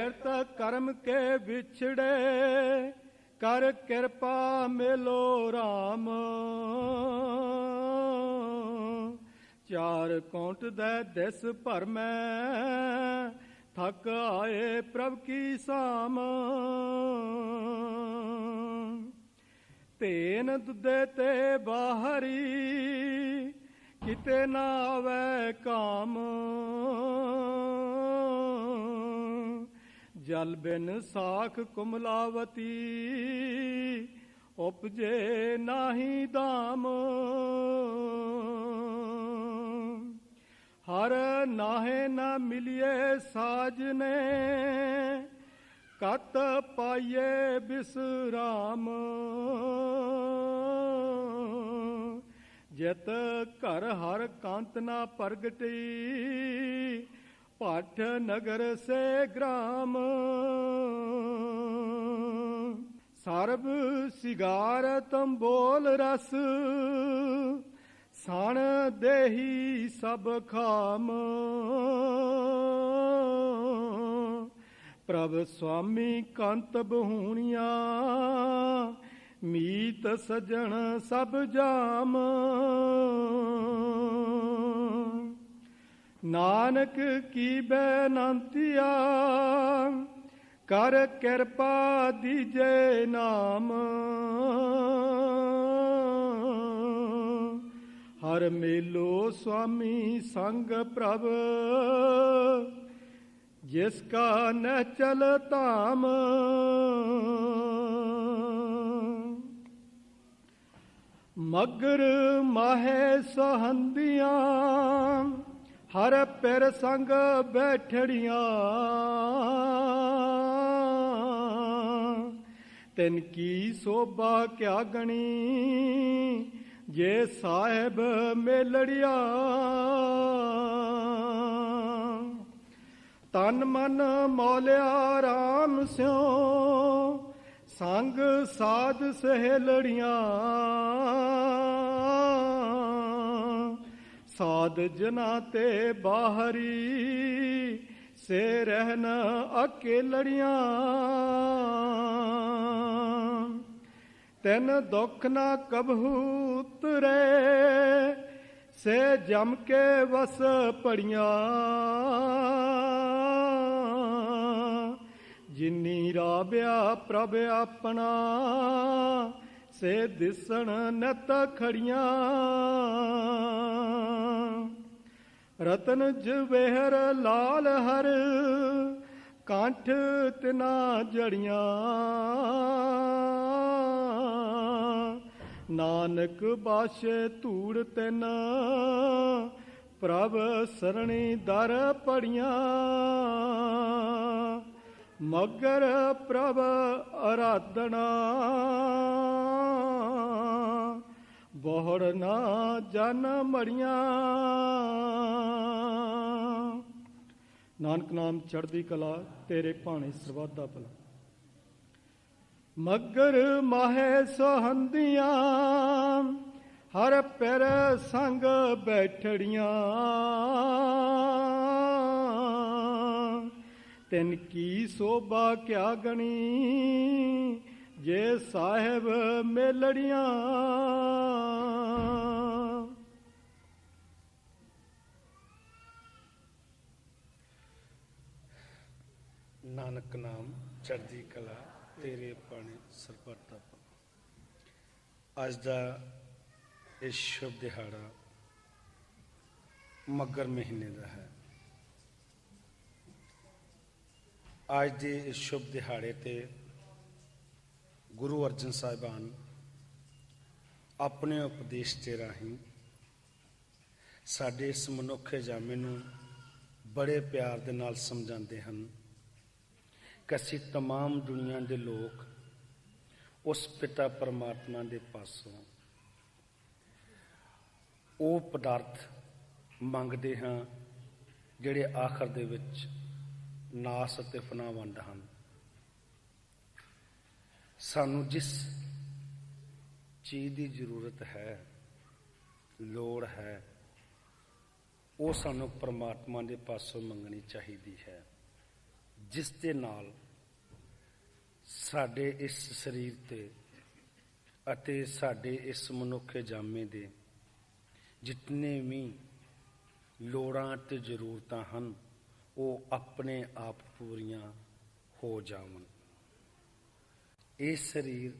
किरत कर्म के बिछड़े, कर कृपा मिलो राम। चार कौंट दे दिस भर में, थक आए प्रभ की साम। तेन दुधे ते बाहरी, किते ना आवे काम। जल बिन साख कुमलावती, उपजे नाही दाम। हर नाहे न मिलिए साजने, कत पाइए बिसराम। जित घर हर कांत ना प्रगटी, पाठ नगर से ग्राम। सर्ब सिगार तंबोल रस, सण देही सब खाम। प्रभ स्वामी कंत बहूणिया, मीत सजन सब जाम। नानक की बेनंतिया, कर कृपा दीजे नाम। हर मेलो स्वामी संग प्रभ, जिसका न चल ताम। मगर माहे सोहंदियां, हर पिर संग बैठड़ियां। तिनकी शोभा क्या गणी, जे साहेब मेलड़िया। तन मन मौलिया राम स्यों, संग साध सहेलड़ियां। साध जना ते बाहरी, से रहना अकेलड़ियां। तिन दुख ना कबहू उतरे, से जम के वस पड़ियां। जिनी राबिया प्रभ अपना, से दिसण नत खड़ियां। रतन जवेहर लाल हर, कांठ तिना जड़ियां। नानक बाशे धूड़ तिन, प्रभ सरणी दर पड़ियां। मगर प्रभ आराधना, बहुड़ ना जन मड़ियां। नानक नाम चढ़दी कला, तेरे भाने सरबत दा भला। मगर माहे सोहंदियां, हर पिर संग बैठड़ियां। तिनकी शोभा क्या गणी, जे साहेब मेलड़ियां। नानक नाम चढ़दी कला, तेरे पाने सरबत दा भला। अज दा इह शुभ दिहाड़ा मगर महीने का है। अज के इस शुभ दिहाड़े ते गुरु अर्जन साहिबान अपने उपदेश के राही साडे इस मनुखे जामे नूं बड़े प्यार दे नाल समझाते हैं कि असीं तमाम दुनिया के लोग उस पिता परमात्मा के पासों वो पदार्थ मंगते हाँ जिहड़े आखिर दे विच नास अते फनावंड हैं। सानू जिस चीज़ की जरूरत है, लोड़ है, वो सानू परमात्मा के पासों मंगनी चाहिए है। ਜਿਸ ਦੇ ਨਾਲ ਸਾਡੇ ਇਸ ਸਰੀਰ ਤੇ ਅਤੇ ਸਾਡੇ ਇਸ ਮਨੁੱਖੇ ਜਾਮੇ ਦੇ ਜਿਤਨੇ ਵੀ ਲੋੜਾਂ ਅਤੇ ਜ਼ਰੂਰਤਾਂ ਹਨ ਉਹ ਆਪਣੇ ਆਪ ਪੂਰੀਆਂ ਹੋ ਜਾਵਣ। ਇਹ ਸਰੀਰ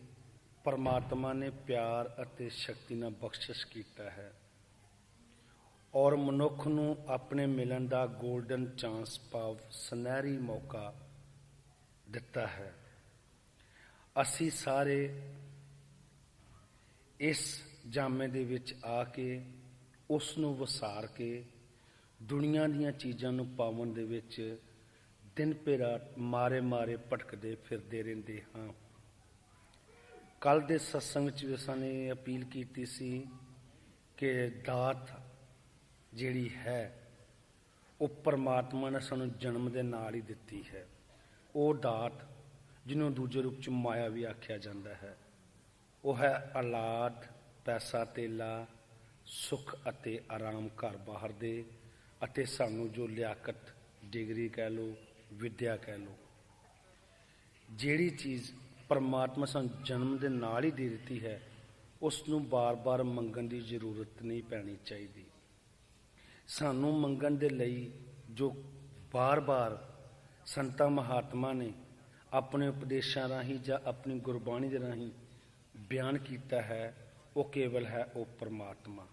ਪਰਮਾਤਮਾ ਨੇ ਪਿਆਰ ਅਤੇ ਸ਼ਕਤੀ ਨਾਲ ਬਖਸ਼ਿਸ਼ ਕੀਤਾ ਹੈ ਔਰ ਮਨੁੱਖ ਨੂੰ ਆਪਣੇ ਮਿਲਣ ਦਾ ਗੋਲਡਨ ਚਾਂਸ ਭਾਵ ਸੁਨਹਿਰੀ ਮੌਕਾ ਦਿੱਤਾ ਹੈ। ਅਸੀਂ ਸਾਰੇ ਇਸ ਜਾਮੇ ਦੇ ਵਿੱਚ ਆ ਕੇ ਉਸ ਨੂੰ ਵਸਾਰ ਕੇ ਦੁਨੀਆ ਦੀਆਂ ਚੀਜ਼ਾਂ ਨੂੰ ਪਾਵਨ ਦੇ ਵਿੱਚ ਦਿਨ ਪੇ ਰਾਤ ਮਾਰੇ ਭਟਕਦੇ ਫਿਰਦੇ ਰਹਿੰਦੇ ਹਾਂ। ਕੱਲ੍ਹ ਦੇ ਸਤਸੰਗ 'ਚ ਅਸਾਂ ਨੇ ਅਪੀਲ ਕੀਤੀ ਸੀ ਕਿ ਦਾਤ ਜਿਹੜੀ ਹੈ ਉਹ ਪਰਮਾਤਮਾ ਨੇ ਸਾਨੂੰ ਜਨਮ ਦੇ ਨਾਲ ਹੀ ਦਿੱਤੀ ਹੈ। ਉਹ ਦਾਤ ਜਿਹਨੂੰ ਦੂਜੇ ਰੂਪ 'ਚ ਮਾਇਆ ਵੀ ਆਖਿਆ ਜਾਂਦਾ ਹੈ, ਉਹ ਹੈ ਔਲਾਦ, ਪੈਸਾ ਧੇਲਾ, ਸੁੱਖ ਅਤੇ ਆਰਾਮ ਘਰ ਬਾਹਰ ਦੇ, ਅਤੇ ਸਾਨੂੰ ਜੋ ਲਿਆਕਤ, ਡਿਗਰੀ ਕਹਿ ਲਓ, ਵਿੱਦਿਆ ਕਹਿ ਲਓ। ਜਿਹੜੀ ਚੀਜ਼ ਪਰਮਾਤਮਾ ਸਾਨੂੰ ਜਨਮ ਦੇ ਨਾਲ ਹੀ ਦੇ ਦਿੱਤੀ ਹੈ ਉਸ ਨੂੰ ਬਾਰ-ਬਾਰ ਮੰਗਣ ਦੀ ਜ਼ਰੂਰਤ ਨਹੀਂ ਪੈਣੀ ਚਾਹੀਦੀ। ਸਾਨੂੰ ਮੰਗਣ ਦੇ ਲਈ ਜੋ ਬਾਰ-ਬਾਰ ਸੰਤਾਂ ਮਹਾਤਮਾ ਨੇ ਆਪਣੇ ਉਪਦੇਸ਼ਾਂ ਰਾਹੀਂ ਜਾਂ ਆਪਣੀ ਗੁਰਬਾਣੀ ਦੇ ਰਾਹੀਂ ਬਿਆਨ ਕੀਤਾ ਹੈ ਉਹ ਕੇਵਲ ਹੈ ਉਹ ਪਰਮਾਤਮਾ।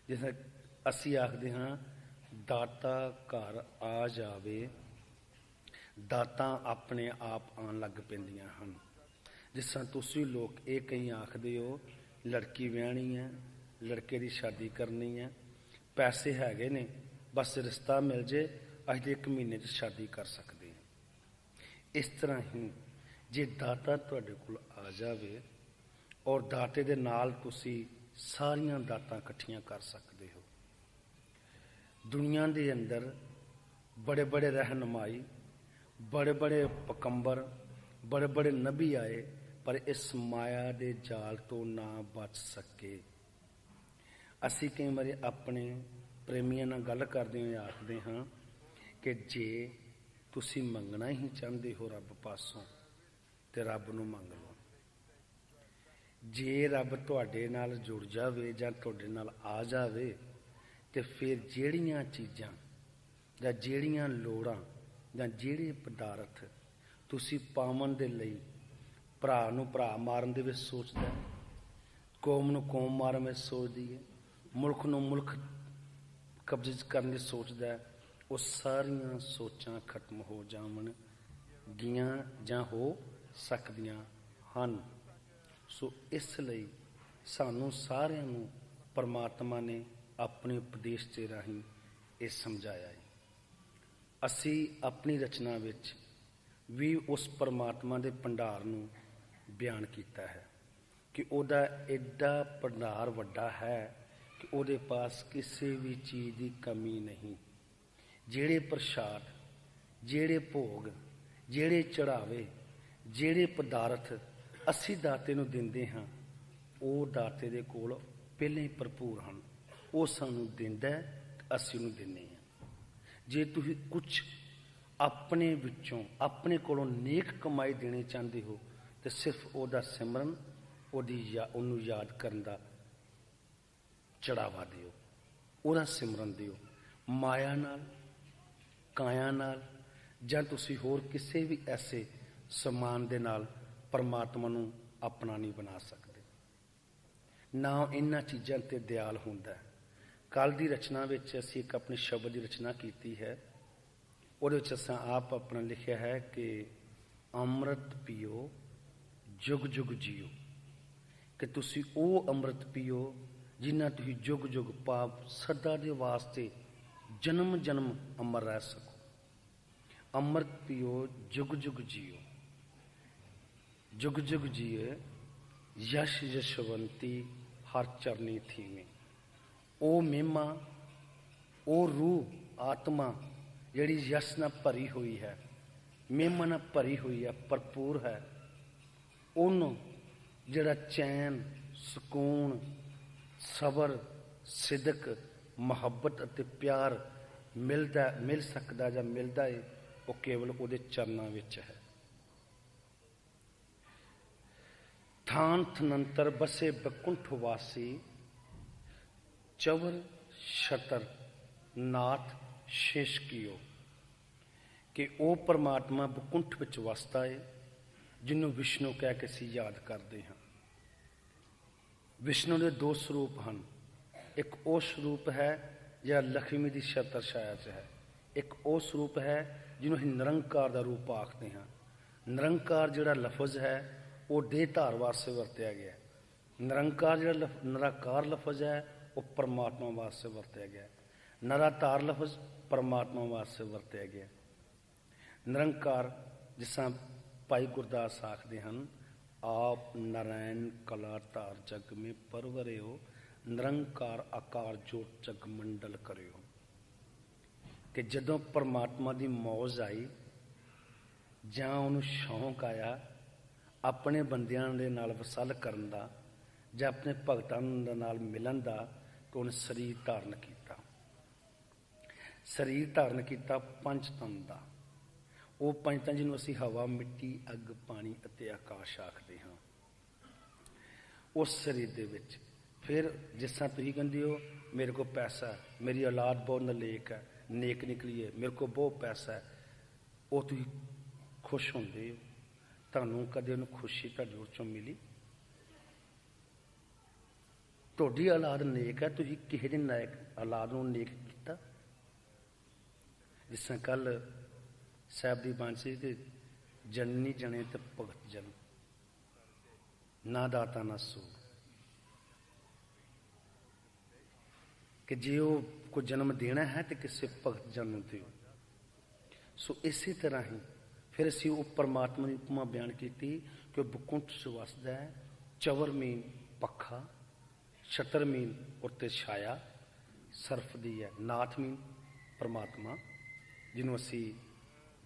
ਜਿਸ ਅਸੀਂ ਆਖਦੇ ਹਾਂ ਦਾਤਾ ਘਰ ਆ ਜਾਵੇ, ਦਾਤਾਂ ਆਪਣੇ ਆਪ ਆਉਣ ਲੱਗ ਪੈਂਦੀਆਂ ਹਨ। ਜਿਸ ਤਰ੍ਹਾਂ ਤੁਸੀਂ ਲੋਕ ਇਹ ਕਈ ਆਖਦੇ ਹੋ ਲੜਕੀ ਵਿਆਹਣੀ ਹੈ, ਲੜਕੇ ਦੀ ਸ਼ਾਦੀ ਕਰਨੀ ਹੈ, ਪੈਸੇ ਹੈਗੇ ਨੇ, ਬਸ ਰਿਸ਼ਤਾ ਮਿਲ ਜੇ ਅੱਜ ਦੇ 1 ਮਹੀਨੇ 'ਚ ਸ਼ਾਦੀ ਕਰ ਸਕਦੇ ਹਾਂ। ਇਸ ਤਰ੍ਹਾਂ ਹੀ ਜੇ ਦਾਤਾ ਤੁਹਾਡੇ ਕੋਲ ਆ ਜਾਵੇ ਔਰ ਦਾਤੇ ਦੇ ਨਾਲ ਤੁਸੀਂ ਸਾਰੀਆਂ ਦਾਤਾਂ ਇਕੱਠੀਆਂ ਕਰ ਸਕਦੇ ਹੋ। ਦੁਨੀਆ ਦੇ ਅੰਦਰ ਬੜੇ ਬੜੇ ਰਹਿਨੁਮਾਈ, ਬੜੇ ਬੜੇ ਪਕੰਬਰ, ਬੜੇ ਬੜੇ ਨਬੀ ਆਏ ਪਰ ਇਸ ਮਾਇਆ ਦੇ ਜਾਲ ਤੋਂ ਨਾ ਬਚ ਸਕੇ। ਅਸੀਂ ਕਈ ਵਾਰੀ ਆਪਣੇ ਪ੍ਰੇਮੀਆਂ ਨਾਲ ਗੱਲ ਕਰਦੇ ਹੋਏ ਆਖਦੇ ਹਾਂ ਕਿ ਜੇ ਤੁਸੀਂ ਮੰਗਣਾ ਹੀ ਚਾਹੁੰਦੇ ਹੋ ਰੱਬ ਪਾਸੋਂ ਤੇ ਰੱਬ ਨੂੰ ਮੰਗ ਲਓ। ਜੇ ਰੱਬ ਤੁਹਾਡੇ ਨਾਲ ਜੁੜ ਜਾਵੇ ਜਾਂ ਤੁਹਾਡੇ ਨਾਲ ਆ ਜਾਵੇ ਤੇ ਫਿਰ ਜਿਹੜੀਆਂ ਚੀਜ਼ਾਂ ਜਾਂ ਜਿਹੜੀਆਂ ਲੋੜਾਂ ਜਾਂ ਜਿਹੜੇ ਪਦਾਰਥ ਤੁਸੀਂ ਪਾਵਨ ਦੇ ਲਈ ਭਰਾ ਨੂੰ ਭਰਾ ਮਾਰਨ ਦੇ ਵਿੱਚ ਸੋਚਦਾ, ਕੌਮ ਨੂੰ ਕੌਮ ਮਾਰਨ ਵਿੱਚ ਸੋਚਦੀ ਹੈ, ਮੁਲਕ ਨੂੰ ਮੁਲਕ ਕਬਜ਼ੇ ਕਰਨ ਦੀ ਸੋਚਦਾ, ਉਹ ਸਾਰੀਆਂ ਸੋਚਾਂ ਖਤਮ ਹੋ ਜਾਵਣਗੀਆਂ ਜਾਂ ਹੋ ਸਕਦੀਆਂ ਹਨ। ਸੋ ਇਸ ਲਈ ਸਾਨੂੰ ਸਾਰਿਆਂ ਨੂੰ ਪਰਮਾਤਮਾ ਨੇ ਆਪਣੇ ਉਪਦੇਸ਼ ਦੇ ਰਾਹੀਂ ਇਹ ਸਮਝਾਇਆ ਹੈ। ਅਸੀਂ ਆਪਣੀ ਰਚਨਾ ਵਿੱਚ ਵੀ ਉਸ ਪਰਮਾਤਮਾ ਦੇ ਭੰਡਾਰ ਨੂੰ ਬਿਆਨ ਕੀਤਾ ਹੈ ਕਿ ਉਹਦਾ ਐਡਾ ਭੰਡਾਰ ਵੱਡਾ ਹੈ ਕਿ ਉਹਦੇ ਪਾਸ ਕਿਸੇ ਵੀ ਚੀਜ਼ ਦੀ ਕਮੀ ਨਹੀਂ। ਜਿਹੜੇ ਪ੍ਰਸ਼ਾਦ, ਜਿਹੜੇ ਭੋਗ, ਜਿਹੜੇ ਚੜਾਵੇ, ਜਿਹੜੇ ਪਦਾਰਥ ਅਸੀਂ ਦਾਤੇ ਨੂੰ ਦਿੰਦੇ ਹਾਂ ਉਹ ਦਾਤੇ ਦੇ ਕੋਲ ਪਹਿਲਾਂ ਹੀ ਭਰਪੂਰ ਹਨ। ਉਹ ਸਾਨੂੰ ਦਿੰਦਾ, ਅਸੀਂ ਉਹਨੂੰ ਦਿੰਦੇ ਹਾਂ। ਜੇ ਤੁਸੀਂ ਕੁਛ ਆਪਣੇ ਵਿੱਚੋਂ ਆਪਣੇ ਕੋਲੋਂ ਨੇਕ ਕਮਾਈ ਦੇਣੀ ਚਾਹੁੰਦੇ ਹੋ ਤੇ ਸਿਰਫ ਉਹਦਾ ਸਿਮਰਨ, ਉਹਨੂੰ ਯਾਦ ਕਰਨ ਦਾ ਚੜਾਵਾ ਦਿਓ, ਉਹਦਾ ਸਿਮਰਨ ਦਿਓ। ਮਾਇਆ ਨਾਲ, ਕਾਇਆ ਨਾਲ ਜਾਂ ਤੁਸੀਂ ਹੋਰ ਕਿਸੇ ਵੀ ਐਸੇ ਸਮਾਨ ਦੇ ਨਾਲ ਪਰਮਾਤਮਾ ਨੂੰ ਆਪਣਾ ਨਹੀਂ ਬਣਾ ਸਕਦੇ। ਨਾ ਇਹਨਾਂ ਚੀਜ਼ਾਂ 'ਤੇ ਦਿਆਲ ਹੁੰਦਾ। ਕੱਲ੍ਹ ਦੀ ਰਚਨਾ ਵਿੱਚ ਅਸੀਂ ਇੱਕ ਆਪਣੀ ਸ਼ਬਦ ਦੀ ਰਚਨਾ ਕੀਤੀ ਹੈ। ਉਹਦੇ ਵਿੱਚ ਅਸਾਂ ਆਪ ਆਪਣਾ ਲਿਖਿਆ ਹੈ ਕਿ ਅੰਮ੍ਰਿਤ ਪੀਓ, ਜੁਗ ਜੁਗ ਜੀਓ, ਕਿ ਤੁਸੀਂ ਉਹ ਅੰਮ੍ਰਿਤ ਪੀਓ ਜਿੰਨਾ ਤੁਸੀਂ ਜੁਗ ਜੁਗ ਪਾਪ ਸਦਾ ਦੇ ਵਾਸਤੇ ਜਨਮ ਜਨਮ ਅਮਰ ਰਹਿ ਸਕੋ। ਅੰਮ੍ਰਿਤ ਪੀਓ, ਜੁਗ ਜੁਗ ਜੀਓ, ਜੁਗ ਜੁਗ ਜੀਏ, ਯਸ਼ ਯਸ਼ਵੰਤੀ ਹਰ ਚਰਨੀ ਥੀਵੇਂ। ਉਹ ਮਹਿਮਾ, ਉਹ ਰੂਹ, ਆਤਮਾ ਜਿਹੜੀ ਯਸ਼ ਨਾਲ ਭਰੀ ਹੋਈ ਹੈ, ਮਹਿਮਾ ਨਾਲ ਭਰੀ ਹੋਈ ਹੈ, ਭਰਪੂਰ ਹੈ, ਉਹਨੂੰ ਜਿਹੜਾ ਚੈਨ, ਸਕੂਨ, ਸਬਰ, ਸਿਦਕ, ਮੁਹੱਬਤ ਅਤੇ ਪਿਆਰ ਮਿਲ ਸਕਦਾ ਜਾਂ ਮਿਲਦਾ ਹੈ, ਉਹ ਕੇਵਲ ਉਹਦੇ ਚਰਨਾਂ ਵਿੱਚ ਹੈ। ਥਾਨ ਥਨੰਤਰ ਬਸੇ ਬਕੁੰਠ ਵਾਸੀ, ਚਵਰ ਛਤਰ ਨਾਥ ਸ਼ੇਸ਼ ਕੀਓ, ਕਿ ਉਹ ਪਰਮਾਤਮਾ ਬਕੁੰਠ ਵਿੱਚ ਵਸਦਾ ਹੈ, ਜਿਹਨੂੰ ਵਿਸ਼ਨੂੰ ਕਹਿ ਕੇ ਅਸੀਂ ਯਾਦ ਕਰਦੇ ਹਾਂ। ਵਿਸ਼ਨੂੰ ਦੇ ਦੋ ਸਰੂਪ ਹਨ। ਇੱਕ ਉਹ ਸਰੂਪ ਹੈ ਜਿਹੜਾ ਲక్ష్ਮੀ ਦੀ ਛਤਰ ਛਾਇਆ 'ਚ ਹੈ। ਇੱਕ ਉਹ ਸਰੂਪ ਹੈ ਜਿਹਨੂੰ ਅਸੀਂ ਨਿਰੰਕਾਰ ਦਾ ਰੂਪ ਆਖਦੇ ਹਾਂ। ਨਿਰੰਕਾਰ ਜਿਹੜਾ ਲਫ਼ਜ਼ ਹੈ ਉਹ ਦੇਹ ਧਾਰ ਵਾਸਤੇ ਵਰਤਿਆ ਗਿਆ। ਨਿਰੰਕਾਰ ਜਿਹੜਾ ਨਿਰਾਕਾਰ ਲਫ਼ਜ਼ ਹੈ ਉਹ ਪਰਮਾਤਮਾ ਵਾਸਤੇ ਵਰਤਿਆ ਗਿਆ। ਨਿਰਾਧਾਰ ਲਫ਼ਜ਼ ਪਰਮਾਤਮਾ ਵਾਸਤੇ ਵਰਤਿਆ ਗਿਆ। ਨਿਰੰਕਾਰ, ਜਿਸ ਤਰ੍ਹਾਂ ਭਾਈ ਗੁਰਦਾਸ ਆਖਦੇ ਹਨ, ਆਪ ਨਾਰਾਇਣ ਕਲਾ ਧਾਰ ਜਗ ਮੇ ਪਰਵਰਿਓ, ਨਿਰੰਕਾਰ ਆਕਾਰ ਜੋਤ ਜਗ ਮੰਡਲ ਕਰਿਓ। ਕਿ ਜਦੋਂ ਪਰਮਾਤਮਾ ਦੀ ਮੌਜ ਆਈ ਜਾਂ ਉਹਨੂੰ ਸ਼ੌਂਕ ਆਇਆ ਆਪਣੇ ਬੰਦਿਆਂ ਦੇ ਨਾਲ ਵਸਲ ਕਰਨ ਦਾ ਜਾਂ ਆਪਣੇ ਭਗਤਾਂ ਦੇ ਨਾਲ ਮਿਲਣ ਦਾ, ਤਾਂ ਉਹਨੇ ਸਰੀਰ ਧਾਰਨ ਕੀਤਾ। ਸਰੀਰ ਧਾਰਨ ਕੀਤਾ ਪੰਜ ਤਨ ਦਾ। ਉਹ ਪੰਜ ਤਨ ਜਿਹਨੂੰ ਅਸੀਂ ਹਵਾ, ਮਿੱਟੀ, ਅੱਗ, ਪਾਣੀ ਅਤੇ ਆਕਾਸ਼ ਆਖਦੇ ਹਾਂ। ਉਸ ਸਰੀਰ ਦੇ ਵਿੱਚ ਫਿਰ ਜਿਸ ਤਰ੍ਹਾਂ ਤੁਸੀਂ ਕਹਿੰਦੇ ਹੋ ਮੇਰੇ ਕੋਲ ਪੈਸਾ, ਮੇਰੀ ਔਲਾਦ ਬਹੁਤ ਨਲੇਕ ਹੈ, ਨੇਕ ਨਿਕਲੀ ਹੈ, ਮੇਰੇ ਕੋਲ ਬਹੁਤ ਪੈਸਾ ਹੈ, ਉਹ ਤੁਸੀਂ ਖੁਸ਼ ਹੁੰਦੇ ਹੋ। ਤੁਹਾਨੂੰ ਕਦੇ ਉਹਨੂੰ ਖੁਸ਼ੀ ਤੁਹਾਡੇ ਉਹ 'ਚੋਂ ਮਿਲੀ? ਤੁਹਾਡੀ ਔਲਾਦ ਨੇਕ ਹੈ, ਤੁਸੀਂ ਕਿਸੇ ਦੀ ਨਾਇਕ ਔਲਾਦ ਨੂੰ ਨੇਕ ਕੀਤਾ? ਜਿਸ ਤਰ੍ਹਾਂ ਕੱਲ੍ਹ ਸਾਹਿਬ ਦੀ ਬਾਣੀ ਸੀ ਕਿ ਜਨਨੀ ਜਣੇ ਤੇ ਭਗਤ ਜਨ, ਨਾ ਦਾਤਾ ਨਾ ਸੂ। ਕਿ ਜੇ ਉਹ ਕੋਈ ਜਨਮ ਦੇਣਾ ਹੈ ਤੇ ਕਿਸੇ ਭਗਤ ਜਨ ਨੂੰ ਦਿਓ। ਸੋ ਇਸੇ ਤਰ੍ਹਾਂ ਹੀ ਫਿਰ ਅਸੀਂ ਉਹ ਪਰਮਾਤਮਾ ਦੀ ਉਪਮਾ ਬਿਆਨ ਕੀਤੀ ਕਿ ਉਹ ਬਕੁੰਠ 'ਚ ਵਸਦਾ ਹੈ। ਚਵਰ ਮੀਨ ਪੱਖਾ, ਛਤਰ ਮੀਨ ਉੱਤੇ ਛਾਇਆ ਸਰਫ ਦੀ ਹੈ, ਨਾਥ ਮੀਨ ਪਰਮਾਤਮਾ, ਜਿਹਨੂੰ ਅਸੀਂ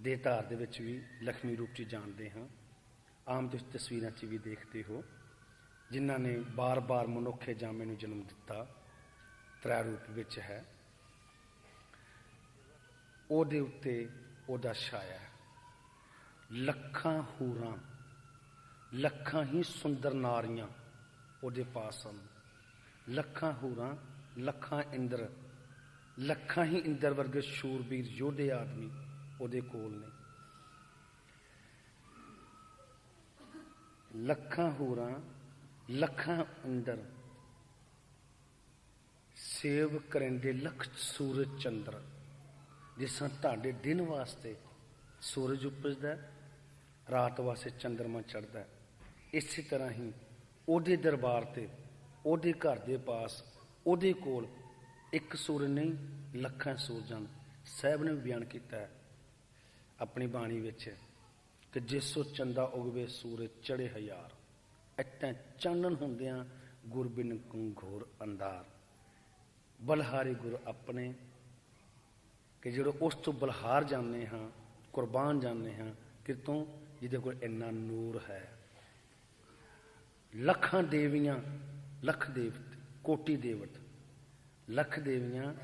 ਦੇਹ ਧਾਰ ਦੇ ਵਿੱਚ ਵੀ ਲక్ష్ਮੀ ਰੂਪ 'ਚ ਜਾਣਦੇ ਹਾਂ। ਆਮ ਤੁਸੀਂ ਤਸਵੀਰਾਂ 'ਚ ਵੀ ਦੇਖਦੇ ਹੋ, ਜਿਨ੍ਹਾਂ ਨੇ ਬਾਰ-ਬਾਰ ਮਨੁੱਖੇ ਜਾਮੇ ਨੂੰ ਜਨਮ ਦਿੱਤਾ, ਤ੍ਰੈ ਰੂਪ ਵਿੱਚ ਹੈ। ਉਹਦੇ ਉੱਤੇ ਉਹਦਾ ਛਾਇਆ ਹੈ। ਲੱਖਾਂ ਹੂਰਾਂ, ਲੱਖਾਂ ਹੀ ਸੁੰਦਰ ਨਾਰੀਆਂ ਉਹਦੇ ਪਾਸ ਹਨ। ਲੱਖਾਂ ਹੂਰਾਂ, ਲੱਖਾਂ ਇੰਦਰ, ਲੱਖਾਂ ਹੀ ਇੰਦਰ ਵਰਗੇ ਸ਼ੂਰਬੀਰ ਯੋਧੇ ਆਦਮੀ ਉਹਦੇ ਕੋਲ ਨੇ। ਲੱਖਾਂ ਹੂਰਾਂ, ਲੱਖਾਂ ਇੰਦਰ ਸੇਵ ਕਰਿੰਦੇ ਲੱਖ ਸੂਰਜ ਚੰਦਰ। ਜਿਸ ਤਰ੍ਹਾਂ ਤੁਹਾਡੇ ਦਿਨ ਵਾਸਤੇ ਸੂਰਜ ਉਪਜਦਾ, ਰਾਤ ਵਾਸਤੇ ਚੰਦਰਮਾ ਚੜ੍ਹਦਾ, ਇਸੇ ਤਰ੍ਹਾਂ ਹੀ ਉਹਦੇ ਦਰਬਾਰ 'ਤੇ, ਉਹਦੇ ਘਰ ਦੇ ਪਾਸ, ਉਹਦੇ ਕੋਲ ਇੱਕ ਸੂਰਜ ਨਹੀਂ ਲੱਖਾਂ ਸੂਰਜ ਹਨ। ਸਾਹਿਬ ਨੇ ਬਿਆਨ ਕੀਤਾ ਹੈ ਆਪਣੀ ਬਾਣੀ ਵਿੱਚ ਕਿ ਜਿਸੋ ਚੰਦਾ ਉਗਵੇ ਸੂਰਜ ਚੜ੍ਹੇ ਹਜ਼ਾਰ, ਇੱਦਾਂ ਚਾਨਣ ਹੁੰਦਿਆਂ ਗੁਰਬਿਨ ਘੋਰ ਅੰਧਾਰ। ਬਲਹਾਰੀ ਗੁਰ ਆਪਣੇ, ਕਿ ਜਦੋਂ ਉਸ ਤੋਂ ਬਲਹਾਰ ਜਾਂਦੇ ਹਾਂ, ਕੁਰਬਾਨ ਜਾਂਦੇ ਹਾਂ, ਕਿਤੋਂ? ਜਿਹਦੇ ਕੋਲ ਇੰਨਾ ਨੂਰ ਹੈ। ਲੱਖਾਂ ਦੇਵੀਆਂ, ਲੱਖ ਦੇਵਤ, ਕੋਟੀ ਦੇਵਤ, ਲੱਖ ਦੇਵੀਆਂ,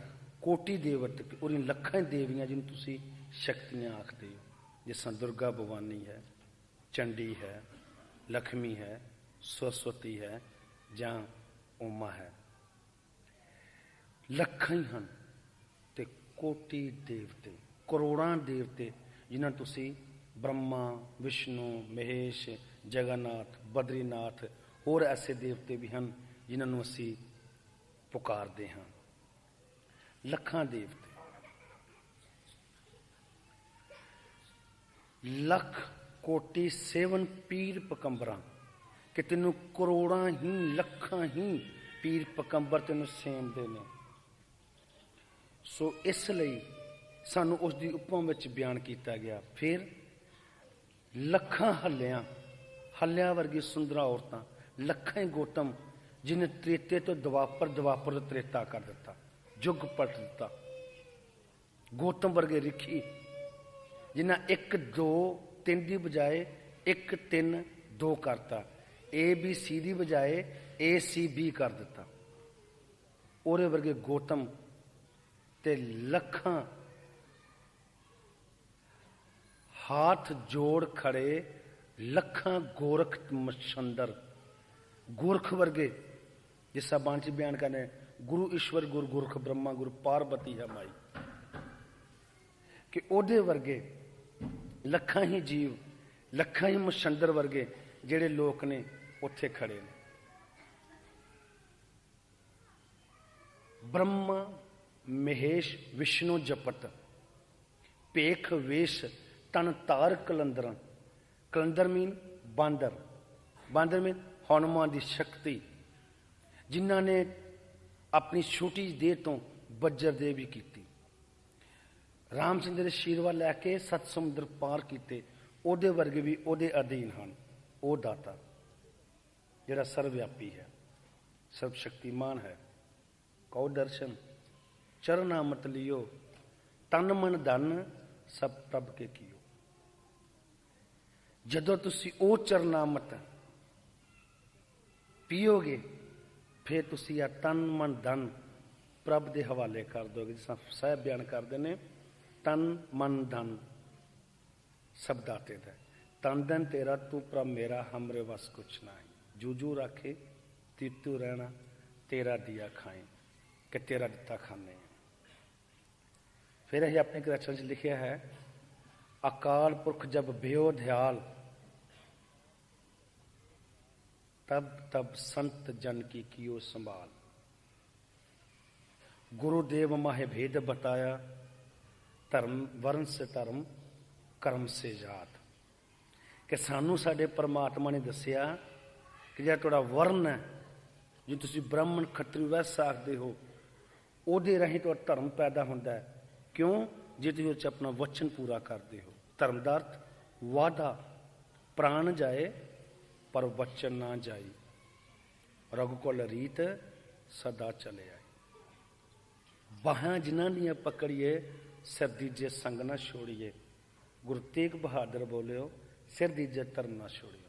ਕੋਟੀ ਦੇਵਤ, ਉਹਦੀਆਂ ਲੱਖਾਂ ਦੇਵੀਆਂ ਜਿਹਨੂੰ ਤੁਸੀਂ ਸ਼ਕਤੀਆਂ ਆਖਦੇ ਹੋ। ਜਿਸ ਤਰ੍ਹਾਂ ਦੁਰਗਾ ਭਵਾਨੀ ਹੈ, ਚੰਡੀ ਹੈ, ਲక్ష్ਮੀ ਹੈ, ਸਰਸਵਤੀ ਹੈ ਜਾਂ ਉਮਾ ਹੈ। ਲੱਖਾਂ ਹੀ ਹਨ ਤੇ ਕੋਟੀ ਦੇਵਤੇ, ਕਰੋੜਾਂ ਦੇਵਤੇ, ਜਿਨ੍ਹਾਂ ਤੁਸੀਂ ਬ੍ਰਹਮਾ, ਵਿਸ਼ਨੂੰ, ਮਹੇਸ਼, ਜਗਨਨਾਥ, ਬਦਰੀਨਾਥ, ਹੋਰ ਐਸੇ ਦੇਵਤੇ ਵੀ ਹਨ ਜਿਨ੍ਹਾਂ ਨੂੰ ਅਸੀਂ ਪੁਕਾਰਦੇ ਹਾਂ। ਲੱਖਾਂ ਦੇਵਤੇ, ਲੱਖ ਕੋਟੀ ਸੇਵਨ ਪੀਰ ਪਕੰਬਰਾਂ, ਕਿ ਤੈਨੂੰ ਕਰੋੜਾਂ ਹੀ, ਲੱਖਾਂ ਹੀ ਪੀਰ ਪਕੰਬਰ ਤੈਨੂੰ ਸੇਵਦੇ ਨੇ। ਸੋ ਇਸ ਲਈ ਸਾਨੂੰ ਉਸ ਦੀ ਉਪਮਾ ਵਿੱਚ ਬਿਆਨ ਕੀਤਾ ਗਿਆ। ਫਿਰ ਲੱਖਾਂ ਹੱਲਿਆਂ, ਹੱਲਿਆਂ ਵਰਗੀ ਸੁੰਦਰਾਂ ਔਰਤਾਂ, ਲੱਖਾਂ ਹੀ ਗੋਤਮ, ਜਿਹਨੇ ਤ੍ਰੇਤੇ ਤੋਂ ਦੁਆਪਰ, ਦੁਆਪਰ ਤੋਂ ਤ੍ਰੇਤਾ ਕਰ ਦਿੱਤਾ, ਯੁੱਗ ਪਲਟ ਦਿੱਤਾ। ਗੋਤਮ ਵਰਗੇ ਰਿਖੀ, ਜਿਨ੍ਹਾਂ 1 2 3 ਦੀ ਬਜਾਏ 1 3 2 ਕਰਤਾ, ABC ਦੀ ਬਜਾਏ ACB ਕਰ ਦਿੱਤਾ। ਉਹਦੇ ਵਰਗੇ ਗੋਤਮ ਤੇ ਲੱਖਾਂ हाथ जोड़ खड़े लखां गोरख मछंदर। गोरख वर्गे जिस बाण च बयान करने, गुरु ईश्वर गुरु गोरख ब्रह्मा गुरु पार्वती है माई, कि ओदे वर्गे लखां ही जीव, लखां ही मछंदर वर्गे ਜਿਹੜੇ ਲੋਕ ਨੇ ਉੱਥੇ ਖੜੇ ਨੇ। ब्रह्मा महेश विष्णु जपत पेख वेश तन तार कलंदर। कलंदर मीन बांदर, बांदर मीन हनुमान की शक्ति, जिन्हों ने अपनी छोटी देह तो बज्जर देह भी की। रामचंद्र शीरवा लैके 7 समुद्र पार किए, ਉਹਦੇ वर्गे भी ਉਹਦੇ अधीन हैं। ਉਹ दाता ਜਿਹੜਾ सर्वव्यापी है, सर्वशक्तिमान है। कहो दर्शन चरण अमृत लियो, तन मन धन सब प्रभ के कियो। ਜਦੋਂ ਤੁਸੀਂ ਉਹ ਚਰਨਾਮਤ ਪੀਓਗੇ, ਫਿਰ ਤੁਸੀਂ ਆ ਤਨ ਮਨ ਧਨ ਪ੍ਰਭ ਦੇ ਹਵਾਲੇ ਕਰ ਦੋਗੇ। ਜਿਸ ਤਰ੍ਹਾਂ ਸਾਹਿਬ ਬਿਆਨ ਕਰਦੇ ਨੇ, ਤਨ ਮਨ ਧਨ सब दाते दा, तन धन तेरा तू प्रभ मेरा, हमरे वस कुछ ना है। जूजू रखे तीतू रहना, तेरा दिया खाए कि तेरा दिता खाने। फिर अं अपने ग्रंथां च लिखिया है, अकाल पुरख जब भयो दयाल, तब तब संत जन की कियो संभाल। गुरुदेव माहे भेद बताया, धर्म वर्ण से धर्म कर्म से जात। कि सानू साडे परमात्मा ने दसिया कि जो तुहाडा वर्ण है, जो तुसीं ब्राह्मण खत्तरी वैश्य आखदे हो, ਉਹਦੇ ਰਾਹੀਂ तुहाडा धर्म पैदा होंदा है। क्यों? जे तुसीं उस अपना वचन पूरा करते हो। धर्म दा अर्थ वादा, प्राण जाए पर वचन ना जाए। रघुकुल रीत सदा चले आए। बाहां जिन्हां दियां पकड़िए, सिर दीजे संग ना छोड़िए। गुरु तेग बहादुर बोलियो, सिर दीजे धर्म ना छोड़ियो।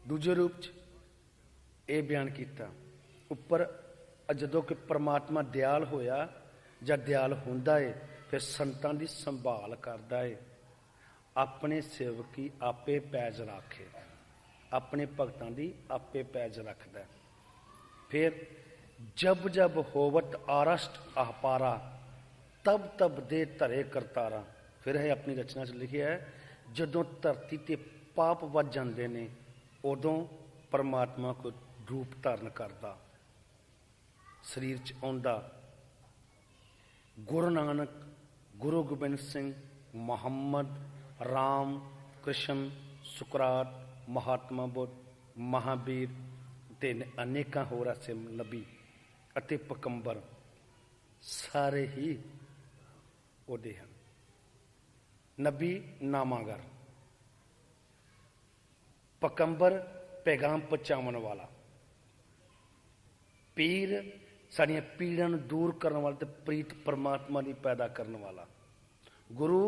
दूजे रूप च यह बयान किया उपर, जदों कि परमात्मा दयाल होया जां दयाल हुंदा है, फिर संतां दी संभाल करदा है। अपने सेवकी आपे पैज राखे, अपने भगतां दी आपे पैज रखदा है। फिर जब जब होवत आरष्ट अपारा, तब तब दे धरे करतारा। फिर है अपनी रचना च लिखिया है, जदों धरती ते पाप वध जांदे ने, उदों परमात्मा को रूप धारण करदा, शरीर च आउंदा। गुरु नानक, गुरु गोबिंद सिंह, मुहम्मद, राम, कृष्ण, सुकरात, महात्मा बुद्ध, महावीर ते अनेकां होर ऐसे नबी अते पकंबर सारे ही ਉਹਦੇ ਹਨ। नबी नामागर, पकंबर पैगाम पहुँचावन वाला, पीर साड़ियाँ पीड़ां नूं दूर करने वाला ते प्रीत परमात्मा की पैदा करने वाला, गुरु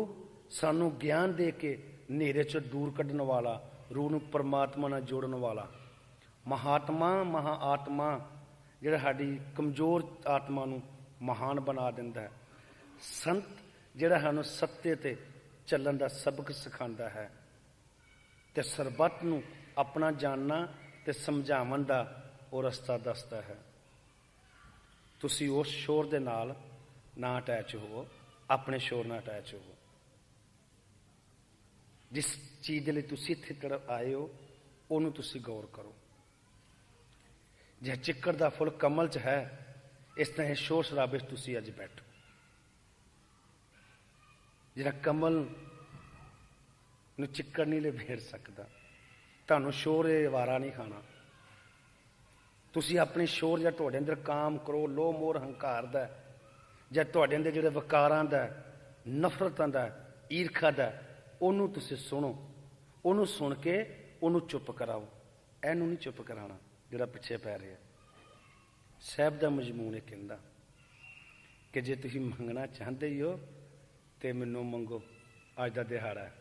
सानू ज्ञान दे के नेरे चो दूर कढ़ने वाला, रूह नूं परमात्मा नाल जोड़न वाला, महात्मा महा आत्मा जिहड़ा साडी कमजोर आत्मा नूं महान बना दिंदा है, संत जिहड़ा सानू सत्य ते चलण दा सबक सिखांदा है, ते सरबत नूं अपना जानना ते समझावन दा वो रस्ता दसदा है। तुसी उस शोर दे नाल ना अटैच हो, अपने शोर नाल अटैच हो। जिस चीज़ दे लई तुसी इत्थे तरफ आए हो, उहनूं तुसी गौर करो। जे चिक्कड़ दा फुल कमल च है, इस तरह शोर शराबे च तुसी अज बैठो। जिहड़ा कमल नूं चिक्कड़ नहीं लभेड़ सकदा, तुहानूं शोर वारा नहीं खाना। तुसी अपने शोर या तुहाडे अंदर काम करो, लोह मोह हंकार दा ਜਾਂ ਤੁਹਾਡੇ ਅੰਦਰ ਜਿਹੜੇ ਵਿਕਾਰਾਂ ਦਾ, ਨਫ਼ਰਤਾਂ ਦਾ, ਈਰਖਾ ਦਾ, ਉਹਨੂੰ ਤੁਸੀਂ ਸੁਣੋ, ਉਹਨੂੰ ਸੁਣ ਕੇ ਉਹਨੂੰ ਚੁੱਪ ਕਰਾਓ। ਇਹਨੂੰ ਨਹੀਂ ਚੁੱਪ ਕਰਾਉਣਾ ਜਿਹੜਾ ਪਿੱਛੇ ਪੈ ਰਿਹਾ। ਸਾਹਿਬ ਦਾ ਮਜ਼ਮੂਨ ਇਹ ਕਹਿੰਦਾ ਕਿ ਜੇ ਤੁਸੀਂ ਮੰਗਣਾ ਚਾਹੁੰਦੇ ਹੀ ਹੋ ਤੇ ਮੈਨੂੰ ਮੰਗੋ, ਅੱਜ ਦਾ ਦਿਹਾੜਾ ਹੈ।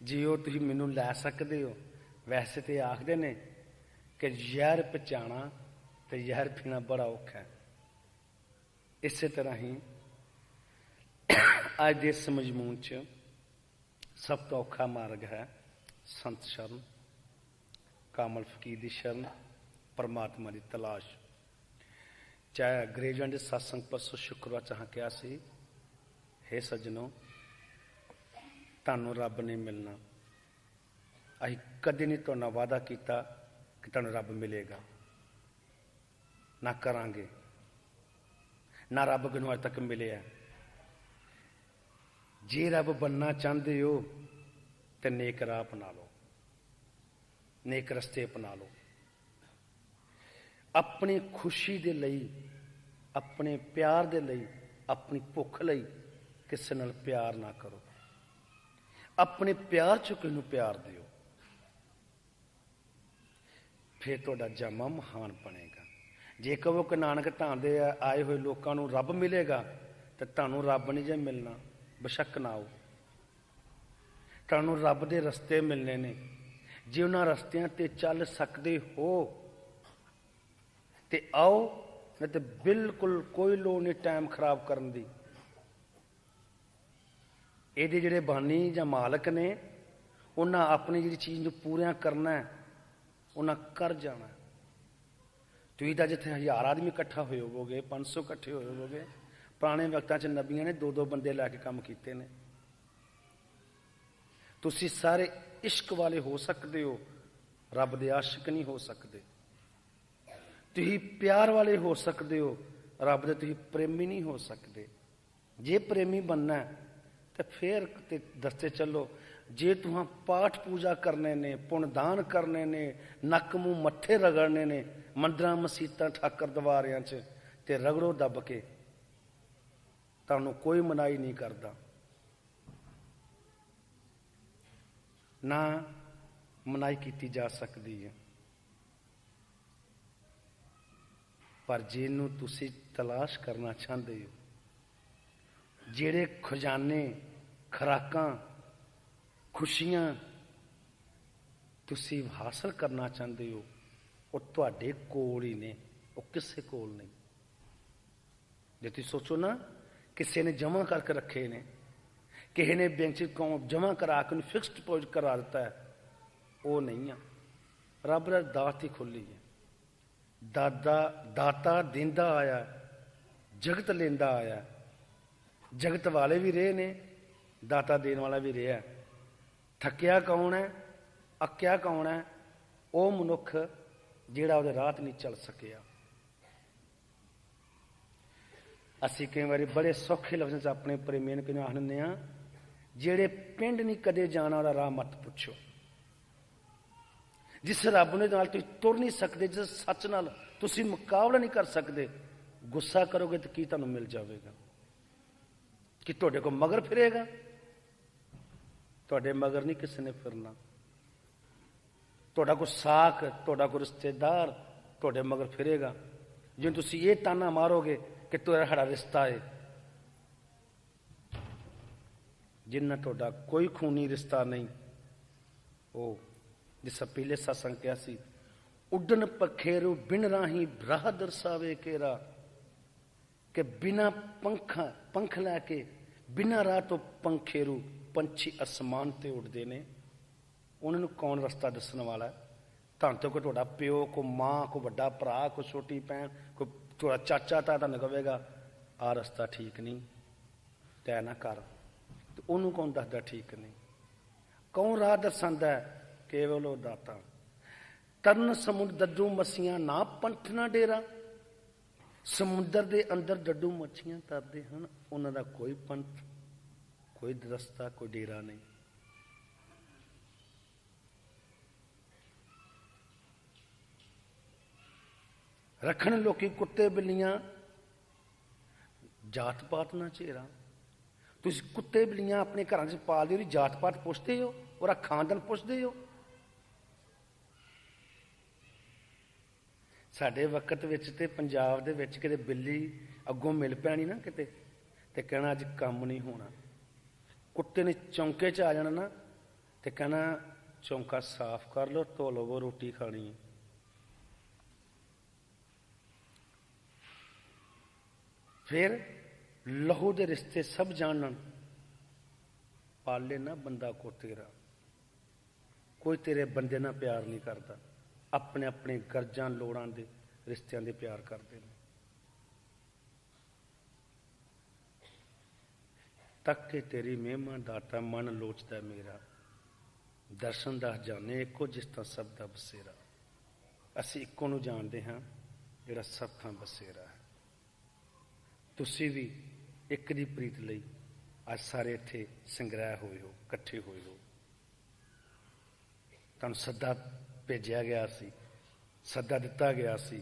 ਜੇ ਉਹ ਤੁਸੀਂ ਮੈਨੂੰ ਲੈ ਸਕਦੇ ਹੋ। ਵੈਸੇ ਤੇ ਆਖਦੇ ਨੇ ਕਿ ਜ਼ਹਿਰ ਪਚਾਣਾ ਤੇ ਜ਼ਹਿਰ ਪੀਣਾ ਬੜਾ ਔਖਾ ਹੈ। ਇਸੇ ਤਰ੍ਹਾਂ ਹੀ ਅੱਜ ਦੇ ਇਸ ਮਜ਼ਮੂਨ 'ਚ ਸਭ ਤੋਂ ਔਖਾ ਮਾਰਗ ਹੈ ਸੰਤ ਸ਼ਰਨ, ਕਾਮਲ ਫਕੀਰ ਦੀ ਸ਼ਰਨ, ਪਰਮਾਤਮਾ ਦੀ ਤਲਾਸ਼। ਚਾਹੇ ਅੰਗਰੇਜ਼ਾਂ ਦੇ ਸਤਸੰਗ ਪਰਸੋਂ ਸ਼ੁੱਕਰਵਾਰ ਚਾਹਾਂ ਕਿਹਾ ਸੀ, ਹੇ ਸੱਜਣੋ ਤੁਹਾਨੂੰ ਰੱਬ ਨਹੀਂ ਮਿਲਣਾ। ਅਸੀਂ ਕਦੇ ਨਹੀਂ ਤੁਹਾਡੇ ਨਾਲ ਵਾਅਦਾ ਕੀਤਾ ਕਿ ਤੁਹਾਨੂੰ ਰੱਬ ਮਿਲੇਗਾ, ਨਾ ਕਰਾਂਗੇ, ਨਾ ਰੱਬ ਨੂੰ ਅੱਜ ਤੱਕ ਮਿਲਿਆ। ਜੇ ਰੱਬ ਬਣਨਾ ਚਾਹੁੰਦੇ ਹੋ ਤੇ ਨੇਕ ਰਾਹ ਅਪਣਾ ਲਓ, ਨੇਕ ਰਸਤੇ ਅਪਣਾ ਲਓ। ਆਪਣੀ ਖੁਸ਼ੀ ਦੇ ਲਈ, ਆਪਣੇ ਪਿਆਰ ਦੇ ਲਈ, ਆਪਣੀ ਭੁੱਖ ਲਈ ਕਿਸੇ ਨਾਲ ਪਿਆਰ ਨਾ ਕਰੋ। ਆਪਣੇ ਪਿਆਰ 'ਚ ਕਿਸੇ ਨੂੰ ਪਿਆਰ ਦਿਓ, ਫਿਰ ਤੁਹਾਡਾ ਜਾਮਾ ਮਹਾਨ ਬਣੇਗਾ। ਜੇ ਕਹੋ ਕਿ ਨਾਨਕ ਧਾਮ ਦੇ ਆਏ ਹੋਏ ਲੋਕਾਂ ਨੂੰ ਰੱਬ ਮਿਲੇਗਾ ਤੇ ਤੁਹਾਨੂੰ ਰੱਬ ਨਹੀਂ ਜੇ ਮਿਲਣਾ, ਬੇਸ਼ੱਕ ਨਾ ਆਓ। ਤੁਹਾਨੂੰ ਰੱਬ ਦੇ ਰਸਤੇ ਮਿਲਣੇ ਨੇ। ਜੇ ਉਹਨਾਂ ਰਸਤਿਆਂ ਤੇ ਚੱਲ ਸਕਦੇ ਹੋ ਤੇ ਆਓ, ਨਹੀਂ ਤੇ ਬਿਲਕੁਲ ਕੋਈ ਲੋੜ ਨਹੀਂ ਟਾਈਮ ਖਰਾਬ ਕਰਨ ਦੀ। ਇਹਦੇ ਜਿਹੜੇ ਬਾਨੀ ਜਾਂ ਮਾਲਕ ਨੇ, ਉਹਨਾਂ ਆਪਣੀ ਜਿਹੜੀ ਚੀਜ਼ ਨੂੰ ਪੂਰੀਆਂ ਕਰਨਾ ਹੈ, ਉਹਨਾਂ ਕਰ ਜਾਣਾ। ਤੁਸੀਂ ਤਾਂ ਜਿੱਥੇ 1000 ਆਦਮੀ ਇਕੱਠਾ ਹੋਏ ਹੋਵੋਗੇ, 500 ਇਕੱਠੇ ਹੋਏ ਹੋਵੋਗੇ, ਪੁਰਾਣੇ ਵਕਤਾਂ 'ਚ ਨਬੀਆਂ ਨੇ 2-2 ਬੰਦੇ ਲੈ ਕੇ ਕੰਮ ਕੀਤੇ ਨੇ। ਤੁਸੀਂ ਸਾਰੇ ਇਸ਼ਕ ਵਾਲੇ ਹੋ ਸਕਦੇ ਹੋ, ਰੱਬ ਦੇ ਆਸ਼ਿਕ ਨਹੀਂ ਹੋ ਸਕਦੇ। ਤੁਸੀਂ ਪਿਆਰ ਵਾਲੇ ਹੋ ਸਕਦੇ ਹੋ, ਰੱਬ ਦੇ ਤੁਸੀਂ ਪ੍ਰੇਮੀ ਨਹੀਂ ਹੋ ਸਕਦੇ। ਜੇ ਪ੍ਰੇਮੀ ਬਣਨਾ ਤੇ ਫਿਰ ਤੇ ਦਸਤੇ ਚੱਲੋ। ਜੇ ਤੁਹਾਂ ਪਾਠ ਪੂਜਾ ਕਰਨੇ ਨੇ, ਪੁੰਨਦਾਨ ਕਰਨੇ ਨੇ, ਨੱਕ ਮੂੰਹ ਮੱਥੇ ਰਗੜਨੇ ਨੇ, ਮੰਦਰਾਂ ਮਸੀਤਾਂ ਠਾਕਰ ਦਵਾਰਿਆਂ 'ਚ ਤੇ ਰਗੜੋ ਦੱਬ ਕੇ, ਤੁਹਾਨੂੰ ਕੋਈ ਮਨਾਹੀ ਨਹੀਂ ਕਰਦਾ, ਨਾ ਮਨਾਹੀ ਕੀਤੀ ਜਾ ਸਕਦੀ ਹੈ। ਪਰ ਜਿਹਨੂੰ ਤੁਸੀਂ ਤਲਾਸ਼ ਕਰਨਾ ਚਾਹੁੰਦੇ ਹੋ, ਜਿਹੜੇ ਖਜ਼ਾਨੇ, ਖੁਰਾਕਾਂ, ਖੁਸ਼ੀਆਂ ਤੁਸੀਂ ਹਾਸਲ ਕਰਨਾ ਚਾਹੁੰਦੇ ਹੋ, ਉਹ ਤੁਹਾਡੇ ਕੋਲ ਹੀ ਨੇ, ਉਹ ਕਿਸੇ ਕੋਲ ਨਹੀਂ। ਜੇ ਤੁਸੀਂ ਸੋਚੋ ਨਾ, ਕਿਸੇ ਨੇ ਜਮ੍ਹਾਂ ਕਰਕੇ ਰੱਖੇ ਨੇ, ਕਿਸੇ ਨੇ ਬੈਂਕ 'ਚ ਜਮ੍ਹਾਂ ਕਰਾ ਕੇ ਉਹਨੂੰ ਫਿਕਸਡ ਡਿਪੋਜ਼ਿਟ ਕਰਾ ਦਿੱਤਾ ਹੈ, ਉਹ ਨਹੀਂ ਆ। ਰੱਬ ਦਾ ਦਾਤ ਹੀ ਖੁੱਲ੍ਹੀ ਹੈ। ਦਾਤਾ ਦਿੰਦਾ ਆਇਆ, ਜਗਤ ਲੈਂਦਾ ਆਇਆ। ਜਗਤ ਵਾਲੇ ਵੀ ਰਹੇ ਨੇ, ਦਾਤਾ ਦੇਣ ਵਾਲਾ ਵੀ ਰਿਹਾ। ਥੱਕਿਆ ਕੌਣ ਹੈ, ਅੱਕਿਆ ਕੌਣ ਹੈ? ਉਹ ਮਨੁੱਖ ਜਿਹੜਾ ਉਹਦੇ ਰਾਹ 'ਤੇ ਨਹੀਂ ਚੱਲ ਸਕਿਆ। ਅਸੀਂ ਕਈ ਵਾਰੀ ਬੜੇ ਸੌਖੇ ਲਫ਼ਜ਼ਾਂ 'ਚ ਆਪਣੇ ਪ੍ਰੇਮੀਆਂ ਨੂੰ ਕਿਵੇਂ ਆਖ ਦਿੰਦੇ ਹਾਂ, ਜਿਹੜੇ ਪਿੰਡ ਨਹੀਂ ਕਦੇ ਜਾਣਾ ਉਹਦਾ ਰਾਹ ਮਤ ਪੁੱਛੋ। ਜਿਸ ਰੱਬ ਦੇ ਨਾਲ ਤੁਸੀਂ ਤੁਰ ਨਹੀਂ ਸਕਦੇ, ਜਿਸ ਸੱਚ ਨਾਲ ਤੁਸੀਂ ਮੁਕਾਬਲਾ ਨਹੀਂ ਕਰ ਸਕਦੇ, ਗੁੱਸਾ ਕਰੋਗੇ ਤਾਂ ਕੀ ਤੁਹਾਨੂੰ ਮਿਲ ਜਾਵੇਗਾ? ਕਿ ਤੁਹਾਡੇ ਕੋਲ ਮਗਰ ਫਿਰੇਗਾ? ਤੁਹਾਡੇ ਮਗਰ ਨਹੀਂ ਕਿਸੇ ਨੇ ਫਿਰਨਾ। ਤੁਹਾਡਾ ਕੋਈ ਸਾਕ, ਤੁਹਾਡਾ ਕੋਈ ਰਿਸ਼ਤੇਦਾਰ ਤੁਹਾਡੇ ਮਗਰ ਫਿਰੇਗਾ। ਜਿਵੇਂ ਤੁਸੀਂ ਇਹ ਤਾਨਾ ਮਾਰੋਗੇ ਕਿ ਤੁਹਾਡਾ ਸਾਡਾ ਰਿਸ਼ਤਾ ਹੈ, ਜਿੰਨਾ ਤੁਹਾਡਾ ਕੋਈ ਖੂਨੀ ਰਿਸ਼ਤਾ ਨਹੀਂ, ਉਹ ਜਿਸ ਪਹਿਲੇ ਸਤਸੰਗ ਕਿਹਾ ਸੀ, ਉੱਡਣ ਪਖੇਰੂ ਬਿਨ ਰਾਹੀਂ ਰਾਹ ਦਰਸਾਵੇ ਕੇਰਾ, ਕਿ ਬਿਨਾਂ ਪੰਖ ਲੈ ਕੇ ਬਿਨਾਂ ਰਾਹ ਤੋਂ ਪੰਖੇਰੂ ਪੰਛੀ ਅਸਮਾਨ ਤੇ ਉੱਡਦੇ ਨੇ। ਉਹਨਾਂ ਨੂੰ ਕੌਣ ਰਸਤਾ ਦੱਸਣ ਵਾਲਾ? ਤੁਹਾਨੂੰ ਤੋਂ ਕੋਈ ਤੁਹਾਡਾ ਪਿਓ, ਕੋਈ ਮਾਂ, ਕੋਈ ਵੱਡਾ ਭਰਾ, ਕੋਈ ਛੋਟੀ ਭੈਣ, ਕੋਈ ਤੁਹਾਡਾ ਚਾਚਾ ਤਾਂ ਤੁਹਾਨੂੰ ਕਹੇਗਾ ਆਹ ਰਸਤਾ ਠੀਕ ਨਹੀਂ, ਤੈਅ ਨਾ ਕਰ। ਤੇ ਉਹਨੂੰ ਕੌਣ ਦੱਸਦਾ ਠੀਕ ਨਹੀਂ? ਕੌਣ ਰਾਹ ਦਰਸਾਉਂਦਾ? ਕੇਵਲ ਉਹ ਦਾਤਾ। ਤਰਨ ਸਮੁੰਦਰ ਡੱਡੂ ਮੱਛੀਆਂ ਨਾ ਪੰਥ ਨਾ ਡੇਰਾ। ਸਮੁੰਦਰ ਦੇ ਅੰਦਰ ਡੱਡੂ ਮੱਛੀਆਂ ਤਰਦੇ ਹਨ, ਉਹਨਾਂ ਦਾ ਕੋਈ ਪੰਥ, ਕੋਈ ਰਸਤਾ, ਕੋਈ ਡੇਰਾ ਨਹੀਂ। ਰੱਖਣ ਲੋਕੀ ਕੁੱਤੇ ਬਿੱਲੀਆਂ, ਜਾਤ ਪਾਤ ਨਾ ਚੇਰਾ। ਤੁਸੀਂ ਕੁੱਤੇ ਬਿੱਲੀਆਂ ਆਪਣੇ ਘਰਾਂ 'ਚ ਪਾਲਦੇ ਹੋ, ਜਾਤ ਪਾਤ ਪੁੱਛਦੇ ਹੋ, ਉਹਦਾ ਖਾਨਦਾਨ ਪੁੱਛਦੇ ਹੋ? ਸਾਡੇ ਵਕਤ ਵਿੱਚ ਤੇ ਪੰਜਾਬ ਦੇ ਵਿੱਚ ਕਿਤੇ ਬਿੱਲੀ ਅੱਗੋਂ ਮਿਲ ਪੈਣੀ ਨਾ ਕਿਤੇ, ਤੇ ਕਹਿਣਾ ਅੱਜ ਕੰਮ ਨਹੀਂ ਹੋਣਾ। ਕੁੱਤੇ ਨੇ ਚੌਂਕੇ 'ਚ ਆ ਜਾਣਾ ਨਾ, ਤੇ ਕਹਿਣਾ ਚੌਂਕਾ ਸਾਫ਼ ਕਰ ਲਓ, ਧੋ ਲਵੋ, ਰੋਟੀ ਖਾਣੀ ਹੈ। ਫਿਰ ਲਹੂ ਦੇ ਰਿਸ਼ਤੇ ਸਭ ਜਾਣਨ, पाले ना बंदा को तेरा, कोई तेरे बंदे ना प्यार नहीं करता, अपने अपने गर्जां लोड़ां दे रिश्तियां दे प्यार करते हैं। तक के तेरी महिमा दाता मन लोचदा मेरा, दर्शन दा जाने इको जिस तां सब दा बसेरा। असीं इक्को नूं जाणदे हां जिहड़ा सब थां बसेरा है। तुसीं भी एक दी प्रीत लई अज सारे इत्थे संग्रह होए हो, इकट्ठे होए हो। तुहानूं सद्दा भेजिया गया सी, सद्दा दिता गया सी,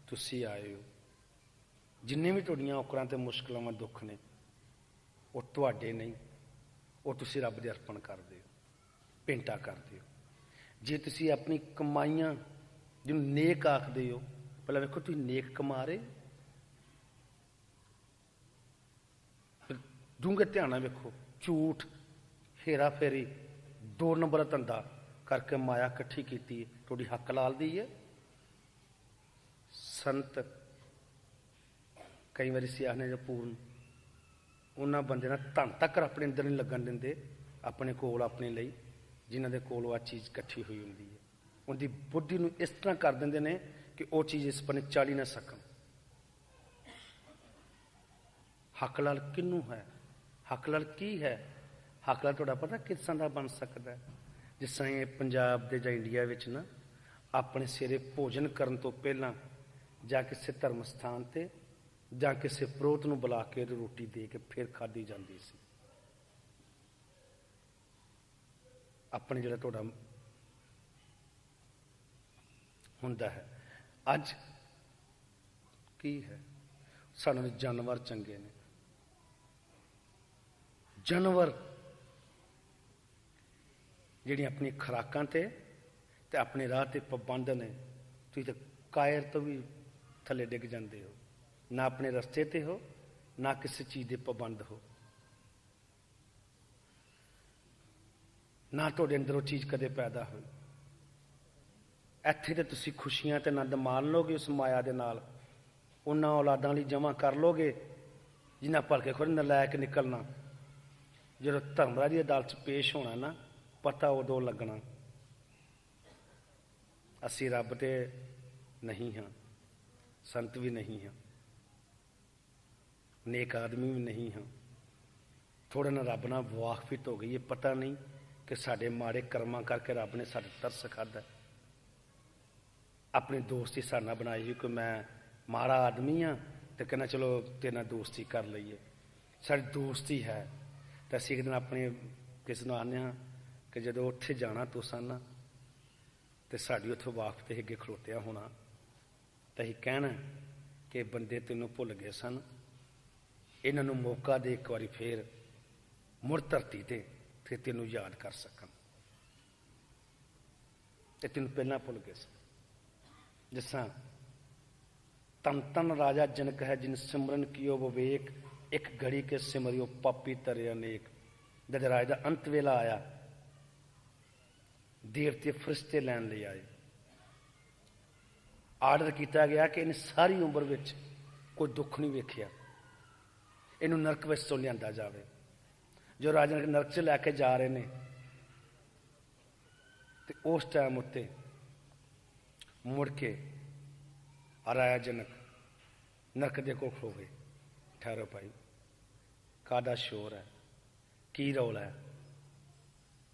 तुसीं आए हो। जिन्ने भी तुहाडीआं औकड़ां ते मुश्किलां दुख ने वो तुहाडे नहीं, वो तुसीं रब दे अर्पण करदे हो, भेंटा करदे हो। जे तुसीं अपनी कमाईआं जिहनूं नेक आखदे हो, पहिलां वेखो तुसीं नेक कमा रहे, डूंघे ध्यान नाल वेखो, झूठ हेरा फेरी 2 नंबर दा धंधा करके माया इकट्ठी कीती तुहाडी हक लाल दी है। संत कई बारी सी आखने जो पूर्ण उन्हां बंदे नाल धन तक अपने अंदर नहीं लगन दिंदे, अपने कोल अपने लिए, जिन्हां दे कोल आ चीज़ इकट्ठी हुई हुंदी है। उनकी बुद्धि नूं इस तरह कर दिंदे ने कि वो चीज़ इस बने चल ही ना सकन। हक लाल किनू है, हक लाल की है? हक लाल तुहाडा पता किस तरह का बन सकता है? जिस तरह पंजाब दे जां इंडिया विच ना अपने सिरे भोजन करन तो पहलां जां किसी धर्म स्थान ते जां किसी पुरोहित नूं बुला के रोटी दे के फिर खाधी जाती सी। अपने जिहड़ा तुहाडा हुंदा है अज की है, सानूं जानवर चंगे ने, जानवर जिहड़ी अपनी खुराकां ते अपने राह ते पाबंद ने। तुसीं ते कायर तो भी थले डिग जाते हो, ना अपने रस्ते ते हो, ना किसी चीज़ के पाबंद हो, ना तुहाडे अंदर वो चीज़ कदे पैदा हुई। इत्थे ते तुसीं खुशियां ते आनंद मान लोगे उस माया दे नाल, उन्हां औलादां लई जमा कर लोगे जिन्हां भलके खुद नलायक निकलना। जो धर्मराज की अदालत पेश होना ना, पता उदों लगना असी रब ते नहीं हाँ, संत भी नहीं हाँ, नेक आदमी भी नहीं हाँ। थोड़े ना रब नाल वाकफित हो गई है, पता नहीं कि साडे माड़े कर्मां करके रब ने साडे तरस खादा। अपनी दोस्ती साडे नाल बनाई हुई कि मैं माड़ा आदमी हाँ तो कहना चलो तेरे नाल दोस्ती कर लईए, साडी दोस्ती है। तो असीं एक दिन अपने किसी नूं आखने हाँ कि जदों उत्थे जाना तुसां ना तो साडी उत्थों वाकफ अगे खलोतिया होना, तो असीं कहना कि बंदे तैनूं भुल गए सन, इन्हां नूं मौका दे एक बारी फिर मुड़ धरती ते फिर तैनूं याद कर सकन, ते तैनूं पहलां भुल गए सन। जिस तरह तन तन राजा जनक है जिन सिमरन कियो विवेक, एक घड़ी के सिमरियो पापी तरे अनेक। जब राज का अंत वेला आया, देवते फरिश्ते लैन ले आए, आर्डर किया गया कि इन सारी उम्र विच कोई दुख नहीं वेखिया, इनू नरक विच तो लिया जाए। जो राजा नरक च लैके जा रहे हैं तो उस टाइम उत्ते मुड़ के राजा जनक नरक दे कोल खलो गए। ठहरो भाई, कादा शोर है, की रौला है?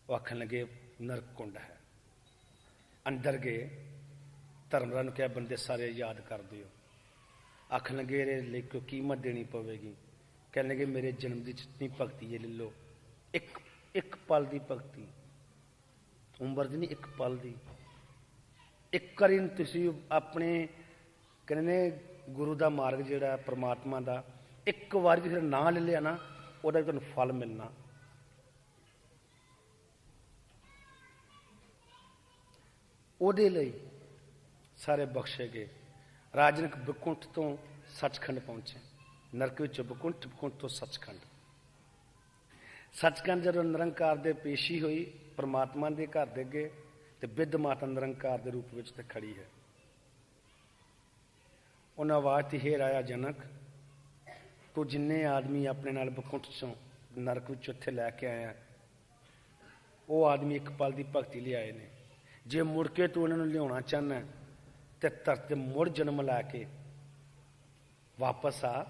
वो आखन लगे नरक कुंड है। अंदर गए, धर्मराज ने कहा बंदे सारे याद कर दियो। आखन लगे ये कोई कीमत देनी पवेगी। कहने लगे मेरे जन्म की जितनी भगती है ले लो, एक पल की भगती, उम्र की नहीं, एक पल की। एक बारी तुसीं अपने कहने गुरु का मार्ग जिहड़ा परमात्मा का एक बार फिर नां ले लिया ना, वह तुहानूं फल मिलना। ਉਹਦੇ ਲਈ सारे बख्शे गए। राजनक बकुंठ तो सचखंड पहुंचे, नरक विचों बकुंठ, बकुंठ तो सचखंड। सचखंड जब निरंकार दे पेशी हुई परमात्मा के घर दे अगे, तो बिध माता निरंकार के रूप में तो खड़ी है। उन्हें आवाज़ थी, हे राजा जनक, तू जिन्ने आदमी अपने नाल बकुंठ चों नरक विचों इत्थे लैके आया ਉਹ ਆਦਮੀ ਇੱਕ ਪਲ ਦੀ ਭਗਤੀ ਲਿਆਏ ਨੇ। ਜੇ ਮੁੜ ਕੇ ਤੂੰ ਉਹਨਾਂ ਨੂੰ ਲਿਆਉਣਾ ਚਾਹੁੰਦਾ ਤੇ ਧਰਤੀ ਤੇ ਮੁੜ ਜਨਮ ਲੈ ਕੇ ਵਾਪਸ ਆ,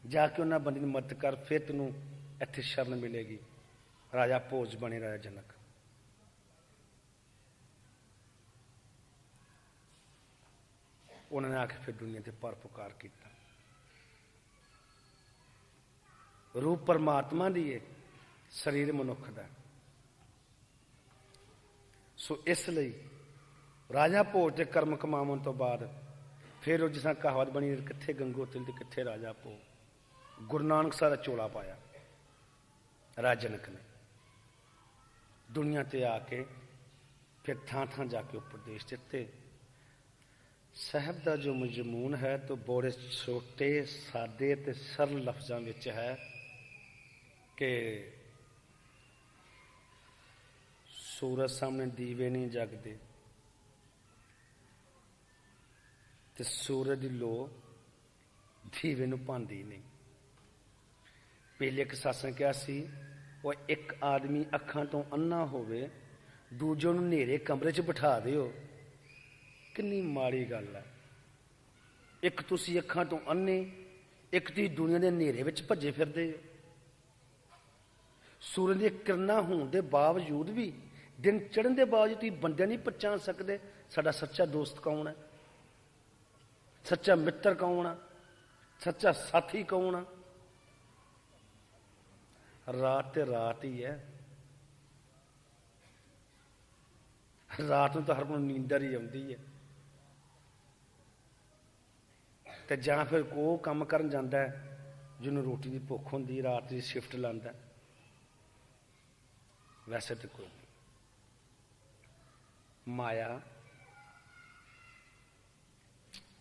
ਜਾ ਕੇ ਉਹਨਾਂ ਬੰਦੇ ਦੀ ਮਦਦ ਕਰ, ਫਿਰ ਤੈਨੂੰ ਇੱਥੇ ਸ਼ਰਨ ਮਿਲੇਗੀ। ਰਾਜਾ ਭੋਜ ਬਣੇ ਰਾਜਾ ਜਨਕ। ਉਹਨਾਂ ਨੇ ਆ ਕੇ ਫਿਰ ਦੁਨੀਆ ਤੇ ਪਰਉਪਕਾਰ ਕੀਤਾ। ਰੂਪ ਪਰਮਾਤਮਾ ਦੀ ਹੈ, ਸਰੀਰ ਮਨੁੱਖ ਦਾ। ਸੋ ਇਸ ਲਈ ਰਾਜਾ ਭੋਜ ਦੇ ਕਰਮ ਕਮਾਉਣ ਤੋਂ ਬਾਅਦ ਫਿਰ ਉਹ ਜਿਸ ਤਰ੍ਹਾਂ ਕਹਾਵਤ ਬਣੀ, ਕਿੱਥੇ ਗੰਗੋ ਤਿਲ ਤੇ ਕਿੱਥੇ ਰਾਜਾ ਭੋਜ। ਗੁਰੂ ਨਾਨਕ ਸਾਹਿਬ ਦਾ ਚੋਲਾ ਪਾਇਆ ਰਾਜਾ ਜਨਕ ਨੇ। ਦੁਨੀਆ ਤੇ ਆ ਕੇ ਫਿਰ ਥਾਂ ਥਾਂ ਜਾ ਕੇ ਉਪਦੇਸ਼ ਦਿੱਤੇ। ਸਾਹਿਬ ਦਾ ਜੋ ਮਜ਼ਮੂਨ ਹੈ ਤਾਂ ਬੜੇ ਛੋਟੇ ਸਾਦੇ ਤੇ ਸਰਲ ਲਫ਼ਜ਼ਾਂ ਵਿੱਚ ਹੈ ਕਿ ਸੂਰਜ ਸਾਹਮਣੇ ਦੀਵੇ ਨਹੀਂ ਜਗਦੇ ਤੇ ਸੂਰਜ ਦੀ ਲੋ ਦੀਵੇ ਨੂੰ ਭਾਂਦੀ ਨਹੀਂ। ਪਹਿਲੇ ਇੱਕ ਸਾਸਾਂ ਕਿਹਾ ਸੀ, ਉਹ ਇੱਕ ਆਦਮੀ ਅੱਖਾਂ ਤੋਂ ਅੰਨਾ ਹੋਵੇ, ਦੂਜੇ ਨੂੰ ਹਨੇਰੇ ਕਮਰੇ 'ਚ ਬਿਠਾ ਦਿਓ। ਕਿੰਨੀ ਮਾੜੀ ਗੱਲ ਹੈ। ਇੱਕ ਤੁਸੀਂ ਅੱਖਾਂ ਤੋਂ ਅੰਨੇ, ਇੱਕ ਤੁਸੀਂ ਦੁਨੀਆ ਦੇ ਹਨੇਰੇ ਵਿੱਚ ਭੱਜੇ ਫਿਰਦੇ ਹੋ। ਸੂਰਜ ਦੀਆਂ ਕਿਰਨਾਂ ਹੋਣ ਦੇ ਬਾਵਜੂਦ ਵੀ, ਦਿਨ ਚੜ੍ਹਨ ਦੇ ਬਾਵਜੂਦ ਤੁਸੀਂ ਬੰਦਿਆਂ ਨਹੀਂ ਪਛਾਣ ਸਕਦੇ ਸਾਡਾ ਸੱਚਾ ਦੋਸਤ ਕੌਣ ਹੈ, ਸੱਚਾ ਮਿੱਤਰ ਕੌਣ ਆ, ਸੱਚਾ ਸਾਥੀ ਕੌਣ ਆ। ਰਾਤ ਤੇ ਰਾਤ ਹੀ ਹੈ। ਰਾਤ ਨੂੰ ਤਾਂ ਹਰ ਨੂੰ ਨੀਂਦਰ ਹੀ ਆਉਂਦੀ ਹੈ, ਤੇ ਜਾਂ ਫਿਰ ਉਹ ਕੰਮ ਕਰਨ ਜਾਂਦਾ ਜਿਹਨੂੰ ਰੋਟੀ ਦੀ ਭੁੱਖ ਹੁੰਦੀ, ਰਾਤ ਦੀ ਸ਼ਿਫਟ ਲਾਉਂਦਾ। ਵੈਸੇ ਤਾਂ ਕੋਈ ਨਹੀਂ। ਮਾਇਆ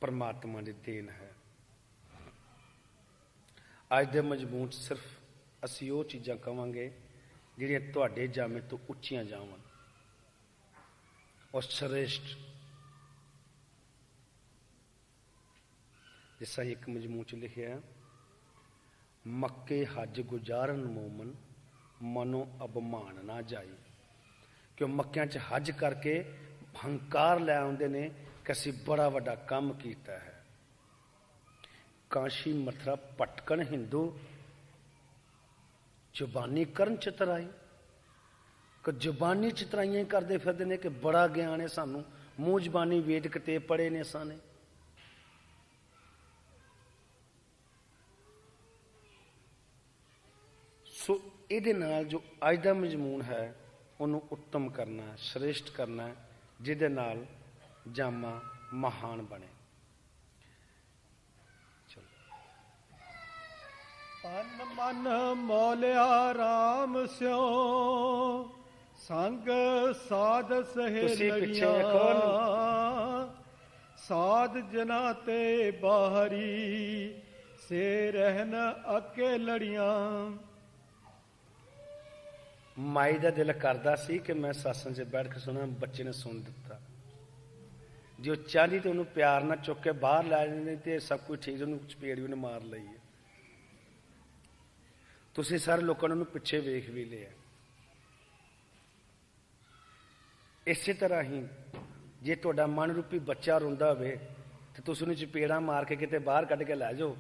ਪਰਮਾਤਮਾ ਦੀ ਦੇਣ ਹੈ। ਅੱਜ ਦੇ ਮਜ਼ਮੂਨ 'ਚ ਸਿਰਫ ਅਸੀਂ ਉਹ ਚੀਜ਼ਾਂ ਕਵਾਂਗੇ ਜਿਹੜੀਆਂ ਤੁਹਾਡੇ ਜਾਮੇ ਤੋਂ ਉੱਚੀਆਂ ਜਾਵਣ ਔਰ ਸ੍ਰੇਸ਼ਟ। ਜਿਸ ਤਰ੍ਹਾਂ ਇੱਕ ਮਜ਼ਮੂਨ 'ਚ ਲਿਖਿਆ, ਮੱਕੇ ਹੱਜ ਗੁਜ਼ਾਰਨ ਮੋਮਨ ਮਨੋ ਅਭਮਾਨ ਨਾ ਜਾਈ। ਕਿ ਉਹ ਮੱਕਿਆਂ 'ਚ ਹੱਜ ਕਰਕੇ ਹੰਕਾਰ ਲੈ ਆਉਂਦੇ ਨੇ ਕਿ ਅਸੀਂ ਬੜਾ ਵੱਡਾ ਕੰਮ ਕੀਤਾ ਹੈ। ਕਾਸ਼ੀ ਮਥੁਰਾ ਭਟਕਣ ਹਿੰਦੂ, ਜ਼ੁਬਾਨੀ ਕਰਨ ਚਤਰਾਈ। ਕਿ ਜ਼ੁਬਾਨੀ ਚਤਰਾਈਆਂ ਕਰਦੇ ਫਿਰਦੇ ਨੇ ਕਿ ਬੜਾ ਗਿਆਨ ਹੈ ਸਾਨੂੰ, ਮੂੰਹ ਜ਼ਬਾਨੀ ਵੇਦ ਕਿਤਾਬ ਪੜ੍ਹੇ ਨੇ ਸਾਨੇ। ਸੋ ਇਹਦੇ ਨਾਲ ਜੋ ਅੱਜ ਦਾ ਮਜ਼ਮੂਨ ਹੈ ਉਹਨੂੰ ਉੱਤਮ ਕਰਨਾ, ਸ੍ਰੇਸ਼ਟ ਕਰਨਾ, ਜਿਹਦੇ ਨਾਲ ਜਾਮਾ ਮਹਾਨ ਬਣੇ। ਤਨ ਮਨ ਮੌਲਿਆ ਰਾਮ ਸਿਓ, ਸੰਗ ਸਾਧ ਸਹੇਲੀਆਂ। ਸਾਧ ਜਨਾ ਤੇ ਬਾਹਰੀ, ਸੇ ਰਹਿਨ ਅਕੇਲੜੀਆਂ। ਮਾਈ ਦਾ ਦਿਲ ਕਰਦਾ ਸੀ ਕਿ ਮੈਂ ਸਤਸੰਗ 'ਚ ਬੈਠ ਕੇ ਸੁਣਾ, ਬੱਚੇ ਨੇ ਸੁਣ ਦਿੱਤਾ। ਜੇ ਉਹ ਚਾਹਦੀ ਤੇ ਉਹਨੂੰ ਪਿਆਰ ਨਾਲ ਚੁੱਕ ਕੇ ਬਾਹਰ ਲੈ ਜਾਂਦੇ ਤੇ ਸਭ ਕੁਝ ਠੀਕ, ਉਹਨੂੰ ਚਪੇੜ ਵੀ ਉਹਨੇ ਮਾਰ ਲਈ ਹੈ। ਤੁਸੀਂ ਸਾਰੇ ਲੋਕਾਂ ਨੇ ਉਹਨੂੰ ਪਿੱਛੇ ਵੇਖ ਵੀ ਲਿਆ। ਇਸੇ ਤਰ੍ਹਾਂ ਹੀ ਜੇ ਤੁਹਾਡਾ ਮਨ ਰੂਪੀ ਬੱਚਾ ਰੋਂਦਾ ਹੋਵੇ ਤੇ ਤੁਸੀਂ ਉਹਨੂੰ ਚਪੇੜਾਂ ਮਾਰ ਕੇ ਕਿਤੇ ਬਾਹਰ ਕੱਢ ਕੇ ਲੈ ਜਾਓ,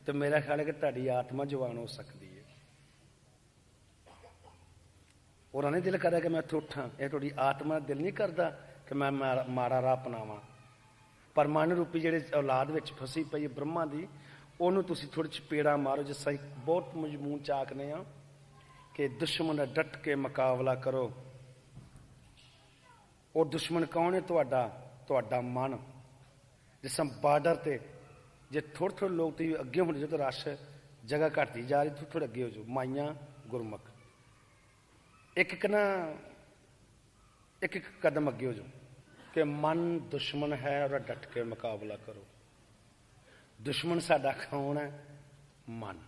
ਤੇ ਮੇਰਾ ਖਿਆਲ ਹੈ ਕਿ ਤੁਹਾਡੀ ਆਤਮਾ ਜਵਾਨ ਹੋ ਸਕਦੀ ਹੈ। ਉਹਨਾਂ ਨੇ ਦਿਲ ਕਰਦਾ ਕਿ ਮੈਂ ਇੱਥੋਂ ਉੱਠਾਂ। ਇਹ ਤੁਹਾਡੀ ਆਤਮਾ ਦਾ ਦਿਲ ਨਹੀਂ ਕਰਦਾ ਕਿ ਮੈਂ ਮਾੜਾ ਰਾਹ ਅਪਣਾਵਾਂ। ਪਰ ਮਨ ਰੂਪੀ ਜਿਹੜੇ ਔਲਾਦ ਵਿੱਚ ਫਸੀ ਪਈ ਬ੍ਰਹਮਾ ਦੀ, ਉਹਨੂੰ ਤੁਸੀਂ ਥੋੜ੍ਹੀ ਚਪੇੜਾਂ ਮਾਰੋ। ਜਿਸ ਤਰ੍ਹਾਂ ਬਹੁਤ ਮਜ਼ਮੂਨ ਚ ਆਖਦੇ ਹਾਂ ਕਿ ਦੁਸ਼ਮਣ ਦਾ ਡਟ ਕੇ ਮੁਕਾਬਲਾ ਕਰੋ। ਉਹ ਦੁਸ਼ਮਣ ਕੌਣ ਹੈ? ਤੁਹਾਡਾ ਮਨ। ਜਿਸ ਤਰ੍ਹਾਂ ਬਾਰਡਰ ਤੇ ਜੇ ਥੋੜ੍ਹੇ ਥੋੜ੍ਹੇ ਲੋਕ ਤੁਸੀਂ ਅੱਗੇ ਹੁੰਦੇ ਜਦੋਂ ਰਸ਼ ਜਗ੍ਹਾ ਘਟਦੀ ਜਾ ਰਹੀ, ਥੋੜ੍ਹੇ ਅੱਗੇ ਹੋ ਜਾਓ। ਮਾਈਆਂ ਗੁਰਮੁਖ ਇੱਕ ਕਦਮ ਅੱਗੇ ਹੋ ਜਾਓ ਕਿ ਮਨ ਦੁਸ਼ਮਣ ਹੈ, ਉਹਦਾ ਡਟ ਕੇ ਮੁਕਾਬਲਾ ਕਰੋ। ਦੁਸ਼ਮਣ ਸਾਡਾ ਕੌਣ ਹੈ? ਮਨ,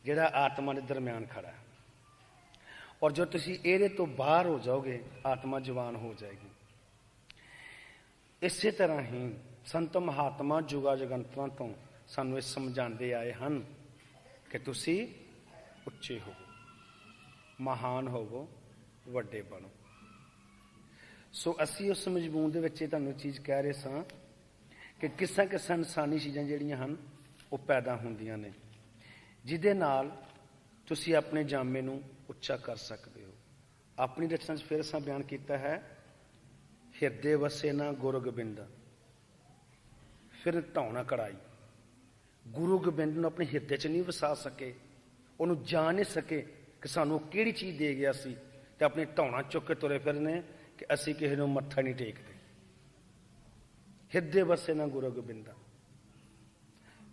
ਜਿਹੜਾ ਆਤਮਾ ਦੇ ਦਰਮਿਆਨ ਖੜਾ ਹੈ। ਔਰ ਜੋ ਤੁਸੀਂ ਇਹਦੇ ਤੋਂ ਬਾਹਰ ਹੋ ਜਾਓਗੇ, ਆਤਮਾ ਜਵਾਨ ਹੋ ਜਾਏਗੀ। ਇਸੇ ਤਰ੍ਹਾਂ ਹੀ ਸੰਤ ਮਹਾਤਮਾ ਜੁਗਾ ਜਗੰਤਰਾਂ ਤੋਂ ਸਾਨੂੰ ਇਹ ਸਮਝਾਉਂਦੇ ਆਏ ਹਨ ਕਿ ਤੁਸੀਂ ਉੱਚੇ ਹੋਵੋ, ਮਹਾਨ ਹੋਵੋ, ਵੱਡੇ ਬਣੋ। ਸੋ ਅਸੀਂ ਉਸ ਮਜ਼ਮੂਨ ਦੇ ਵਿੱਚ ਇਹ ਤੁਹਾਨੂੰ ਚੀਜ਼ ਕਹਿ ਰਹੇ ਸਾਂ ਕਿ ਕਿਸਾਂ ਕਿਸਾਂ ਇਨਸਾਨੀ ਚੀਜ਼ਾਂ ਜਿਹੜੀਆਂ ਹਨ ਉਹ ਪੈਦਾ ਹੁੰਦੀਆਂ ਨੇ, ਜਿਹਦੇ ਨਾਲ ਤੁਸੀਂ ਆਪਣੇ ਜਾਮੇ ਨੂੰ ਉੱਚਾ ਕਰ ਸਕਦੇ ਹੋ। ਆਪਣੀ ਰਚਨਾ 'ਚ ਫਿਰ ਅਸਾਂ ਬਿਆਨ ਕੀਤਾ ਹੈ, ਹਿਰਦੇ ਵਸੇ ਨਾ ਗੁਰੂ ਗੋਬਿੰਦ, ਫਿਰ ਧੌਣਾ ਕੜਾਈ। ਗੁਰੂ ਗੋਬਿੰਦ ਨੂੰ ਆਪਣੇ ਹਿਰਦੇ 'ਚ ਨਹੀਂ ਵਸਾ ਸਕੇ, ਉਹਨੂੰ ਜਾਣ ਨਹੀਂ ਸਕੇ ਕਿ ਸਾਨੂੰ ਉਹ ਕਿਹੜੀ ਚੀਜ਼ ਦੇ ਗਿਆ ਸੀ, ਤੇ ਆਪਣੇ ਧੌਣਾ ਚੁੱਕ ਕੇ ਤੁਰੇ ਫਿਰਨੇ ਕਿ ਅਸੀਂ ਕਿਸੇ ਨੂੰ ਮੱਥਾ ਨਹੀਂ ਟੇਕਦੇ। ਹਿਰਦੇ ਵਸੇ ਨਾ ਗੁਰੂ ਗੋਬਿੰਦਾ,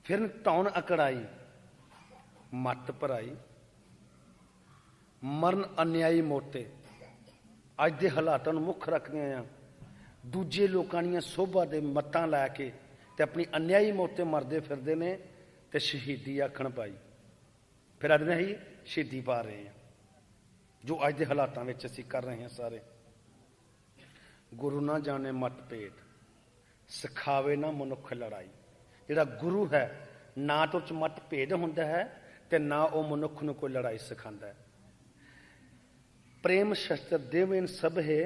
ਫਿਰ ਧੌਣ ਅਕੜਾਈ, ਮੱਤ ਭਰਾਈ, ਮਰਨ ਅਨਿਆਈ ਮੋਤੇ। ਅੱਜ ਦੇ ਹਾਲਾਤਾਂ ਨੂੰ ਮੁੱਖ ਰੱਖਦੇ ਆ, ਦੂਜੇ ਲੋਕਾਂ ਦੀਆਂ ਸੋਭਾ ਦੇ ਮੱਤਾਂ ਲੈ ਕੇ ਤੇ ਆਪਣੀ ਅਨਿਆਈ ਮੌਤੇ ਮਰਦੇ ਫਿਰਦੇ ਨੇ, ਤੇ ਸ਼ਹੀਦੀ ਆਖਣ ਪਾਈ। ਫਿਰ ਅੱਜ ਅਸੀਂ ਸ਼ਹੀਦੀ ਪਾ ਰਹੇ ਹਾਂ, ਜੋ ਅੱਜ ਦੇ ਹਾਲਾਤਾਂ ਵਿੱਚ ਅਸੀਂ ਕਰ ਰਹੇ ਹਾਂ ਸਾਰੇ। ਗੁਰੂ ਨਾ ਜਾਣੇ ਮਤ ਭੇਦ, ਸਿਖਾਵੇ ਨਾ ਮਨੁੱਖ ਲੜਾਈ। ਜਿਹੜਾ ਗੁਰੂ ਹੈ ਨਾ ਤਾਂ ਉਹ 'ਚ ਮਤ ਭੇਦ ਹੁੰਦਾ ਹੈ ਤੇ ਨਾ ਉਹ ਮਨੁੱਖ ਨੂੰ ਕੋਈ ਲੜਾਈ ਸਿਖਾਉਂਦਾ ਹੈ। ਪ੍ਰੇਮ ਸ਼ਸਤਰ ਦੇਵੇਨ ਸਭੇ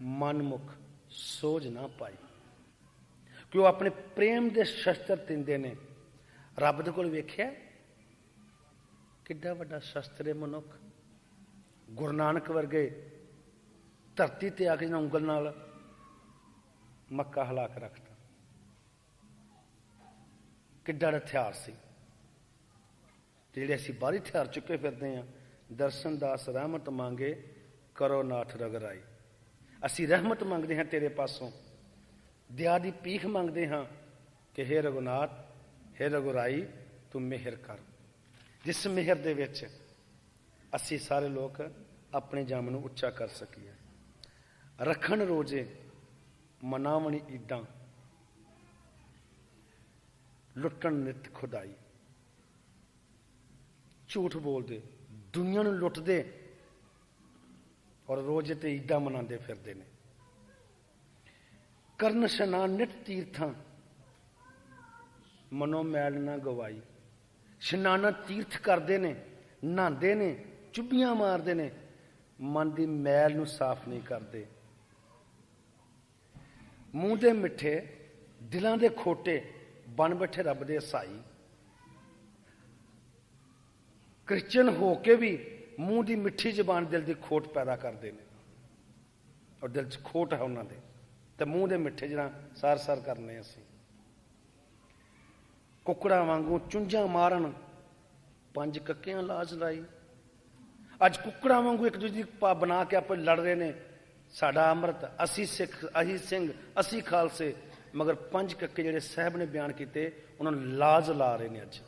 ਮਨਮੁਖ ਸੋਝ ਨਾ ਪਾਈ, ਕਿ ਉਹ ਆਪਣੇ ਪ੍ਰੇਮ ਦੇ ਸ਼ਸਤਰ ਦਿੰਦੇ ਨੇ। ਰੱਬ ਦੇ ਕੋਲ ਵੇਖਿਆ ਕਿੱਡਾ ਵੱਡਾ ਸ਼ਸਤਰ ਹੈ ਮਨੁੱਖ। ਗੁਰੂ ਨਾਨਕ ਵਰਗੇ ਧਰਤੀ ਤੇ ਆ ਕੇ ਉਂਗਲ ਨਾਲ ਮੱਕਾ ਹਿਲਾ ਕੇ ਰੱਖਤਾ, ਕਿੱਡਾ ਹਥਿਆਰ ਸੀ। ਜਿਹੜੇ ਅਸੀਂ ਬਾਹਰੀ ਹਥਿਆਰ ਚੁੱਕੇ ਫਿਰਦੇ ਹਾਂ, ਦਰਸ਼ਨ ਦਾਸ ਰਹਿਮਤ ਮੰਗੇ ਕਰੋ ਨਾਥ ਰਗਰਾਈ। ਅਸੀਂ ਰਹਿਮਤ ਮੰਗਦੇ ਹਾਂ ਤੇਰੇ ਪਾਸੋਂ, ਦਇਆ ਦੀ ਭੀਖ ਮੰਗਦੇ ਹਾਂ ਕਿ ਹੇ ਰਘੁਨਾਥ, ਹੇ ਰਘੁਰਾਈ, ਤੂੰ ਮਿਹਰ ਕਰ। ਜਿਸ ਮਿਹਰ ਦੇ ਵਿੱਚ ਅਸੀਂ ਸਾਰੇ ਲੋਕ ਆਪਣੇ ਜਮ ਨੂੰ ਉੱਚਾ ਕਰ ਸਕੀਏ। ਰੱਖਣ ਰੋਜ਼ੇ ਮਨਾਵਣੀ ਈਦਾਂ, ਲੁੱਟਣ ਨਿਤ ਖੁਦਾਈ। ਝੂਠ ਬੋਲਦੇ, ਦੁਨੀਆ ਨੂੰ ਲੁੱਟਦੇ ਔਰ ਰੋਜ਼ੇ ਤੇ ਈਦਾਂ ਮਨਾਉਂਦੇ ਫਿਰਦੇ ਨੇ। ਕਰਨ ਇਸ਼ਨਾਨ ਨਿਤ ਤੀਰਥਾਂ, ਮਨੋਂ ਮੈਲ ਨਾ ਗਵਾਈ। ਇਸ਼ਨਾਨਾਂ ਤੀਰਥ ਕਰਦੇ ਨੇ, ਨਹਾਉਂਦੇ ਨੇ, ਚੁੱਭੀਆਂ ਮਾਰਦੇ ਨੇ, ਮਨ ਦੀ ਮੈਲ ਨੂੰ ਸਾਫ਼ ਨਹੀਂ ਕਰਦੇ। ਮੂੰਹ ਦੇ ਮਿੱਠੇ ਦਿਲਾਂ ਦੇ ਖੋਟੇ ਬਣ ਬੈਠੇ ਰੱਬ ਦੇ ਹਸਾਈ। ਕ੍ਰਿਸਚਨ ਹੋ ਕੇ ਵੀ ਮੂੰਹ ਦੀ ਮਿੱਠੀ ਜ਼ਬਾਨ ਦਿਲ ਦੀ ਖੋਟ ਪੈਦਾ ਕਰਦੇ ਨੇ, ਔਰ ਦਿਲ 'ਚ ਖੋਟ ਹੈ ਉਹਨਾਂ ਦੇ, ਤੇ ਮੂੰਹ ਦੇ ਮਿੱਠੇ ਜਿਹੜਾ ਸਾਰ ਸਾਰ ਕਰਨੇ ਅਸੀਂ। ਕੁੱਕੜਾਂ ਵਾਂਗੂ ਚੁੰਝਾਂ ਮਾਰਨ, ਪੰਜ ਕੱਕਿਆਂ ਲਾਜ ਲਾਈ। ਅੱਜ ਕੁੱਕੜਾਂ ਵਾਂਗੂ ਇੱਕ ਦੂਜੇ ਦੀ ਬਣਾ ਕੇ ਆਪੇ ਲੜ ਰਹੇ ਨੇ, ਸਾਡਾ ਅੰਮ੍ਰਿਤ, ਅਸੀਂ ਸਿੱਖ, ਅਸੀਂ ਸਿੰਘ, ਅਸੀਂ ਖਾਲਸੇ। ਮਗਰ ਪੰਜ ਕੱਕੇ ਜਿਹੜੇ ਸਾਹਿਬ ਨੇ ਬਿਆਨ ਕੀਤੇ, ਉਹਨਾਂ ਨੂੰ ਲਾਜ ਲਾ ਰਹੇ ਨੇ। ਅੱਜ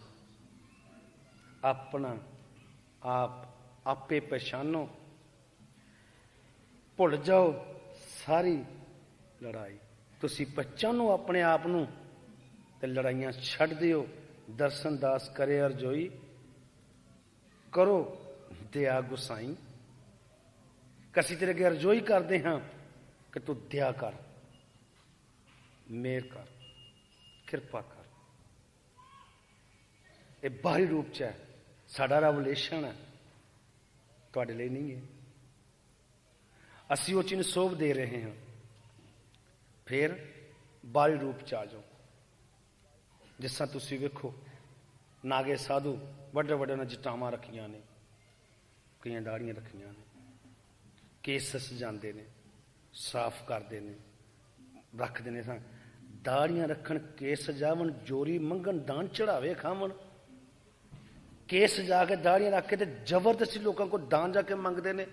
ਆਪਣਾ ਆਪ ਆਪੇ ਪਛਾਣੋ, ਭੁੱਲ ਜਾਓ ਸਾਰੀ ਲੜਾਈ। ਤੁਸੀਂ ਪਛਾਣੋ ਆਪਣੇ ਆਪ ਨੂੰ ਤੇ ਲੜਾਈਆਂ ਛੱਡ ਦਿਓ। ਦਰਸ਼ਨ ਦਾਸ ਕਰੇ ਅਰਜੋਈ, ਕਰੋ ਦਇਆ ਗੁਸਾਈ। ਅਸੀਂ ਤੇਰੇ ਅੱਗੇ ਅਰਜ਼ੋਈ ਕਰਦੇ ਹਾਂ ਕਿ ਤੂੰ ਦਇਆ ਕਰ, ਮਿਹਰ ਕਰ, ਕਿਰਪਾ ਕਰ। ਇਹ ਬਾਹਰੀ ਰੂਪ 'ਚ ਹੈ, ਸਾਡਾ ਰੈਵੋਲੇਸ਼ਨ ਹੈ, ਤੁਹਾਡੇ ਲਈ ਨਹੀਂ ਹੈ। ਅਸੀਂ ਉਹ ਚੀਜ਼ ਸੋਭ ਦੇ ਰਹੇ ਹਾਂ। ਫਿਰ ਬਾਹਰੀ ਰੂਪ 'ਚ ਆ ਜਾਓ। ਜਿਸ ਤਰ੍ਹਾਂ ਤੁਸੀਂ ਵੇਖੋ, ਨਾਗੇ ਸਾਧੂ ਵੱਡੇ ਵੱਡੇ ਨੇ ਜਟਾਵਾਂ ਰੱਖੀਆਂ ਨੇ, ਕਈਆਂ ਦਾੜੀਆਂ ਰੱਖੀਆਂ ਨੇ, ਕੇਸ ਸਜਾਉਂਦੇ ਨੇ, ਸਾਫ਼ ਕਰਦੇ ਨੇ, ਰੱਖਦੇ ਨੇ। ਦਾੜੀਆਂ ਰੱਖਣ, ਕੇਸ ਸਜਾਵਣ, ਜੋਰੀ ਮੰਗਣ, ਦਾਨ ਚੜਾਵੇ ਖਾਵਣ। ਕੇਸ ਸਜਾ ਕੇ ਦਾੜੀਆਂ ਰੱਖ ਕੇ ਤੇ ਜ਼ਬਰਦਸਤੀ ਲੋਕਾਂ ਕੋਲ ਦਾਨ ਜਾ ਕੇ ਮੰਗਦੇ ਨੇ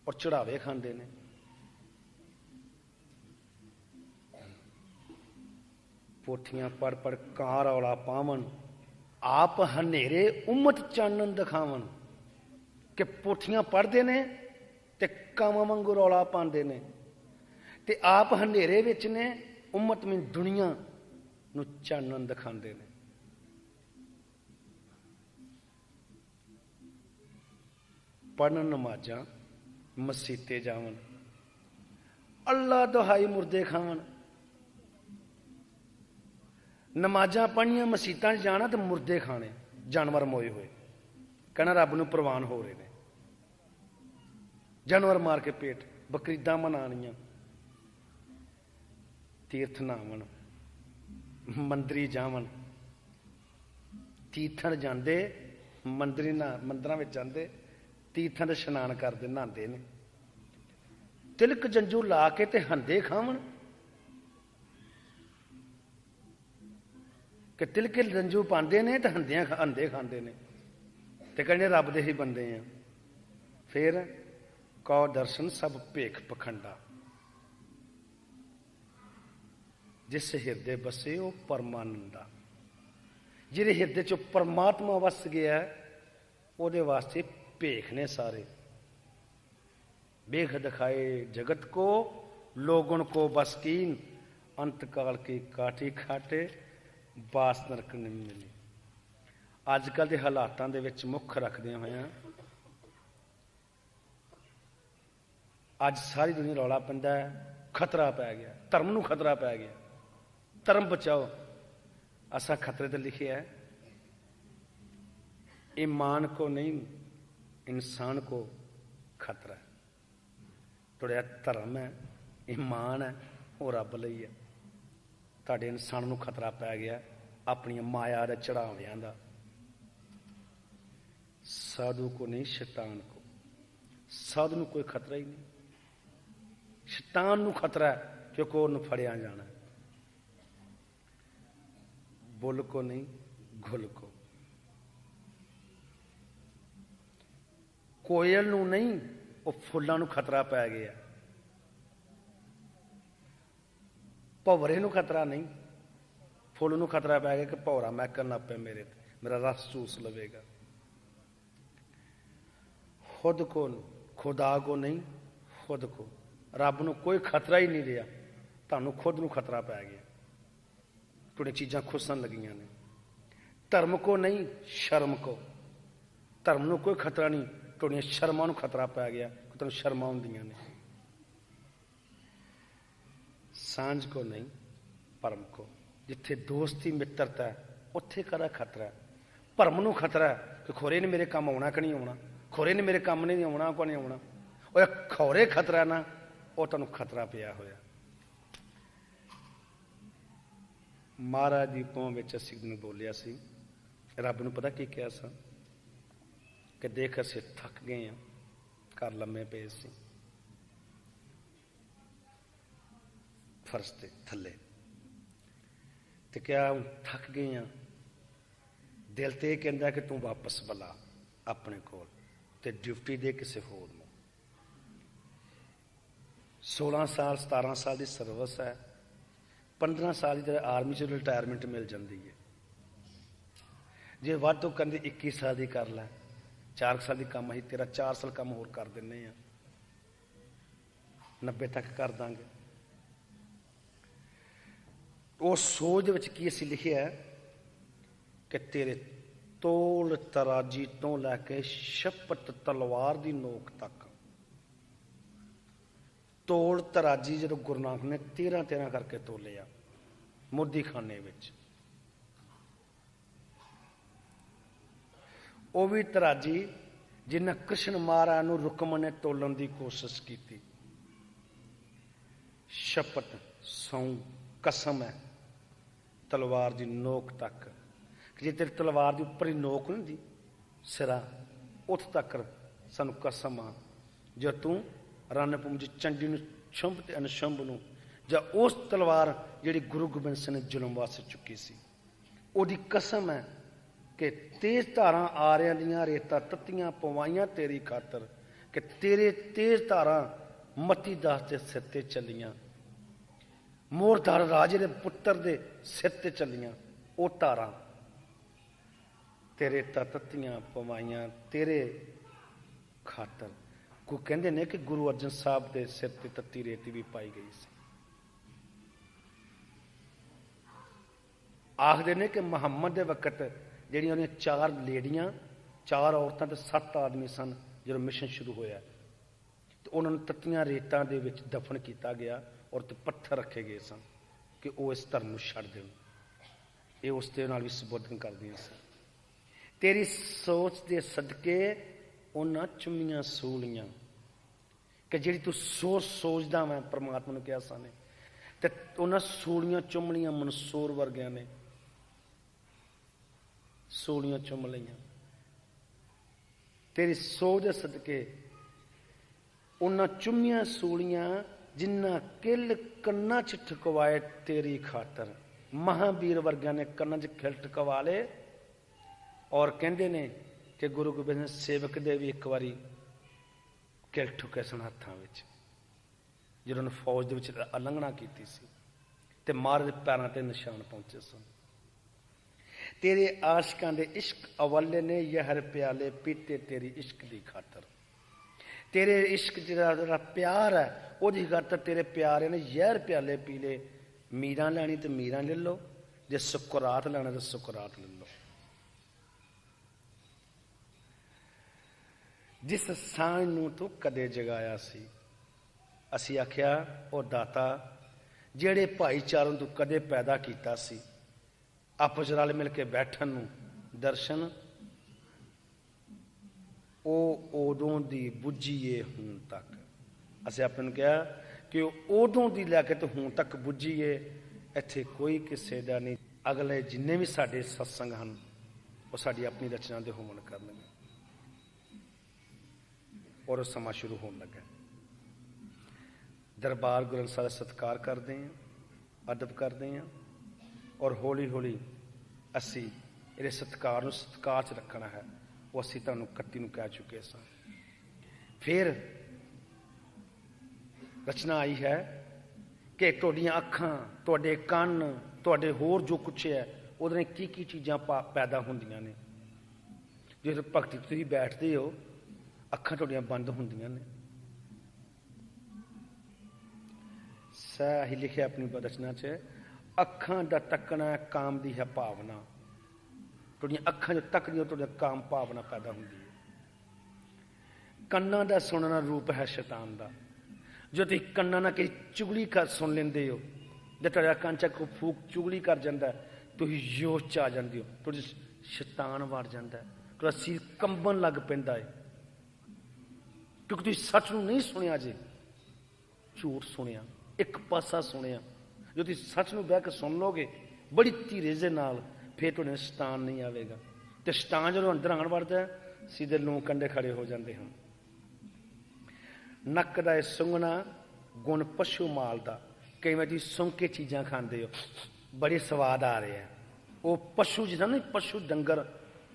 ਔਰ ਚੜਾਵੇ ਖਾਂਦੇ ਨੇ। ਪੋਥੀਆਂ ਪੜ੍ਹ ਪੜ੍ਹ ਕਾਂ ਰੌਲਾ ਪਾਵਣ, ਆਪ ਹਨੇਰੇ ਉਮਤ ਚਾਨਣ ਦਿਖਾਵਣ। ਕਿ ਪੋਥੀਆਂ ਪੜ੍ਹਦੇ ਨੇ ਤੇ ਕਾਵਾਂ ਵਾਂਗੂ ਰੌਲਾ ਪਾਉਂਦੇ ਨੇ, ਤੇ ਆਪ ਹਨੇਰੇ ਵਿੱਚ ਨੇ, ਉਮਤ ਮੀਨ ਦੁਨੀਆ ਨੂੰ ਚਾਨਣ ਦਿਖਾਉਂਦੇ ਨੇ। ਪੜ੍ਹਨ ਨਮਾਜ਼ਾਂ, ਮਸੀਤੇ ਜਾਵਣ, ਅੱਲਾ ਦੁਹਾਈ ਮੁਰਦੇ ਖਾਵਣ। ਨਮਾਜ਼ਾਂ ਪੜ੍ਹਨੀਆਂ, ਮਸੀਤਾਂ 'ਚ ਜਾਣਾ ਤੇ ਮੁਰਦੇ ਖਾਣੇ, ਜਾਨਵਰ ਮੋਏ ਹੋਏ, ਕਹਿਣਾ ਰੱਬ ਨੂੰ ਪ੍ਰਵਾਨ ਹੋ ਰਹੇ ਨੇ। ਜਾਨਵਰ ਮਾਰ ਕੇ ਪੇਟ, ਬਕਰੀਦਾਂ ਮਨਾਉਣੀਆਂ, ਤੀਰਥ ਨਾਵਣ, ਮੰਦਰੀ ਜਾਵਣ, ਤੀਰਥਣ ਜਾਂਦੇ, ਮੰਦਰਾਂ ਵਿੱਚ ਜਾਂਦੇ, ਤੀਰਥਾਂ ਦੇ ਇਸ਼ਨਾਨ ਕਰਦੇ, ਨਹਾਉਂਦੇ ਨੇ, ਤਿਲਕ ਜੰਜੂ ਲਾ ਕੇ ਤੇ ਹੰਦੇ ਖਾਵਣ। ਕਿ ਤਿਲਕੇ ਜੰਜੂ ਪਾਉਂਦੇ ਨੇ ਤੇ ਹੰਦੇ ਖਾਂਦੇ ਨੇ ਤੇ ਕਹਿੰਦੇ ਰੱਬ ਦੇ ਹੀ ਬੰਦੇ ਆ। ਫਿਰ ਕਉ ਦਰਸ਼ਨ ਸਭ ਭੇਖ ਪਖੰਡਾ, ਜਿਸ ਹਿਰਦੇ ਬਸੇ ਉਹ ਪਰਮਾਨੰਦਾ। ਜਿਹਦੇ ਹਿਰਦੇ ਚ ਪਰਮਾਤਮਾ ਵਸ ਗਿਆ ਉਹਦੇ ਵਾਸਤੇ ਭੇਖ ਨੇ ਸਾਰੇ। बेख दिखाए जगत को लोगन को बस कीन, अंत काल की काठी खाटे बास नरक नहीं मिली। अजकल के हालातों के विच मुख रखदे होया अज सारी दुनिया रौला पैंदा है, खतरा पै गया, धर्म नूं खतरा पै गया, धर्म बचाओ। असा खतरे ते लिखे है, ईमान को नहीं इंसान को खतरा है। थोड़ा धर्म है, ईमान है, वो रब लई है। तुहाडे इंसान नूं खतरा पै गया अपनी माया दे चढ़ावियां दा। साधु को नहीं शैतान को, साधु नूं कोई खतरा ही नहीं, शैतान नूं खतरा है क्योंकि उन्होंने फड़िया जाना। बुल को नहीं घुल को, कोयल नूं नहीं वो फुल्लां नूं खतरा पै गया। भंवरे नूं खतरा नहीं, फुल नूं खतरा पै गया कि भौरा महकन लग पे मेरे ते, मेरा रस चूस लवेगा। खुद को, खुदा को नहीं खुद को, रब नूं कोई खतरा ही नहीं रहा, तुहानूं खुद नूं खतरा पै गया। थोड़ी चीज़ां खुसन लगियां ने। धर्म को नहीं शर्म को, धर्म नूं कोई खतरा नहीं, थोड़ियां शर्मां नूं खतरा पै गया, तुहानूं शर्मां हुंदियां ने। सांझ को नहीं परम को, जिथे दोस्ती मित्रता है उत्थे कदा खतरा है। भरम नूं खतरा है कि खोरे ने मेरे काम आउणा कि नहीं आउणा, खोरे ने मेरे काम नहीं आउणा को नहीं आउणा। ओए खौरे खतरा ना, वो तुहानूं खतरा पिया होया। महाराज दी पौं विच असीं दिन बोलिया सी, रब नूं पता की कहा सा कि देख असीं थक गए हैं, घर लम्मे पे सी फर्श ते थले, ते क्या हुण थक गए हैं। दिल ते कहंदा कि तू वापस बुला अपने कोल ते ड्यूटी दे किसी होर नूं। 16 साल 17 साल की सर्विस है, 15 साल की आर्मी च रिटायरमेंट मिल जाती है। जे वध तो कहते 21 साल की कर लै, 4 साल की काम असीं तेरा 4 साल काम होर कर दिंदे आ, 90 तक कर देंगे। उस सोच दे विच की असीं लिखिआ है कि तेरे तोल तराजी तो लैके शपत तलवार की नोक तक। तोल तराजी जो गुरु नानक ने 13-13 करके तोलिया मोदी खाने विच, वो भी तराजी जिन्हें कृष्ण महाराज नूं रुकमन ने तोलन की कोशिश की। शपथ सौं कसम है तलवार की नोक तक, जे तेरी तलवार की उपर ही नोक नहीं दी सिरा उत तक सानू कसम आ, जो तू रणभूमि चंडी नूं छुंभ ते अनशुंभ नूं, जां उस तलवार जिहड़ी गुरु गोबिंद सिंह ने जुल्म वास्ते चुकी सी, उहदी कसम है कि तेज धारां आरियां दियां रेतां तत्तियां पवाइयां तेरी खातर, कि तेरे तेज धारां मती दास के सिर ते चलियां, मोरधार राजे दे पुत्र दे सिर ते चलियां। वो धारां तेरे तत्तियां पवाइयां तेरे खातर। कोई कहंदे ने कि गुरु अर्जन साहब के सिर ते तत्ती रेती भी पाई गई सी। आखदे ने कि मुहम्मद के वक्त जिहड़ियां उहदियां 4 लेडियां 4 औरतां ते 7 आदमी सन, जो मिशन शुरू होया तो उन्होंने तत्तियां रेतां दे विच दफन किया गया और ते पत्थर रखे गए सन कि वो इस धर्म नूं छड्ड देण। ये उस दे नाल भी संबोधन करदियां सन। तेरी सोच के सदके उन्हां चुम्मियां सूलियां ਕਿ ਜਿਹੜੀ ਤੂੰ ਸੋਚਦਾ ਮੈਂ, ਪਰਮਾਤਮਾ ਨੂੰ ਕਿਹਾ ਸਾਨੇ, ਤੇ ਉਹਨਾਂ ਸੂਲੀਆਂ ਚੁੰਮਣੀਆਂ ਮਨਸੂਰ ਵਰਗਿਆਂ ਨੇ ਸੂਲੀਆਂ ਚੁੰਮ ਲਈਆਂ। ਤੇਰੀ ਸੋਚ ਦੇ ਸਦਕੇ ਉਹਨਾਂ ਚੁੰਮੀਆਂ ਸੂਲੀਆਂ ਜਿੰਨਾ ਕਿੱਲ ਕੰਨਾਂ 'ਚ ਠਕਵਾਏ ਤੇਰੀ ਖਾਤਰ। ਮਹਾਂਵੀਰ ਵਰਗਿਆਂ ਨੇ ਕੰਨਾਂ 'ਚ ਖਿਲ ਠਕਵਾ ਲਏ। ਔਰ ਕਹਿੰਦੇ ਨੇ ਕਿ ਗੁਰੂ ਗੋਬਿੰਦ ਸਿੰਘ ਸੇਵਕ ਦੇ ਵੀ ਇੱਕ ਵਾਰੀ ਕਿਲ ਠੁਕੇ ਸਨ ਹੱਥਾਂ ਵਿੱਚ, ਜਦੋਂ ਉਹਨੇ ਫੌਜ ਦੇ ਵਿੱਚ ਉਲੰਘਣਾ ਕੀਤੀ ਸੀ ਤੇ ਮਹਾਰਾਜ ਦੇ ਪੈਰਾਂ ਤੇ ਨਿਸ਼ਾਨ ਪਹੁੰਚੇ ਸਨ। ਤੇਰੇ ਆਸ਼ਕਾਂ ਦੇ ਇਸ਼ਕ ਅਵੱਲੇ ਨੇ ਯਹਰ ਪਿਆਲੇ ਪੀਤੇ ਤੇਰੀ ਇਸ਼ਕ ਦੀ ਖਾਤਰ। ਤੇਰੇ ਇਸ਼ਕ ਜਿਹੜਾ ਪਿਆਰ ਹੈ ਉਹਦੀ ਖਾਤਰ ਤੇਰੇ ਪਿਆਰੇ ਨੇ ਜ਼ਹਿਰ ਪਿਆਲੇ ਪੀ ਲਏ। ਮੀਰਾਂ ਲੈਣੀ ਤੇ ਮੀਰਾਂ ਲੈ ਲਓ, ਜੇ ਸੁਕਰਾਤ ਲੈਣਾ ਤੇ ਸੁਕਰਾਤ ਲੈ ਲਓ। ਜਿਸ ਸਾਂਝ ਨੂੰ ਤੂੰ ਕਦੇ ਜਗਾਇਆ ਸੀ, ਅਸੀਂ ਆਖਿਆ ਉਹ ਦਾਤਾ ਜਿਹੜੇ ਭਾਈਚਾਰੇ ਤੂੰ ਕਦੇ ਪੈਦਾ ਕੀਤਾ ਸੀ, ਆਪਸ ਰਲ ਮਿਲ ਕੇ ਬੈਠਣ ਨੂੰ, ਦਰਸ਼ਨ ਉਹ ਉਦੋਂ ਦੀ ਬੁੱਝੀਏ ਹੁਣ ਤੱਕ। ਅਸੀਂ ਆਪਣੇ ਨੂੰ ਕਿਹਾ ਕਿ ਉਹ ਉਦੋਂ ਦੀ ਲੈ ਕੇ ਤੇ ਹੁਣ ਤੱਕ ਬੁੱਝੀਏ। ਇੱਥੇ ਕੋਈ ਕਿਸੇ ਦਾ ਨਹੀਂ। ਅਗਲੇ ਜਿੰਨੇ ਵੀ ਸਾਡੇ ਸਤਸੰਗ ਹਨ ਉਹ ਸਾਡੀ ਆਪਣੀ ਰਚਨਾ ਦੇ ਹੋਣ ਕਰਨਗੇ। ਔਰ ਉਹ ਸਮਾਂ ਸ਼ੁਰੂ ਹੋਣ ਲੱਗਾ। ਦਰਬਾਰ ਗੁਰੂ ਗ੍ਰੰਥ ਸਾਹਿਬ ਦਾ ਸਤਿਕਾਰ ਕਰਦੇ ਹਾਂ, ਅਦਬ ਕਰਦੇ ਹਾਂ, ਔਰ ਹੌਲੀ ਹੌਲੀ ਅਸੀਂ ਇਹਦੇ ਸਤਿਕਾਰ ਨੂੰ ਸਤਿਕਾਰ 'ਚ ਰੱਖਣਾ ਹੈ। ਉਹ ਅਸੀਂ ਤੁਹਾਨੂੰ 31 ਨੂੰ ਕਹਿ ਚੁੱਕੇ ਸਾਂ। ਫਿਰ ਰਚਨਾ ਆਈ ਹੈ ਕਿ ਤੁਹਾਡੀਆਂ ਅੱਖਾਂ, ਤੁਹਾਡੇ ਕੰਨ, ਤੁਹਾਡੇ ਹੋਰ ਜੋ ਕੁਛ ਹੈ ਉਹਦੇ ਨਾਲ ਕੀ ਕੀ ਚੀਜ਼ਾਂ ਪੈਦਾ ਹੁੰਦੀਆਂ ਨੇ। ਜਦੋਂ ਭਗਤੀ ਤੁਸੀਂ ਬੈਠਦੇ ਹੋ ਅੱਖਾਂ ਤੁਹਾਡੀਆਂ ਬੰਦ ਹੁੰਦੀਆਂ ਨੇ। ਸਹੀ ਲਿਖਿਆ ਆਪਣੀ ਰਚਨਾ 'ਚ, ਅੱਖਾਂ ਦਾ ਤੱਕਣਾ ਕਾਮ ਦੀ ਹੈ ਭਾਵਨਾ। ਤੁਹਾਡੀਆਂ ਅੱਖਾਂ ਜੋ ਤੱਕਦੀਆਂ ਤੁਹਾਡੀਆਂ ਕਾਮ ਭਾਵਨਾ ਪੈਦਾ ਹੁੰਦੀ ਹੈ। ਕੰਨਾਂ ਦਾ ਸੁਣਨਾ ਰੂਪ ਹੈ ਸ਼ੈਤਾਨ ਦਾ। ਜੋ ਤੁਸੀਂ ਕੰਨਾਂ ਨਾਲ ਕਿ ਚੁਗਲੀ ਕਰ ਸੁਣ ਲੈਂਦੇ ਹੋ, ਜੇ ਤੁਹਾਡਾ ਕੰਨ 'ਚ ਕੋਈ ਫੂਕ ਚੁਗਲੀ ਕਰ ਜਾਂਦਾ, ਤੁਸੀਂ ਜੋਸ਼ 'ਚ ਆ ਜਾਂਦੇ ਹੋ, ਤੁਹਾਡੇ ਸ਼ੈਤਾਨ ਵੜ ਜਾਂਦਾ, ਤੁਹਾਡਾ ਸਿਰ ਕੰਬਣ ਲੱਗ ਪੈਂਦਾ ਹੈ, ਕਿਉਂਕਿ ਤੁਸੀਂ ਸੱਚ ਨੂੰ ਨਹੀਂ ਸੁਣਿਆ, ਜੇ ਝੂਠ ਸੁਣਿਆ, ਇੱਕ ਪਾਸਾ ਸੁਣਿਆ। ਜੋ ਤੁਸੀਂ ਸੱਚ ਨੂੰ ਬਹਿ ਕੇ ਸੁਣ ਲਓਗੇ ਬੜੀ ਧੀਰਜ ਦੇ ਨਾਲ, ਫਿਰ ਤੁਹਾਡੇ ਸ਼ੈਤਾਨ ਨਹੀਂ ਆਵੇਗਾ। ਤੇ ਸ਼ੈਤਾਨ ਜਦੋਂ ਅੰਦਰ ਆਣ ਵੜਦਾ ਸਿੱਧੇ ਲੂੰ ਕੰਡੇ ਖੜੇ ਹੋ ਜਾਂਦੇ ਹਨ। ਨੱਕ ਦਾ ਇਹ ਸੁੰਘਣਾ ਗੁਣ ਪਸ਼ੂ ਮਾਲ ਦਾ। ਕਈ ਵਾਰ ਤੁਸੀਂ ਸੁੰਘ ਕੇ ਚੀਜ਼ਾਂ ਖਾਂਦੇ ਹੋ, ਬੜੇ ਸਵਾਦ ਆ ਰਹੇ ਆ। ਉਹ ਪਸ਼ੂ ਜਿੱਦਾਂ ਨਾ, ਪਸ਼ੂ ਡੰਗਰ,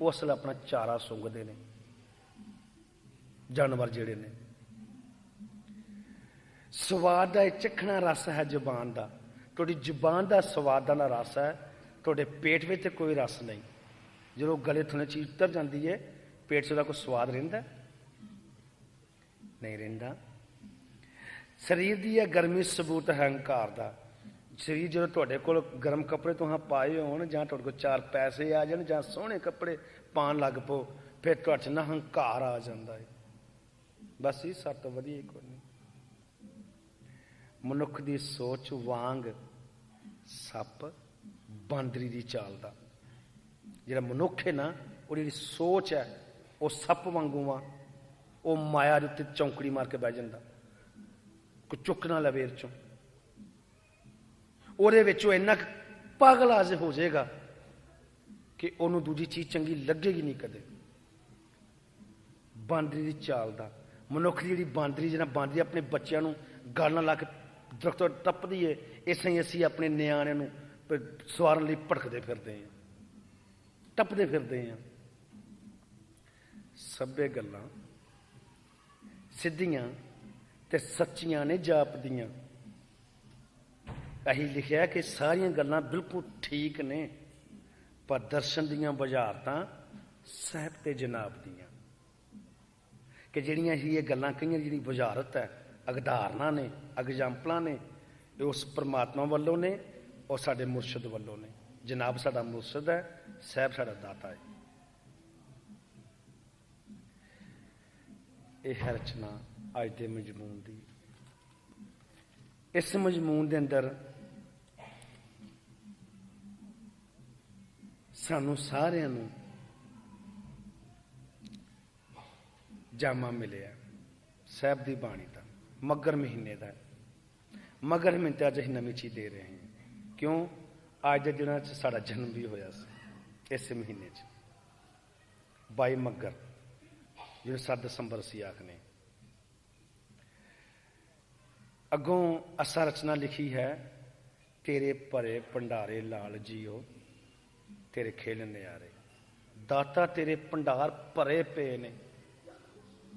ਉਹ ਅਸਲ ਆਪਣਾ ਚਾਰਾ ਸੁੰਘਦੇ ਨੇ, ਜਾਨਵਰ ਜਿਹੜੇ ਨੇ। ਸਵਾਦ ਦਾ ਇਹ ਚਖਣਾ ਰਸ ਹੈ ਜ਼ੁਬਾਨ ਦਾ। ਤੁਹਾਡੀ ਜ਼ੁਬਾਨ ਦਾ ਸਵਾਦਾਂ ਦਾ ਰਸ ਹੈ, ਤੁਹਾਡੇ ਪੇਟ ਵਿੱਚ ਤੇ ਕੋਈ ਰਸ ਨਹੀਂ। ਜਦੋਂ ਗਲੇ ਥੋੜ੍ਹੀ ਚੀਜ਼ ਉਤਰ ਜਾਂਦੀ ਹੈ, ਪੇਟ 'ਚ ਉਹਦਾ ਕੋਈ ਸਵਾਦ ਰਹਿੰਦਾ ਨਹੀਂ ਰਹਿੰਦਾ। ਸਰੀਰ ਦੀ ਹੈ ਗਰਮੀ ਸਬੂਤ ਹੈ ਹੰਕਾਰ ਦਾ। ਸਰੀਰ ਜਦੋਂ ਤੁਹਾਡੇ ਕੋਲ ਗਰਮ ਕੱਪੜੇ ਤੁਹਾਂ ਪਾਏ ਹੋਣ, ਜਾਂ ਤੁਹਾਡੇ ਕੋਲ 4 ਪੈਸੇ ਆ ਜਾਣ, ਜਾਂ ਸੋਹਣੇ ਕੱਪੜੇ ਪਾਉਣ ਲੱਗ ਪਓ, ਫਿਰ ਤੁਹਾਡੇ 'ਚ ਨਾ ਹੰਕਾਰ ਆ ਜਾਂਦਾ ਹੈ। ਬਸ ਇਹ ਸਭ ਤੋਂ ਵਧੀਆ ਕੋਈ ਨਹੀਂ। ਮਨੁੱਖ ਦੀ ਸੋਚ ਵਾਂਗ ਸੱਪ ਬਾਂਦਰੀ ਦੀ ਚਾਲ ਦਾ। ਜਿਹੜਾ ਮਨੁੱਖ ਹੈ ਨਾ, ਉਹਦੀ ਜਿਹੜੀ ਸੋਚ ਹੈ ਉਹ ਸੱਪ ਵਾਂਗੂ ਆ। ਉਹ ਮਾਇਆ ਦੇ ਉੱਤੇ ਚੌਂਕੜੀ ਮਾਰ ਕੇ ਬਹਿ ਜਾਂਦਾ, ਕੋਈ ਚੁੱਕ ਨਾ ਲਵੇ ਇਹ 'ਚੋਂ। ਉਹਦੇ ਵਿੱਚ ਉਹ ਇੰਨਾ ਪਾਗਲ ਹਾਜ਼ਰ ਹੋ ਜਾਏਗਾ ਕਿ ਉਹਨੂੰ ਦੂਜੀ ਚੀਜ਼ ਚੰਗੀ ਲੱਗੇਗੀ ਨਹੀਂ ਕਦੇ। ਬਾਂਦਰੀ ਦੀ ਚਾਲ ਦਾ। ਮਨੁੱਖ ਦੀ ਜਿਹੜੀ ਬਾਂਦਰੀ, ਜਿਹੜਾ ਬਾਂਦਰੀ ਆਪਣੇ ਬੱਚਿਆਂ ਨੂੰ ਗਲ ਨਾਲ ਲਾ ਕੇ ਦਰਖਤੋਂ ਟੱਪਦੀ ਏ, ਇਸੇ ਹੀ ਅਸੀਂ ਆਪਣੇ ਨਿਆਣਿਆਂ ਨੂੰ ਸਵਾਰਨ ਲਈ ਭਟਕਦੇ ਫਿਰਦੇ ਹਾਂ, ਟੱਪਦੇ ਫਿਰਦੇ ਹਾਂ। ਸਭੇ ਗੱਲਾਂ ਸਿੱਧੀਆਂ ਤੇ ਸੱਚੀਆਂ ਨੇ ਜਾਪਦੀਆਂ। ਅਸੀਂ ਲਿਖਿਆ ਕਿ ਸਾਰੀਆਂ ਗੱਲਾਂ ਬਿਲਕੁਲ ਠੀਕ ਨੇ, ਪਰ ਦਰਸ਼ਨ ਦੀਆਂ ਬੁਝਾਰਤਾਂ ਸਾਹਿਬ ਤੇ ਜਨਾਬ ਦੀਆਂ। ਕਿ ਜਿਹੜੀਆਂ ਹੀ ਇਹ ਗੱਲਾਂ ਕਹੀਆਂ, ਜਿਹੜੀ ਬੁਝਾਰਤ ਹੈ, ਅਗਧਾਰਨਾਂ ਨੇ, ਐਗਜ਼ਾਮਪਲਾਂ ਨੇ, ਇਹ ਉਸ ਪਰਮਾਤਮਾ ਵੱਲੋਂ ਨੇ, ਉਹ ਸਾਡੇ ਮੁਰਸ਼ਿਦ ਵੱਲੋਂ ਨੇ। ਜਨਾਬ ਸਾਡਾ ਮੁਰਸ਼ਿਦ ਹੈ, ਸਾਹਿਬ ਸਾਡਾ ਦਾਤਾ ਹੈ। ਇਹ ਹੈ ਰਚਨਾ ਅੱਜ ਦੇ ਮਜ਼ਮੂਨ ਦੀ। ਇਸ ਮਜ਼ਮੂਨ ਦੇ ਅੰਦਰ ਸਾਨੂੰ ਸਾਰਿਆਂ ਨੂੰ ਜਾਮਾ ਮਿਲਿਆ ਸਾਹਿਬ ਦੀ ਬਾਣੀ ਦਾ। ਮੱਘਰ ਮਹੀਨੇ ਦਾ। ਮੱਘਰ ਮਹੀਨੇ ਤੇ ਅੱਜ ਅਸੀਂ ਨਵੀਂ ਚੀਜ਼ ਦੇ ਰਹੇ ਹਾਂ। ਕਿਉਂ? ਅੱਜ ਦੇ ਦਿਨਾਂ 'ਚ ਸਾਡਾ ਜਨਮ ਵੀ ਹੋਇਆ ਸੀ ਇਸੇ ਮਹੀਨੇ 'ਚ, 22 ਮੱਘਰ, ਜਿਹਨੂੰ 7 ਦਸੰਬਰ ਅਸੀਂ ਆਖਦੇ। ਅੱਗੋਂ ਅਸਾਂ ਰਚਨਾ ਲਿਖੀ ਹੈ, ਤੇਰੇ ਭਰੇ ਭੰਡਾਰੇ ਲਾਲ ਜੀਓ, ਤੇਰੇ ਖੇਲ ਨਿਆਰੇ। ਦਾਤਾ ਤੇਰੇ ਭੰਡਾਰ ਭਰੇ ਪਏ ਨੇ,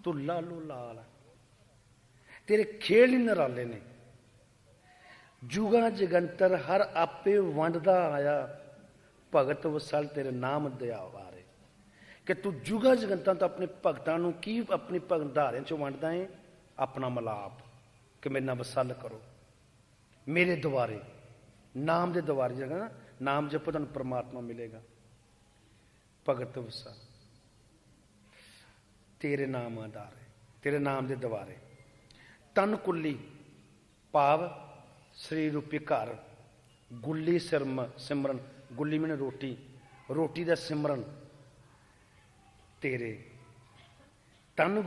ਤੂੰ ਲਾਲੋ ਲਾਲ, ਤੇਰੇ ਖੇਲ ਹੀ ਨਿਰਾਲੇ ਨੇ। ਜੁਗਾਂ ਜਗੰਤਰ ਹਰ ਆਪੇ ਵੰਡਦਾ ਆਇਆ, ਭਗਤ ਵਸਲ ਤੇਰੇ ਨਾਮ ਦਿਆ ਵਾਰੇ। ਕਿ ਤੂੰ ਜੁਗਾਂ ਜਗੰਤਾਂ ਤੋਂ ਆਪਣੇ ਭਗਤਾਂ ਨੂੰ ਕੀ ਆਪਣੀ ਭਗਤ ਧਾਰਿਆਂ 'ਚੋਂ ਵੰਡਦਾ ਹੈ? ਆਪਣਾ ਮਲਾਪ, ਕਿ ਮੇਰੇ ਨਾਲ ਵਸਲ ਕਰੋ, ਮੇਰੇ ਦੁਆਰੇ, ਨਾਮ ਦੇ ਦੁਆਰੇ। ਜਗ੍ਹਾ ਨਾ ਨਾਮ ਜਪੋ, ਤੁਹਾਨੂੰ ਪਰਮਾਤਮਾ ਮਿਲੇਗਾ। ਭਗਤ ਵਸਲ ਤੇਰੇ ਨਾਮ ਆਧਾਰ ਹੈ, ਤੇਰੇ ਨਾਮ ਦੇ ਦੁਆਰੇ। ਤਨ ਕੁੱਲੀ ਭਾਵ ਸਰੀਰ ਰੂਪੀ ਘਰ, ਗੁੱਲੀ ਸਿਮਰਨ, ਗੁੱਲੀ ਮੈਨੇ ਰੋਟੀ, ਰੋਟੀ ਦਾ ਸਿਮਰਨ ਤੇਰੇ। ਤਨ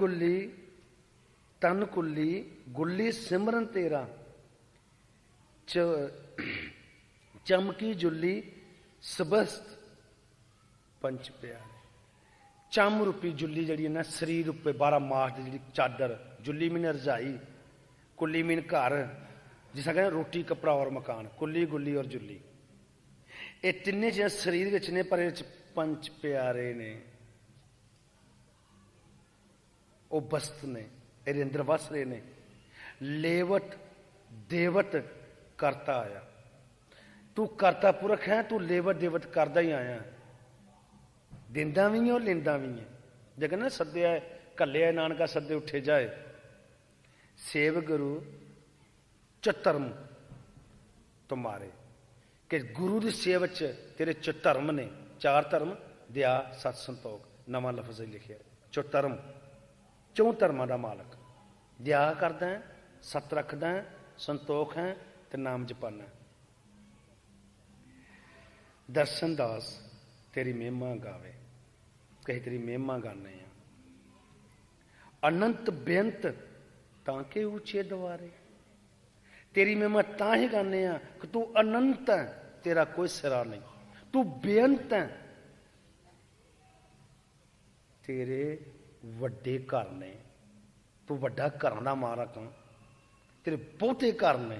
ਕੁੱਲੀ ਗੁੱਲੀ ਸਿਮਰਨ ਤੇਰਾ, ਚਮਕੀ ਜੁੱਲੀ ਸਬਸਤ ਪੰਚ ਪਿਆਰੇ। ਚਮ ਰੂਪੀ ਜੁੱਲੀ ਜਿਹੜੀ ਹੈ ਨਾ, ਸਰੀਰ ਉੱਪਰ 12 ਮਾਸ ਦੀ ਜਿਹੜੀ ਚਾਦਰ, ਜੁੱਲੀ ਮੀਨ ਰਜਾਈ, ਕੁੱਲੀ ਮੀਨ ਘਰ, ਜਿਸ ਤਰ੍ਹਾਂ ਕਹਿੰਦੇ ਰੋਟੀ ਕੱਪੜਾ ਔਰ ਮਕਾਨ, ਕੁੱਲੀ ਗੁੱਲੀ ਔਰ ਜੁੱਲੀ। ਇਹ ਤਿੰਨੇ ਚੀਜ਼ਾਂ ਸਰੀਰ ਵਿੱਚ ਨੇ, ਪਰ ਇਹਦੇ 'ਚ ਪੰਜ ਪਿਆਰੇ ਨੇ, ਉਹ ਬਸਤ ਨੇ, ਇਹਦੇ ਅੰਦਰ ਵਸ ਰਹੇ ਨੇ। ਲੇਵਟ ਦੇਵਤ ਕਰਤਾ ਆਇਆ, ਤੂੰ ਕਰਤਾ ਪੁਰਖ ਹੈ, ਤੂੰ ਲੇਵਟ ਦੇਵਤ ਕਰਦਾ ਹੀ ਆਇਆ, ਦਿੰਦਾ ਵੀ ਹੈ ਔਰ ਲੈਂਦਾ ਵੀ ਹੈ। ਜੇ ਕਹਿੰਦਾ ਸੱਦਿਆ ਘੱਲਿਆ ਨਾਨਕਾ ਸੱਦੇ ਉੱਠੇ ਜਾਏ, ਸੇਵ ਗੁਰੂ ਚਤਰਮ ਤੁਮਾਰੇ। ਕਿ ਗੁਰੂ ਦੀ ਸੇਵਾ 'ਚ ਤੇਰੇ ਚਤਰਮ ਨੇ, 4 ਧਰਮ, ਦਿਆ ਸਤ ਸੰਤੋਖ, ਨਵਾਂ ਲਫ਼ਜ਼ ਲਿਖਿਆ ਚਤਰਮ, 4 ਧਰਮਾਂ ਦਾ ਮਾਲਕ। ਦਿਆ ਕਰਦਾ ਹੈ, ਸਤ ਰੱਖਦਾ ਹੈ, ਸੰਤੋਖ ਹੈ ਤੇ ਨਾਮ ਜਪਾਨਾ। ਦਰਸ਼ਨ ਦਾਸ ਤੇਰੀ ਮਹਿਮਾ ਗਾਵੇ, ਕਹੇ ਤੇਰੀ ਮਹਿਮਾ ਗਾਨੇ ਆ। ਅਨੰਤ ਬੇਅੰਤ ਤਾਂ ਕਿ ਉੱਚੇ ਦੁਆਰੇ, ਤੇਰੀ ਮਹਿਮਾ ਤਾਂ ਹੀ ਗਾਨੇ ਆ ਕਿ ਤੂੰ ਅਨੰਤ ਹੈ, ਤੇਰਾ ਕੋਈ ਸਿਰਾ ਨਹੀਂ, ਤੂੰ ਬੇਅੰਤ ਹੈ। ਤੇਰੇ ਵੱਡੇ ਘਰ ਨੇ, ਤੂੰ ਵੱਡਾ ਘਰਾਂ ਦਾ ਮਾਲਕ ਹੈ, ਤੇਰੇ ਬਹੁਤੇ ਘਰ ਨੇ,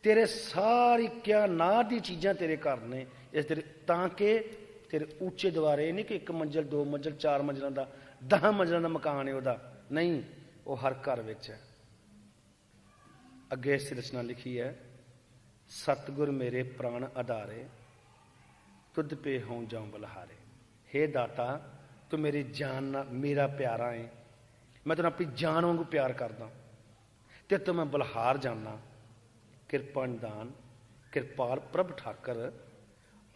ਤੇਰੇ ਸਾਰੀ ਕਿਆ ਨਾ ਦੀ ਚੀਜ਼ਾਂ ਤੇਰੇ ਘਰ ਨੇ। ਇਸ ਤੇਰੇ ਤਾਂ ਕਿ ਤੇਰੇ ਉੱਚੇ ਦੁਆਰੇ, ਨਹੀਂ ਕਿ 1 ਮੰਜ਼ਿਲ 2 ਮੰਜ਼ਿਲ 4 ਮੰਜ਼ਿਲਾਂ ਦਾ 10 ਮੰਜ਼ਿਲਾਂ ਦਾ ਮਕਾਨ ਹੈ ਉਹਦਾ, ਨਹੀਂ, ਉਹ ਹਰ ਘਰ ਵਿੱਚ ਹੈ। ਅੱਗੇ ਇਸ ਰਚਨਾ ਲਿਖੀ ਹੈ, ਸਤਿਗੁਰ ਮੇਰੇ ਪ੍ਰਾਣ ਆਧਾਰੇ, ਤੁਧ ਪੇ ਹੋਂ ਜਾਉ ਬਲਿਹਾਰੇ। ਹੇ ਦਾਤਾ, ਤੂੰ ਮੇਰੀ ਜਾਨ ਨਾਲ ਮੇਰਾ ਪਿਆਰਾ ਹੈ, ਮੈਂ ਤੈਨੂੰ ਆਪਣੀ ਜਾਨ ਵਾਂਗੂ ਪਿਆਰ ਕਰਦਾ, ਤੇ ਤੂੰ ਮੈਂ ਬਲਿਹਾਰ ਜਾਨਾ। ਕਿਰਪਾ ਨਿਦਾਨ ਕਿਰਪਾਲ ਪ੍ਰਭ ਠਾਕਰ,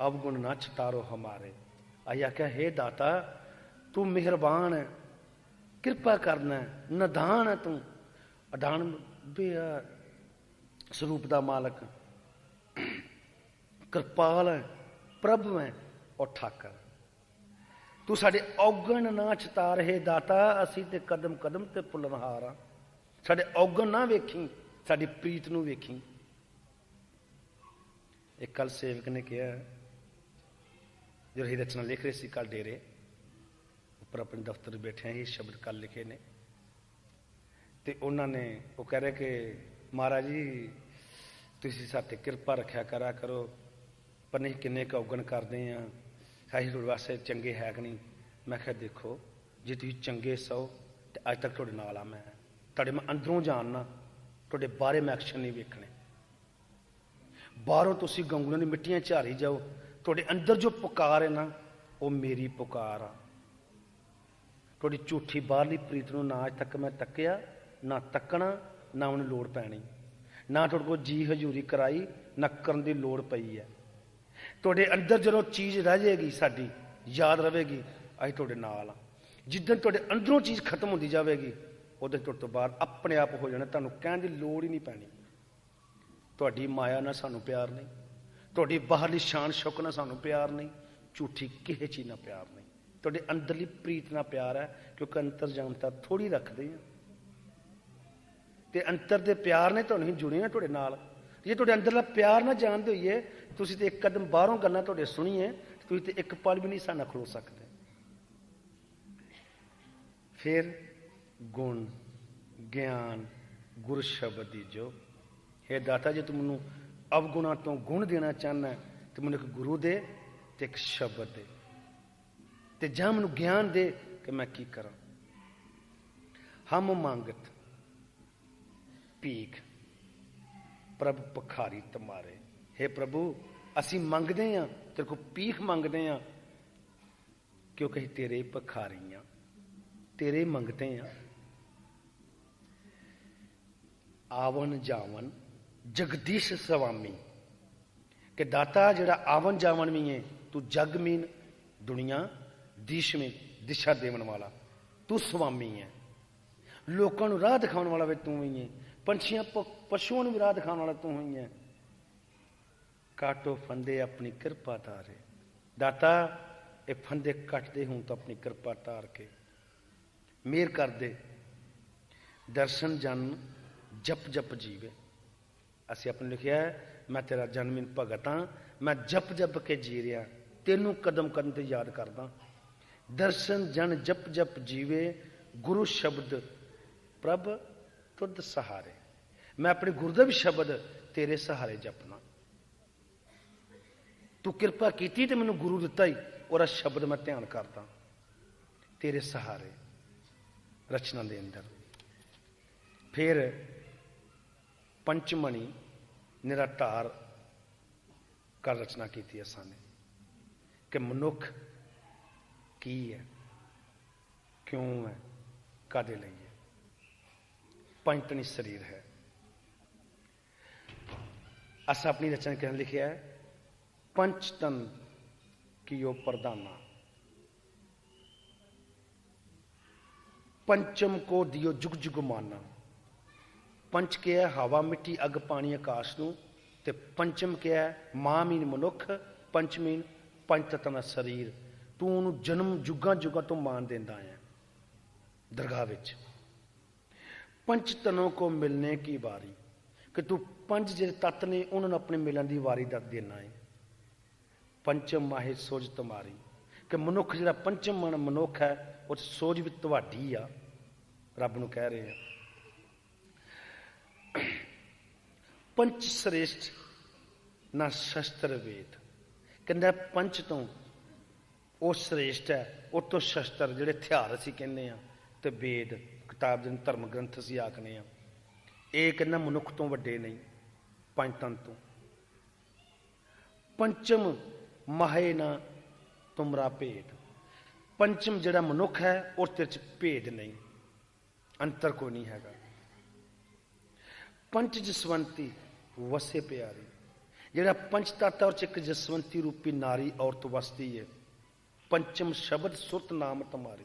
ਅਵਗੁਣ ਨਾ ਛਤਾਰੋ ਹਮਾਰੇ। ਆਇਆ ਕਿ ਹੇ ਦਾਤਾ, ਤੂੰ ਮਿਹਰਬਾਨ ਹੈ, ਕਿਰਪਾ ਕਰਨਾ ਹੈ, ਨਿਦਾਨ ਹੈ, ਤੂੰ ਅਦਾਨ ਬੇਅਰ ਸਰੂਪ ਦਾ ਮਾਲਕ, ਕਿਰਪਾਲ ਹੈ, ਪ੍ਰਭ ਹੈ ਔਰ ਠਾਕਰ। ਤੂੰ ਸਾਡੇ ਔਗਣ ਨਾ ਛਤਾਰ, ਹੈ ਦਾਤਾ, ਅਸੀਂ ਤੇ ਕਦਮ ਕਦਮ ਤੇ ਭੁੱਲਣਹਾਰ ਹਾਂ। ਸਾਡੇ ਔਗਣ ਨਾ ਵੇਖੀ, ਸਾਡੀ ਪ੍ਰੀਤ ਨੂੰ ਵੇਖੀ। ਇੱਕ ਕੱਲ ਸੇਵਕ ਨੇ ਕਿਹਾ, ਜਦੋਂ ਅਸੀਂ ਰਚਨਾ ਲਿਖ ਰਹੇ ਸੀ ਕੱਲ ਡੇਰੇ ਉੱਪਰ ਆਪਣੇ ਦਫ਼ਤਰ ਬੈਠੇ, ਇਹ ਸ਼ਬਦ ਕੱਲ ਲਿਖੇ ਨੇ, ਤੇ ਉਹਨਾਂ ਨੇ, ਉਹ ਕਹਿ ਰਹੇ ਕਿ ਮਹਾਰਾਜ ਜੀ ਤੁਸੀਂ ਸਾਡੇ ਕਿਰਪਾ ਰੱਖਿਆ ਕਰਾ ਕਰੋ, ਪਰ ਨਹੀਂ ਕਿੰਨੇ ਕੁ ਔਗਣ ਕਰਦੇ ਹਾਂ, ਅਸੀਂ ਤੁਹਾਡੇ ਵਾਸਤੇ ਚੰਗੇ ਹੈ ਕਿ ਨਹੀਂ। ਮੈਂ ਕਿਹਾ ਦੇਖੋ, ਜੇ ਤੁਸੀਂ ਚੰਗੇ ਸੋ ਤੇ ਅੱਜ ਤੱਕ ਤੁਹਾਡੇ ਨਾਲ ਆ, ਮੈਂ ਤੁਹਾਡੇ ਮੈਂ ਅੰਦਰੋਂ ਜਾਣਨਾ, ਤੁਹਾਡੇ ਬਾਹਰੇ ਮੈਂ ਐਕਸ਼ਨ ਨਹੀਂ ਵੇਖਣੇ। ਬਾਹਰੋਂ ਤੁਸੀਂ ਗੰਗੂਆਂ ਦੀ ਮਿੱਟੀਆਂ ਝਾਰੀ ਜਾਓ, ਤੁਹਾਡੇ ਅੰਦਰ ਜੋ ਪੁਕਾਰ ਹੈ ਨਾ, ਉਹ ਮੇਰੀ ਪੁਕਾਰ ਆ। ਤੁਹਾਡੀ ਝੂਠੀ ਬਾਹਰਲੀ ਪ੍ਰੀਤ ਨੂੰ ਨਾ ਅੱਜ ਤੱਕ ਮੈਂ ਤੱਕਿਆ, ਨਾ ਤੱਕਣਾ, ਨਾ ਉਹਨੂੰ ਲੋੜ ਪੈਣੀ, ਨਾ ਤੁਹਾਡੇ ਕੋਲ ਜੀ ਹਜ਼ੂਰੀ ਕਰਾਈ, ਨਾ ਕਰਨ ਦੀ ਲੋੜ ਪਈ ਹੈ। ਤੁਹਾਡੇ ਅੰਦਰ ਜਦੋਂ ਚੀਜ਼ ਰਹਿ ਜਾਏਗੀ, ਸਾਡੀ ਯਾਦ ਰਵੇਗੀ, ਅਸੀਂ ਤੁਹਾਡੇ ਨਾਲ ਆ। ਜਿੱਦਣ ਤੁਹਾਡੇ ਅੰਦਰੋਂ ਚੀਜ਼ ਖਤਮ ਹੁੰਦੀ ਜਾਵੇਗੀ, ਉਹਦੇ ਤੁਹਾਡੇ ਤੋਂ ਬਾਹਰ ਆਪਣੇ ਆਪ ਹੋ ਜਾਣਾ, ਤੁਹਾਨੂੰ ਕਹਿਣ ਦੀ ਲੋੜ ਹੀ ਨਹੀਂ ਪੈਣੀ। ਤੁਹਾਡੀ ਮਾਇਆ ਨਾਲ ਸਾਨੂੰ ਪਿਆਰ ਨਹੀਂ, ਤੁਹਾਡੀ ਬਾਹਰਲੀ ਸ਼ਾਨ ਸ਼ੌਕ ਨਾਲ ਸਾਨੂੰ ਪਿਆਰ ਨਹੀਂ, ਝੂਠੀ ਕਿਸੇ ਚੀਜ਼ ਨਾਲ ਪਿਆਰ ਨਹੀਂ, ਤੁਹਾਡੇ ਅੰਦਰਲੀ ਪ੍ਰੀਤ ਨਾਲ ਪਿਆਰ ਹੈ, ਕਿਉਂਕਿ ਅੰਤਰਜਾਮਤਾ ਥੋੜ੍ਹੀ ਰੱਖਦੇ ਹਾਂ। ਤੇ ਅੰਤਰ ਦੇ ਪਿਆਰ ਨੇ ਤੁਹਾਨੂੰ ਹੀ ਜੁੜੀਆਂ ਤੁਹਾਡੇ ਨਾਲ। ਜੇ ਤੁਹਾਡੇ ਅੰਦਰਲਾ ਪਿਆਰ ਨਾ ਜਾਣਦੇ ਹੋਈਏ, ਤੁਸੀਂ ਤੇ ਇੱਕ ਕਦਮ ਬਾਹਰੋਂ ਗੱਲਾਂ ਤੁਹਾਡੇ ਸੁਣੀਏ, ਤੁਸੀਂ ਤੇ ਇੱਕ ਪਲ ਵੀ ਨਹੀਂ ਸਾਨਾ ਖਲੋ ਸਕਦੇ। ਫਿਰ ਗੁਣ ਗਿਆਨ ਗੁਰ ਸ਼ਬਦ ਦੀ ਜੋ ਹੈ ਦਾਤਾ, ਜੇ ਤੂੰ ਮੈਨੂੰ ਅਵਗੁਣਾਂ ਤੋਂ ਗੁਣ ਦੇਣਾ ਚਾਹੁੰਦਾ ਤੇ ਮੈਨੂੰ ਇੱਕ ਗੁਰੂ ਦੇ ਤੇ ਇੱਕ ਸ਼ਬਦ ਦੇ, ਤੇ ਜਾਂ ਮੈਨੂੰ ਗਿਆਨ ਦੇ ਕਿ ਮੈਂ ਕੀ ਕਰਾਂ। ਹਮ ਮੰਗਤ ਭੀਖ ਪ੍ਰਭ ਭਿਖਾਰੀ ਤੁਮਾਰੇ। ਹੇ ਪ੍ਰਭੂ, ਅਸੀਂ ਮੰਗਦੇ ਹਾਂ, ਤੇਰੇ ਕੋਲ ਭੀਖ ਮੰਗਦੇ ਹਾਂ, ਕਿਉਂਕਿ ਅਸੀਂ ਤੇਰੇ ਭਿਖਾਰੀ ਹਾਂ, ਤੇਰੇ ਮੰਗਤੇ ਹਾਂ। ਆਵਨ ਜਾਵਨ ਜਗਦੀਸ਼ ਸਵਾਮੀ, ਕਿ ਦਾਤਾ ਜਿਹੜਾ ਆਵਨ ਜਾਵਨ ਵੀ ਹੈ, ਤੂੰ ਜਗ ਮੀਨ ਦੁਨੀਆ ਦੀਸ਼ ਮੀਨ ਦਿਸ਼ਾ ਦੇਵਣ ਵਾਲਾ, ਤੂੰ ਸਵਾਮੀ ਹੈ। ਲੋਕਾਂ ਨੂੰ ਰਾਹ ਦਿਖਾਉਣ ਵਾਲਾ ਵੀ ਤੂੰ ਹੀ ਹੈ, ਪੰਛੀਆਂ ਪਸ਼ੂਆਂ ਨੂੰ ਵੀ ਰਾਹ ਦਿਖਾਉਣ ਵਾਲਾ ਤੂੰ ਹੀ ਹੈ। ਕਾਟੋ ਫੰਦੇ ਆਪਣੀ ਕਿਰਪਾ ਤਾਰੇ। ਦਾਤਾ, ਇਹ ਫੰਦੇ ਕੱਟਦੇ ਹੁਣ ਤਾਂ ਆਪਣੀ ਕਿਰਪਾ ਤਾਰ ਕੇ ਮਿਹਰ ਕਰ ਦੇ। ਦਰਸ਼ਨ ਜਨ ਜਪ ਜਪ ਜੀਵੇ। ਅਸੀਂ ਆਪਣੇ ਲਿਖਿਆ, ਮੈਂ ਤੇਰਾ ਜਨਮੀਨ ਭਗਤ ਹਾਂ, ਮੈਂ ਜਪ ਜਪ ਕੇ ਜੀ ਰਿਹਾ, ਤੈਨੂੰ ਕਦਮ ਕਦਮ ਤੇ ਯਾਦ ਕਰਦਾ। ਦਰਸ਼ਨ ਜਨ ਜਪ ਜਪ ਜੀਵੇ, ਗੁਰੂ ਸ਼ਬਦ ਪ੍ਰਭ ਤੁਧ ਸਹਾਰੇ। ਮੈਂ ਆਪਣੇ ਗੁਰੂ ਦਾ ਵੀ ਸ਼ਬਦ ਤੇਰੇ ਸਹਾਰੇ ਜਪਣਾ। ਤੂੰ ਕਿਰਪਾ ਕੀਤੀ ਤੇ ਮੈਨੂੰ ਗੁਰੂ ਦਿੱਤਾ ਹੀ, ਉਹਦਾ ਸ਼ਬਦ ਮੈਂ ਧਿਆਨ ਕਰਦਾ ਤੇਰੇ ਸਹਾਰੇ ਰਚਨਾ ਦੇ ਅੰਦਰ। ਫਿਰ ਪੰਚਮਣੀ ਨਿਰਾਧਾਰ ਕਰ ਰਚਨਾ ਕੀਤੀ ਅਸਾਂ ਨੇ, ਕਿ ਮਨੁੱਖ ਕੀ ਹੈ, ਕਿਉਂ ਹੈ, ਕਾਹਦੇ ਲਈ ਹੈ। ਪੰਜਤਨੀ ਸਰੀਰ ਹੈ। ਅਸਾਂ ਆਪਣੀ ਰਚਨਾ ਕਹਿਣ ਲਿਖਿਆ ਹੈ, ਪੰਚਤਨ ਕੀਓ ਪ੍ਰਧਾਨਾ, ਪੰਚਮ ਕੋ ਦਿਓ ਜੁਗ ਜੁਗ ਮਾਨਾ। ਪੰਚ ਕਿਹਾ ਹਵਾ ਮਿੱਟੀ ਅੱਗ ਪਾਣੀ ਆਕਾਸ਼ ਨੂੰ, ਤੇ ਪੰਚਮ ਕਿਹਾ ਮਾਂ ਮੀਨ ਮਨੁੱਖ, ਪੰਚ ਮੀਨ ਪੰਜ ਤੱਤਾਂ ਦਾ ਸਰੀਰ। ਤੂੰ ਉਹਨੂੰ ਜਨਮ ਜੁਗਾਂ ਜੁਗਾਂ ਤੋਂ ਮਾਨ ਦਿੰਦਾ ਹੈ ਦਰਗਾਹ ਵਿੱਚ। ਪੰਚ ਤਨੋਂ ਕੋ ਮਿਲਨੇ ਕੀ ਵਾਰੀ, ਕਿ ਤੂੰ ਪੰਜ ਜਿਹੜੇ ਤੱਤ ਨੇ ਉਹਨਾਂ ਨੂੰ ਆਪਣੇ ਮਿਲਣ ਦੀ ਵਾਰੀ ਦਾ ਦੇਣਾ ਹੈ। ਪੰਚਮ ਮਾਹੇ ਸੋਝ ਤੁਮਾਰੀ, ਕਿ ਮਨੁੱਖ ਜਿਹੜਾ ਪੰਚਮ ਮਨੁੱਖ ਹੈ, ਉਹ ਸੋਝ ਵੀ ਤੁਹਾਡੀ ਆ, ਰੱਬ ਨੂੰ ਕਹਿ ਰਹੇ ਆ। ਪੰਚ ਸ੍ਰੇਸ਼ਟ ਨਾ ਸ਼ਸਤਰ ਵੇਦ, ਕਹਿੰਦਾ ਪੰਚ ਤੋਂ ਉਹ ਸ੍ਰੇਸ਼ਟ ਹੈ, ਉਹ ਤੋਂ ਸ਼ਸਤਰ ਜਿਹੜੇ ਹਥਿਆਰ ਅਸੀਂ ਕਹਿੰਦੇ ਹਾਂ, ਤੇ ਵੇਦ ਕਿਤਾਬ ਦੇ ਧਰਮ ਗ੍ਰੰਥ ਅਸੀਂ ਆਖਦੇ ਹਾਂ, ਇਹ ਕਹਿੰਦਾ ਮਨੁੱਖ ਤੋਂ ਵੱਡੇ ਨਹੀਂ, ਪੰਜ ਤਨ ਤੋਂ। ਪੰਚਮ ਮਾਹੇ ਨਾ ਤੁਮਰਾ ਭੇਦ, ਪੰਚਮ ਜਿਹੜਾ ਮਨੁੱਖ ਹੈ ਉਸ ਦੇ 'ਚ ਭੇਦ ਨਹੀਂ, ਅੰਤਰ ਕੋਈ ਨਹੀਂ ਹੈਗਾ। ਪੰਚ ਜਸਵੰਤੀ ਵਸੇ ਪਿਆਰੀ, ਜਿਹੜਾ ਪੰਚ ਤੱਤ ਔਰ 'ਚ ਇੱਕ ਜਸਵੰਤੀ ਰੂਪੀ ਨਾਰੀ ਔਰਤ ਵਸਦੀ ਹੈ। ਪੰਚਮ ਸ਼ਬਦ ਸੁਰਤ ਨਾਮ ਤੁਮਾਰੀ,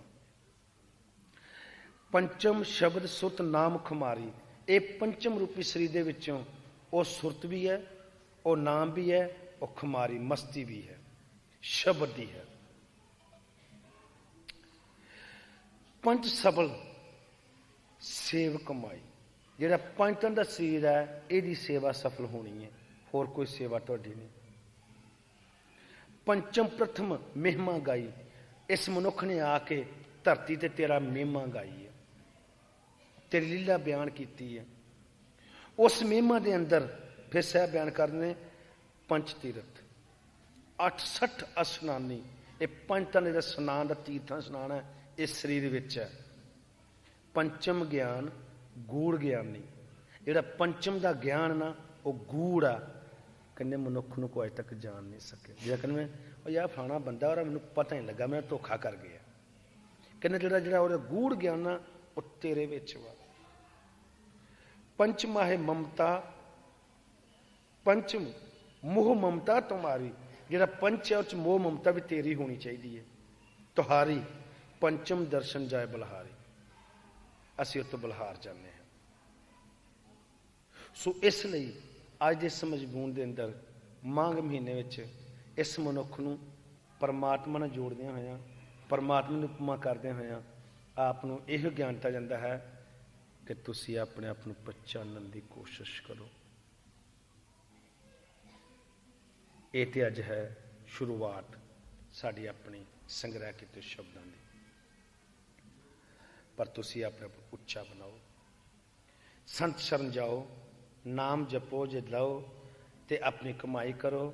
ਪੰਚਮ ਸ਼ਬਦ ਸੁਰਤ ਨਾਮ ਖੁਮਾਰੀ। ਇਹ ਪੰਚਮ ਰੂਪੀ ਸਰੀਰ ਦੇ ਵਿੱਚੋਂ ਉਹ ਸੁਰਤ ਵੀ ਹੈ, ਉਹ ਨਾਮ ਵੀ ਹੈ, ਉਹ ਖੁਮਾਰੀ ਮਸਤੀ ਵੀ ਹੈ, ਸ਼ਬਦ ਦੀ ਹੈ। ਪੰਚ ਸਬਲ ਸੇਵ ਕਮਾਈ, ਜਿਹੜਾ ਪੰਜ ਤਨ ਦਾ ਸਰੀਰ ਹੈ, ਇਹਦੀ ਸੇਵਾ ਸਫਲ ਹੋਣੀ ਹੈ, ਹੋਰ ਕੋਈ ਸੇਵਾ ਤੁਹਾਡੀ ਨਹੀਂ। ਪੰਚਮ ਪ੍ਰਥਮ ਮਹਿਮਾ ਗਾਈ, ਇਸ ਮਨੁੱਖ ਨੇ ਆ ਕੇ ਧਰਤੀ ਤੇ ਤੇਰਾ ਮਹਿਮਾ ਗਾਈ ਹੈ, ਤੇਰੀ ਲੀਲਾ ਬਿਆਨ ਕੀਤੀ ਹੈ। ਉਸ ਮਹਿਮਾ ਦੇ ਅੰਦਰ ਫਿਰ ਸਹਿ ਬਿਆਨ ਕਰਨੇ ਪੰਚ ਤੀਰਥ 68 ਅਸ਼ਨਾਨੀ। ਇਹ ਪੰਜ ਤਨ ਦਾ ਸਨਾਨ ਦਾ ਤੀਰਥਾਂ ਸਨਾਨ ਹੈ, ਇਸ ਸਰੀਰ ਵਿੱਚ ਹੈ। ਪੰਚਮ ਗਿਆਨ ਗੂੜ ਗਿਆਨੀ, ਜਿਹੜਾ ਪੰਚਮ ਦਾ ਗਿਆਨ ਨਾ ਉਹ ਗੂੜ ਆ, ਕਹਿੰਦੇ ਮਨੁੱਖ ਨੂੰ ਕੋਈ ਅਜੇ ਤੱਕ ਜਾਣ ਨਹੀਂ ਸਕੇ। ਜਿਹੜਾ ਕਹਿੰਦੇ ਉਹ ਯਾਰ ਫਲਾਣਾ ਬੰਦਾ ਔਰ ਮੈਨੂੰ ਪਤਾ ਨਹੀਂ ਲੱਗਾ, ਮੈਂ ਧੋਖਾ ਕਰ ਗਿਆ। ਕਹਿੰਦੇ ਜਿਹੜਾ ਉਹਦਾ ਗੂੜ ਗਿਆਨ ਆ ਉਹ ਤੇਰੇ ਵਿੱਚ ਵਾ। ਪੰਚ ਮਾਹੇ ਮਮਤਾ, ਪੰਚਮ ਮੋਹ ਮਮਤਾ ਤੁਮਾਰੀ, ਜਿਹੜਾ ਪੰਚ ਹੈ ਉਹ 'ਚ ਮੋਹ ਮਮਤਾ ਵੀ ਤੇਰੀ ਹੋਣੀ ਚਾਹੀਦੀ ਹੈ। ਤੁਹਾਰੀ ਪੰਚਮ ਦਰਸ਼ਨ ਜਾਏ ਬਲਹਾਰੀ, ਅਸੀਂ ਉੱਤੋਂ ਬਲਹਾਰ ਜਾਂਦੇ ਹਾਂ। ਸੋ ਇਸ ਲਈ ਅੱਜ ਦੇ ਇਸ ਮਜ਼ਮੂਨ ਦੇ ਅੰਦਰ ਮਾਘ ਮਹੀਨੇ ਵਿੱਚ ਇਸ ਮਨੁੱਖ ਨੂੰ ਪਰਮਾਤਮਾ ਨਾਲ ਜੋੜਦਿਆਂ ਹੋਇਆਂ, ਪਰਮਾਤਮਾ ਨੂੰ ਉਪਮਾ ਕਰਦਿਆਂ ਹੋਇਆਂ ਆਪ ਨੂੰ ਇਹ ਗਿਆਨ ਦਿੱਤਾ ਜਾਂਦਾ ਹੈ कि तुसी अपने आप नूं पहचानण दी कोशिश करो। ये तो अज है शुरुआत साड़ी अपनी संग्रह किए शब्दों की, पर तुसी अपने आप को उच्चा बनाओ, संत शरण जाओ, नाम जपो जे लो ते अपनी कमाई करो,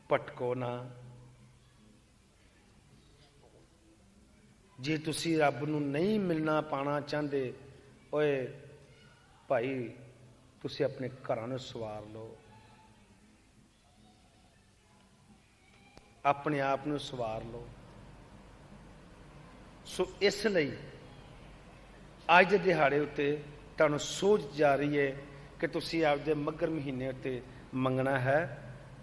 भटको ना। जे तुसी रब नूं नहीं मिलना पाना चाहते, ओए भाई तुसी अपने घरां नूं सवार लो, अपने आप नूं सवार लो। सो इसलिए अज के दिहाड़े उत्ते तुहानूं सोच जा रही है कि तुसी आपदे मगर महीने उत्ते मंगना है,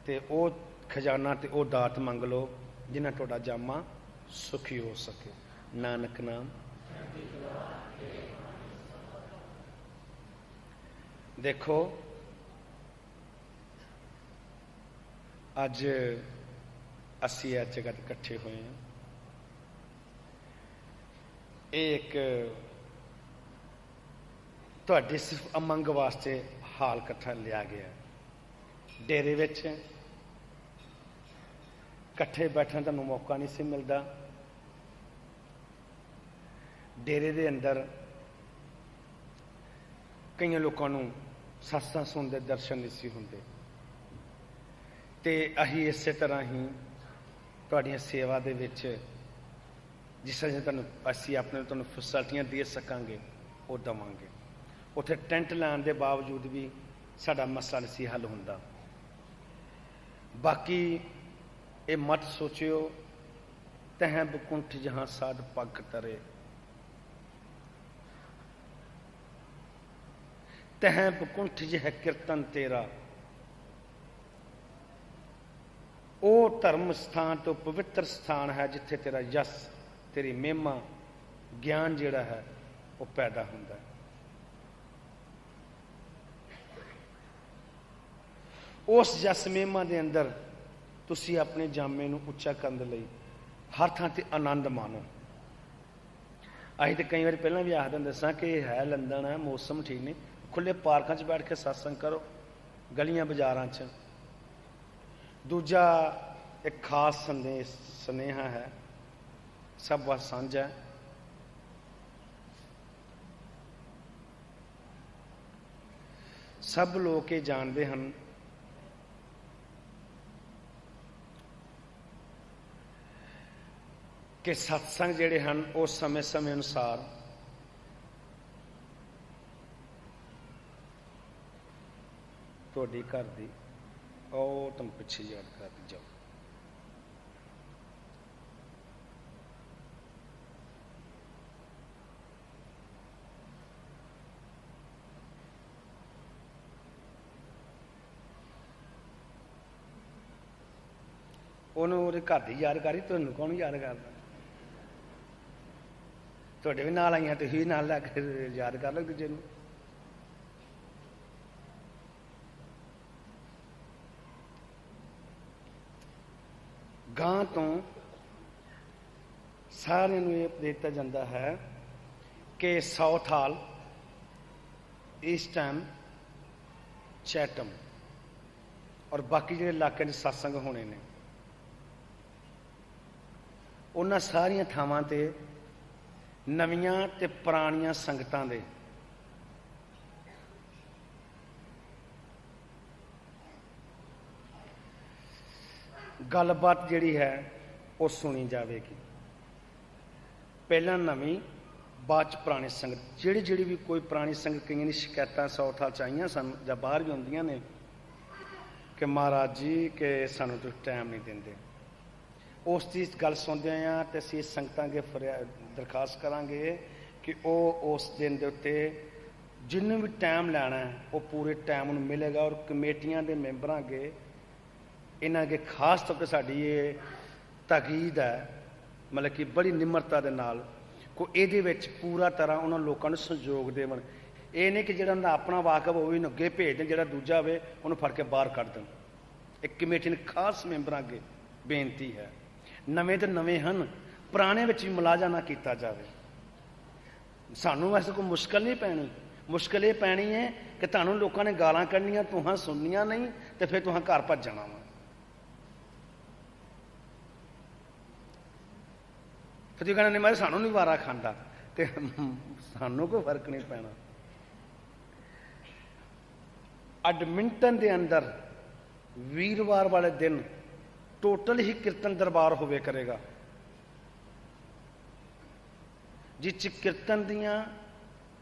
तो वह खजाना तो वह दात मंग लो जिन्हें तुहाडा जामा सुखी हो सके। नानक नाम। देखो अज असी इस जगह इकट्ठे हुए हैं, एक तुहाडे सिर्फ अमंग वास्ते हाल इकट्ठा लिया गया। डेरे विच इकट्ठे बैठने का मौका नहीं सी मिलता। डेरे दे अंदर कई लोगों को सत्संग सुनते दर्शन नहीं सी हुंदे, ते अही इस तरह ही तुहाडियां सेवा दे विच जिस तरह तुहानूं असीं अपने तुहानूं फैसिलिटियां दे सकांगे वो देवांगे। उत्थे टेंट लाने के बावजूद भी साडा मसला नहीं सी हल हुंदा। बाकी ये मत सोचियो तह बकुंठ जहां साध पग तरे, तह बकुंठ जह कीर्तन तेरा। वो धर्म स्थान तो पवित्र स्थान है जिथे तेरा यश, तेरी महिमा, ज्ञान जिहड़ा है वो पैदा हुंदा है। उस जस महिमा दे अंदर तुसी अपने जामे नूं उच्चा करन दे लई हर थां ते आनंद मानो। असीं तो कई बार पहलां भी आखदे हुंदे सां कि है लंदन है, मौसम ठीक नहीं, खुले पार्कां च बैठ के सत्संग करो, गलियां बाजारां च। दूजा एक खास सुनेहा है, सब वास्ते सांझा है। सब लोग ये जानते हैं कि सत्संग जिहड़े हैं वो समय समय अनुसार तुहाडी घर दी और तुम पिछे याद कर जाओ। उन्होंने घर की याद करी, तुहानूं कौन याद करदा? तुहाडे भी नाल आईयां, तुसीं भी नाल लग याद कर लो एक दूजे नूं। गां तो सारे ये दिता जाता है कि साउथ हाल, ईस्ट टाइम, चैटम और बाकी जो इलाके सत्संग होने ने, उन्हां सारियां थावां ते नवीआं ते पुरानियां संगतां दे गलबात जिहड़ी है वो सुनी जाएगी। पहला नवीं, बाद च पुरानी संगत। जिहड़ी जिहड़ी भी कोई पुरानी संगत, कई शिकायतां साउथ हाल च आईयां सन जां बाहर भी आउंदियां ने कि महाराज जी कि सानूं तुसीं टाइम नहीं दिंदे। उस की गल सुनते हैं तो असीं संगतां अगे दरखास्त करांगे कि उस दिन के उत्ते जिन्हें भी टाइम लैना है वो पूरे टाइम उन्हें मिलेगा। और कमेटियां दे मैंबरां अगे इन्हां अगे खास तौर पर साडी ये ताकीद है, मतलब कि बड़ी निमरता दे नाल को इहदे विच पूरा तरह उन्हां लोकां नूं सहयोग देवन। ये नहीं कि जिहड़ा उन्हां अपना वाकफ होवे उन्हें अगे भेज दें, जिहड़ा दूजा होवे उन्हें फड़ के बाहर कढ देण। एक कमेटी ने खास मैंबरां अगे बेनती है, नवे तो नवे हैं, पुराने विच भी मुलाजा ना किया जाए। सानू वैसे कोई मुश्किल नहीं पैनी, मुश्किल ये पैनी है कि तुहानूं लोगों ने गालां कढ़नियां, तुहां सुननियां नहीं, तो फिर तुहां घर भज जाना वा। फिर तुसीं कहना नहीं मैं सानूं नहीं वारा खांदा, तो सानूं कोई फर्क नहीं पैना। एडमिंटन के अंदर वीरवार वाले दिन टोटल ही कीर्तन दरबार होवे करेगा, जिस कीर्तन दियां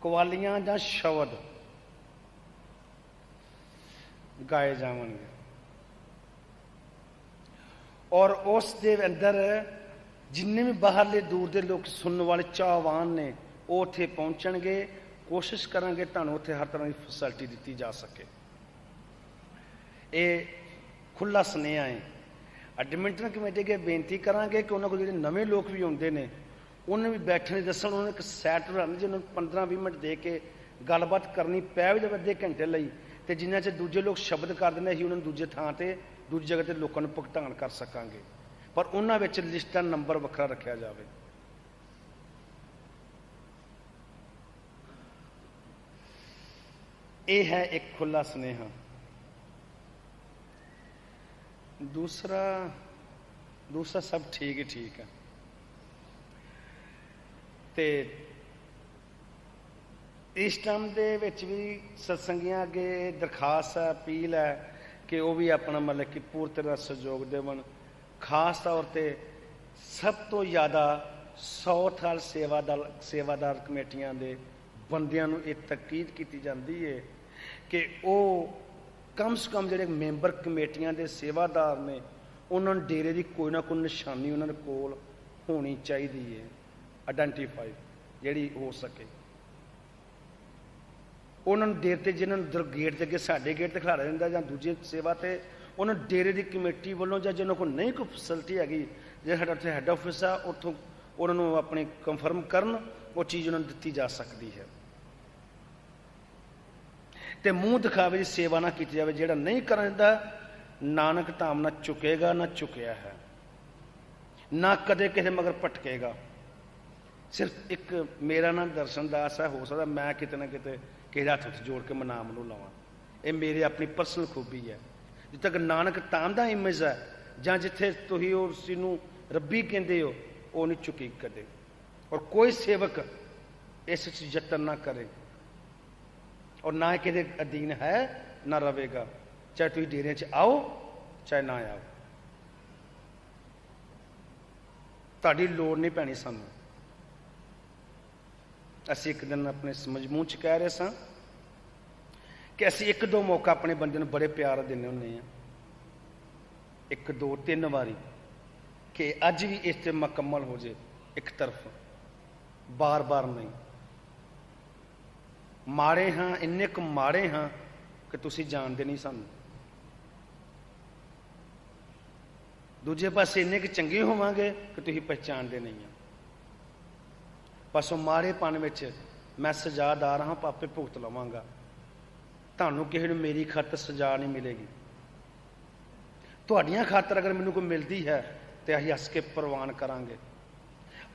कवालियां जां शब्द गाए जावणगे, और उस दे अंदर जिन्ने भी बाहरले दूर दे लोग सुनने वाले चाहवान ने वो उत्थे पहुंचणगे। कोशिश करांगे तुहानूं उत्थे हर तरह की फैसिलिटी दी जा सके। ये खुला सुनेहा है। एडमिंटन कमेटी के बेनती करांगे कि उन्होंने को जो नवे लोग भी आते हैं उन्हें भी बैठने दसन, उन्होंने एक सैट बनानी जी, उन्होंने 15-20 मिनट दे के गलबात करनी पै भी जब अद्धे घंटे लई, तो जिन्ना चेर दूजे लोग शब्द कर देने असीं उन्होंने दूजे थां ते दूजी जगह ते लोगों को भुगतान कर सकांगे, पर उन्हां विच लिस्टां नंबर वखरा रखा जाए। यह है एक खुला सुनेहा। दूसरा सब ठीक ही ठीक है। तो इस टाइम दे विच भी सत्संगियां अगे दरखास्त है, अपील है कि वह भी अपना मतलब कि पूरी तरह सहयोग देवन। खास तौर पर सब तो ज़्यादा साउथ वाल सेवादार कमेटियां दे बंदियां नूं ये तकीद की जाती है कि वो कम से कम जिहड़े मैंबर कमेटियां दे सेवादार ने उन्होंने डेरे की कोई ना कोई निशानी उन्होंने कोल होनी चाहिए है, आइडेंटिफाई जिहड़ी हो सके। उन्होंने डेरे ते जिन्होंने गेट के अगे साडे गेट ते खड़ा रहिंदा जां दूजे सेवा ते उन्होंने डेरे की कमेटी वालों जां जिन्होंने कोल नहीं कोई फैसिलिटी हैगी, जो साडा उत्थे हैड ऑफिस है उत्थों उन्होंने अपने कंफर्म करन, वो चीज़ उन्होंने दित्ती जा सकती है। तो मूँह दिखावे की सेवा ना की जाए। जिहड़ा नहीं करदा नानक धाम ना चुकेगा, ना चुकया है, ना कदे किसी मगर भटकेगा। सिर्फ एक मेरा ना दर्शन दास है, हो सकता मैं किते ना किते किसी हथ उत्थे जोड़ के मनाम नूं लावां, ये मेरी अपनी पर्सनल खूबी है। जिथे तक नानक धाम का इमेज है जां जिथे तुसीं उस चीज़ नूं रब्बी कहंदे हो, वो नहीं चुकी कदे। और कोई सेवक इस यतन ना करे और ना किसी अधीन है ना रहेगा, चाहे तुम डेरे च आओ चाहे ना आओ, ताड़ी लोड़ नहीं पैनी सानू। असी एक दिन अपने मजमून च कह रहे सां कि असी 1-2 मौका अपने बंदे नूं बड़े प्यार देने होंने हैं, 1-2-3 बारी कि अज भी इस ते मुकम्मल हो जाए एक तरफ, बार बार नहीं। माड़े हाँ, इन्ने क माड़े हाँ कि तुसीं जानते नहीं सानू, दूजे पासे इन्ने क चंगे होवांगे कि तुसीं पहचानते नहीं हो। बस माड़ेपन विच मैं सजादार हाँ, पापे भुगत लवांगा, तुहानूं किसी नूं मेरी खातर सजा नहीं मिलेगी। तुहाडियां खातर अगर मैनूं कोई मिलती है तो असीं हस के प्रवान करांगे।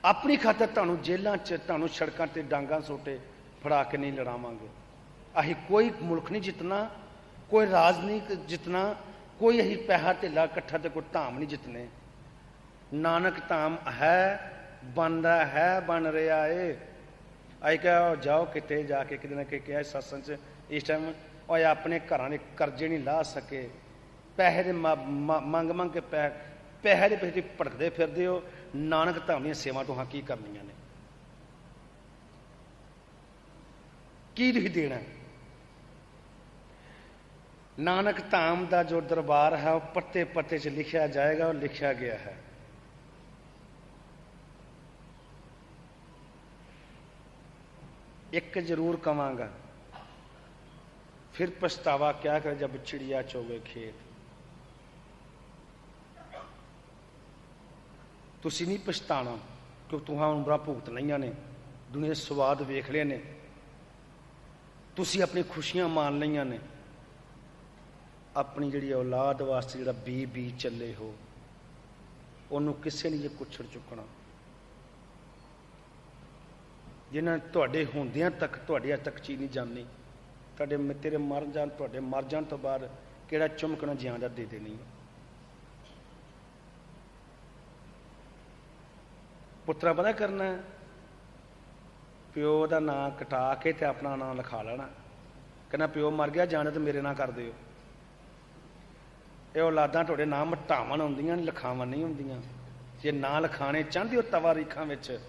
अपनी खातर तुहानूं जेलां च, तुहानूं सड़कां ते डांगां सोटे फड़ा के नहीं लड़ावांगे। असीं कोई मुल्क नहीं जितना, कोई राज नहीं जितना, कोई असीं पैसा ढिला इकट्ठा ते कोई धाम नहीं जितने। नानक धाम है, बन रहा है, बन रहा है। असीं कहा जाओ किते जाके किते ना किते सत्संग च इस टाइम और अपने घरां दे करजे नहीं ला सके, पैसे दे मंग मंग के पैसे दे पिछे भड़कदे फिरदे हो। नानक धाम दी सेवा तुहां की करनियां ने, की तुसीं देना? नानक धाम का जो दरबार है वह पत्ते पत्ते च लिखा जाएगा और लिखा गया है। एक जरूर कवांगा, फिर पछतावा क्या करे जब चिड़िया चोगे खेत। तुसी नहीं पछताना क्योंकि तुहां उम्रां भुगत लईआं ने, दुनिया दे स्वाद वेख लए ने, तुसी अपनी खुशियां मान लईआं ने, अपनी जिहड़ी औलाद वास्ते जिहड़ा बी चले हो उन्होंने किसी ने जे कुछड़ चुकना। ਜਿਨ੍ਹਾਂ ਤੁਹਾਡੇ ਹੁੰਦਿਆਂ ਤੱਕ ਤੁਹਾਡੇ ਅੱਜ ਤੱਕ ਚੀਜ਼ ਨਹੀਂ ਜਾਣੀ, ਤੇਰੇ ਤੁਹਾਡੇ ਮਰ ਜਾਣ ਤੋਂ ਬਾਅਦ ਕਿਹੜਾ ਚੁੰਮਕਣਾ ਜਿਆਂ ਦਾ ਦੇ ਦੇਣੀ। ਪੁੱਤਰਾ ਪਤਾ ਕਰਨਾ, ਪਿਓ ਦਾ ਨਾਂ ਕਟਾ ਕੇ ਤੇ ਆਪਣਾ ਨਾਂ ਲਿਖਾ ਲੈਣਾ, ਕਹਿੰਦਾ ਪਿਓ ਮਰ ਗਿਆ, ਜਾਣੇ ਤੇ ਮੇਰੇ ਨਾਂ ਕਰ ਦਿਓ। ਇਹ ਔਲਾਦਾਂ ਤੁਹਾਡੇ ਨਾਂ ਮਟਾਵਣ ਆਉਂਦੀਆਂ ਨੇ, ਲਿਖਾਵਣ ਨਹੀਂ ਹੁੰਦੀਆਂ। ਜੇ ਨਾਂ ਲਿਖਾਣੇ ਚਾਹੁੰਦੇ ਹੋ ਤਵਾਰੀਖਾਂ ਵਿੱਚ,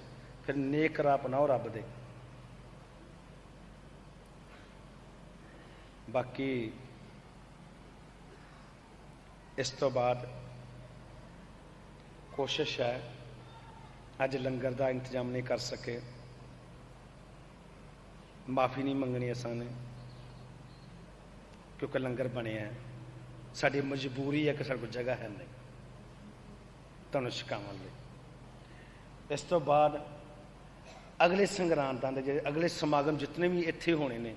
ਫਿਰ ਨੇਕ ਰਾਹ ਅਪਣਾਓ ਰੱਬ ਦੇ। ਬਾਕੀ ਇਸ ਤੋਂ ਬਾਅਦ ਕੋਸ਼ਿਸ਼ ਹੈ, ਅੱਜ ਲੰਗਰ ਦਾ ਇੰਤਜ਼ਾਮ ਨਹੀਂ ਕਰ ਸਕੇ, ਮਾਫੀ ਨਹੀਂ ਮੰਗਣੀ ਅਸਾਂ ਨੇ, ਕਿਉਂਕਿ ਲੰਗਰ ਬਣਿਆ ਹੈ। ਸਾਡੀ ਮਜਬੂਰੀ ਹੈ ਕਿ ਸਾਡੇ ਕੋਲ ਜਗ੍ਹਾ ਹੈ ਨਹੀਂ ਤੁਹਾਨੂੰ ਛਕਾਉਣ ਲਈ। ਇਸ ਤੋਂ ਬਾਅਦ ਅਗਲੇ ਸੰਗਰਾਂਦਾਂ ਦੇ ਜਿਹੜੇ ਅਗਲੇ ਸਮਾਗਮ ਜਿਤਨੇ ਵੀ ਇੱਥੇ ਹੋਣੇ ਨੇ